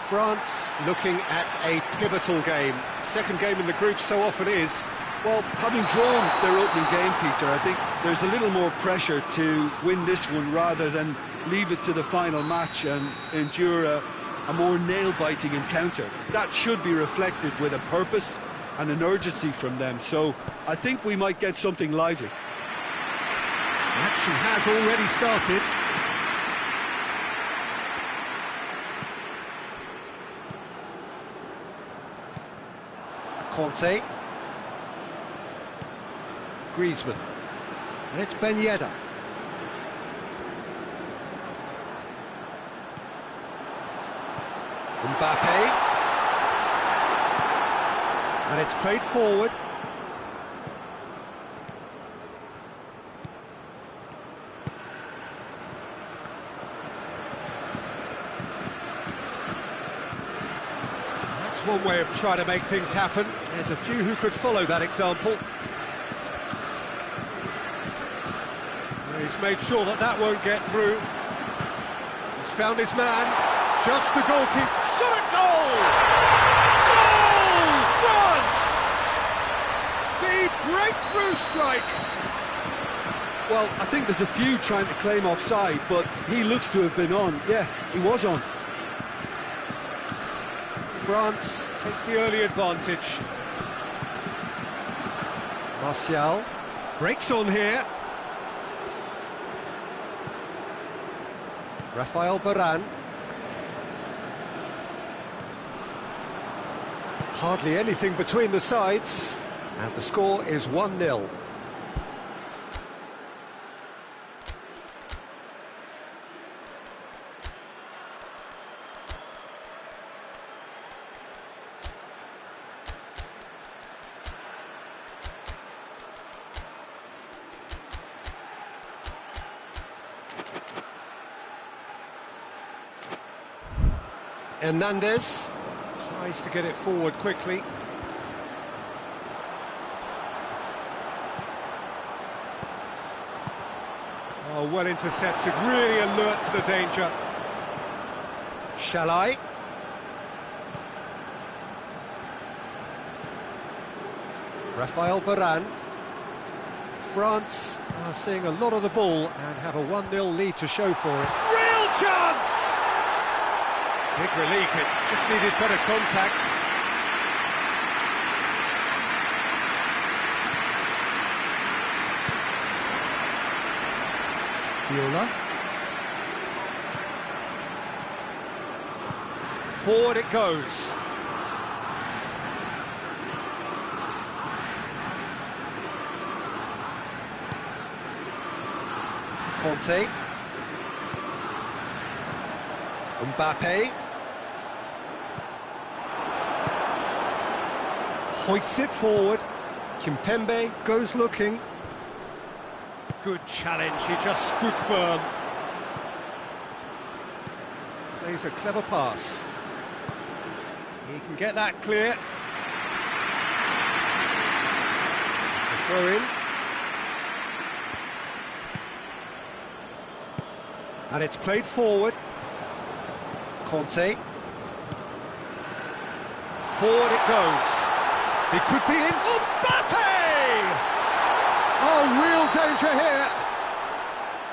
France looking at a pivotal game. Second game in the group so often is. Well, having drawn their opening game, Peter, I think there's a little more pressure to win this one rather than leave it to the final match and endure a more nail-biting encounter. That should be reflected with a purpose and an urgency from them. So I think we might get something lively. Action has already started. Conte. Griezmann. And it's Ben Yedder. Mbappe. And it's played forward. One way of trying to make things happen. There's a few who could follow that example. He's made sure that that won't get through. He's found his man. Just the goalkeeper. Shot at goal! Goal! France! The breakthrough strike! Well, I think there's a few trying to claim offside, but he looks to have been on. Yeah, he was on. France take the early advantage. Martial breaks on here. Raphael Varane. Hardly anything between the sides, and the score is 1-0. Hernandez tries to get it forward quickly. Oh, well intercepted, really alert to the danger. Shalai. Raphael Varane. France are seeing a lot of the ball and have a 1-0 lead to show for it. Real chance! Big relief, it just needed better contact. Viola. Forward it goes. Conte. Mbappe. Hoists it forward. Kimpembe goes looking. Good challenge, he just stood firm. Plays a clever pass. He can get that clear. It's a throw in. And it's played forward. Conte. Forward it goes. It could be in. Mbappe! Oh, real danger here.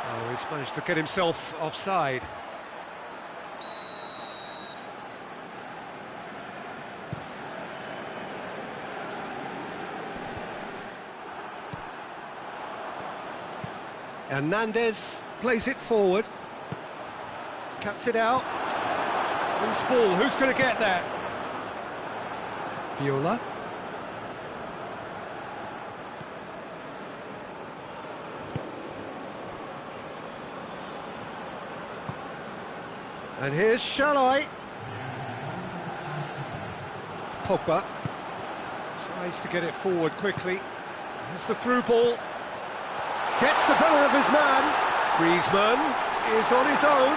Oh, he's managed to get himself offside. Hernandez plays it forward. Cuts it out. Loose ball, who's going to get there? Viola. And here's Shalai. Pogba tries to get it forward quickly. Here's the through ball. Gets the better of his man. Griezmann is on his own.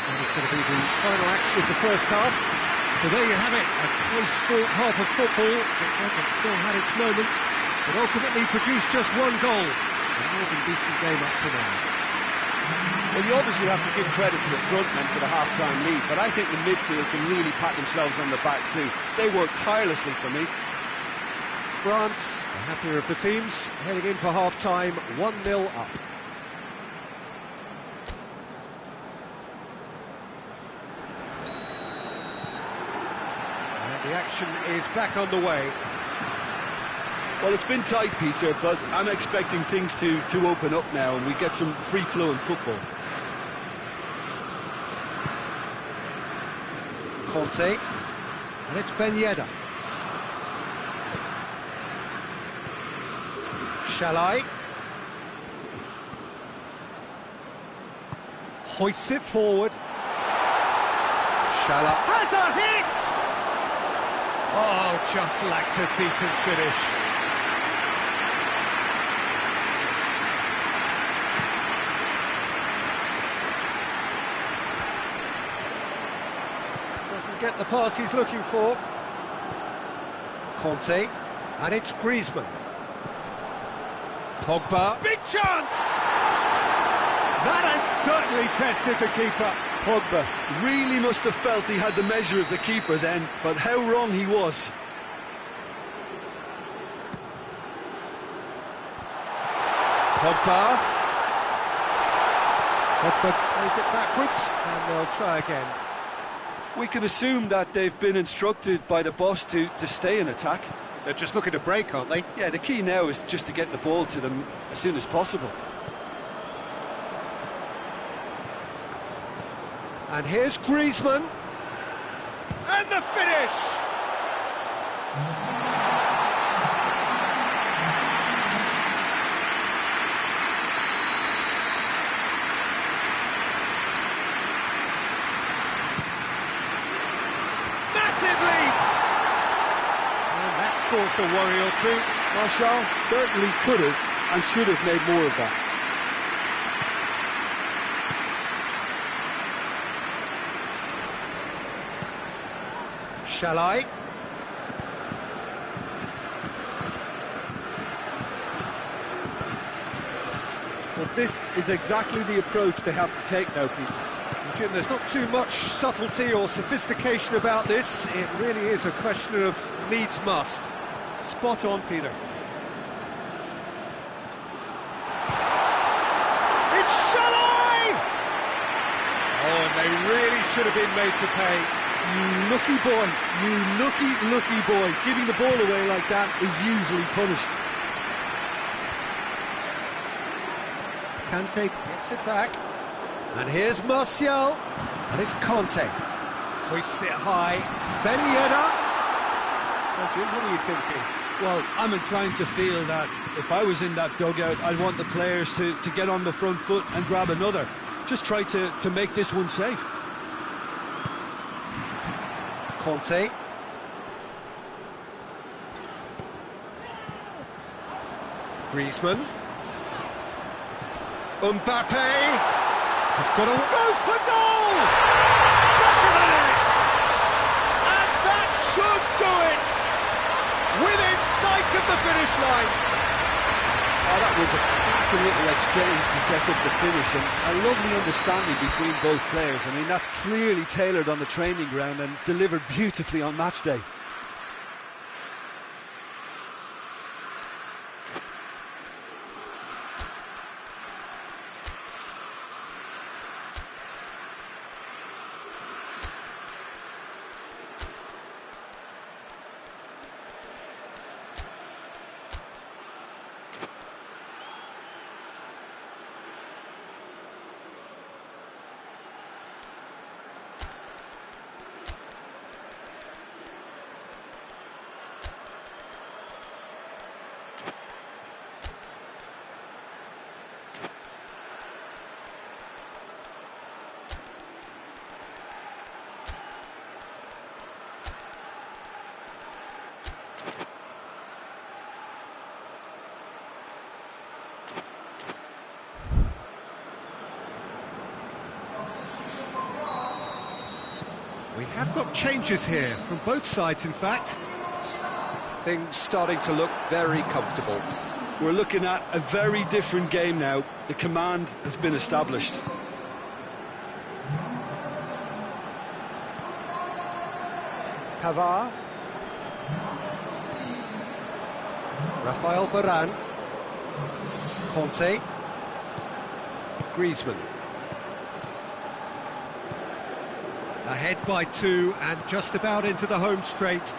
And it's going to be the final action of the first half. So there you have it, a close-fought half of football. It still had its moments, but ultimately produced just one goal. A more than decent game up to now. Well, you obviously have to give credit to the front men for the half-time lead, but I think the midfield can really pat themselves on the back too. They worked tirelessly for me. France, the happier of the teams, heading in for half-time, 1-0 up. And the action is back on the way. Well, it's been tight, Peter, but I'm expecting things to open up now and we get some free-flowing football. Conte, and it's Ben Yedder. Shalai. Hoists it forward. Shalai has a hit! Oh, just lacked a decent finish. Doesn't get the pass he's looking for. Conte, and it's Griezmann. Pogba. Big chance! That has certainly tested the keeper. Pogba really must have felt he had the measure of the keeper then, but how wrong he was. Pogba. Pogba plays it backwards, and they'll try again. We can assume that they've been instructed by the boss to stay in attack. They're just looking to break, aren't they? Yeah, the key now is just to get the ball to them as soon as possible. And here's Griezmann. And the finish! Massive leap! And that's caused a worry or two. Martial certainly could have and should have made more of that. Shalai. Well, this is exactly the approach they have to take now, Peter. Jim, there's not too much subtlety or sophistication about this. It really is a question of needs must. Spot on, Peter. It's Shalai! Oh, and they really should have been made to pay. You lucky boy, you lucky boy. Giving the ball away like that is usually punished. Kante gets it back. And here's Martial. And it's Conte. Hoists it high. Ben Yedder. So, Jim, what are you thinking? Well, I'm inclined to feel that if I was in that dugout, I'd want the players to get on the front foot and grab another. Just try to make this one safe. Conte. Griezmann. Mbappe has got a... goes for goal! Back of the net! And that should do it! Within sight of the finish line! Oh, that was a cracking little exchange to set up the finish, and a lovely understanding between both players. I mean, that's clearly tailored on the training ground and delivered beautifully on match day. We have got changes here from both sides, in fact. Things starting to look very comfortable. We're looking at a very different game now. The command has been established. Pavard. Rafael Varane. Conte. Griezmann. Ahead by 2 and just about into the home straight.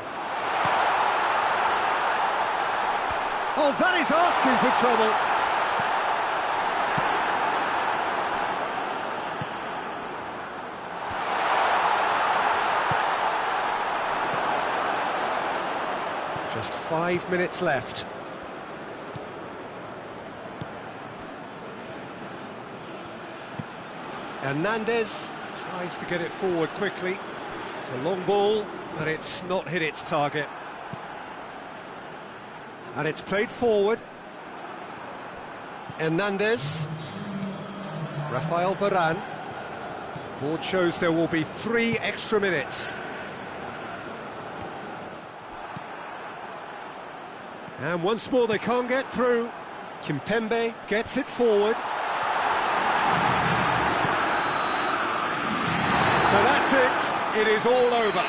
Oh, that is asking for trouble. Just 5 minutes left. Hernandez Tries to get it forward quickly. It's a long ball, but it's not hit its target. And it's played forward. Hernandez. Rafael Varane. Board shows there will be 3 extra minutes. And once more they can't get through. Kimpembe. Gets it forward. So that's it. It is all over.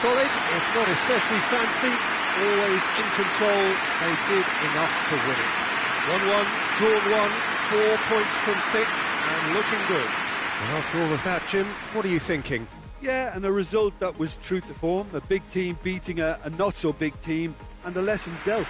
Solid, if not especially fancy, always in control. They did enough to win it. 1-1, drawn 1, 4 points from 6, and looking good. And after all of that, Jim, what are you thinking? Yeah, and a result that was true to form. A big team beating a not-so-big team, and a lesson dealt.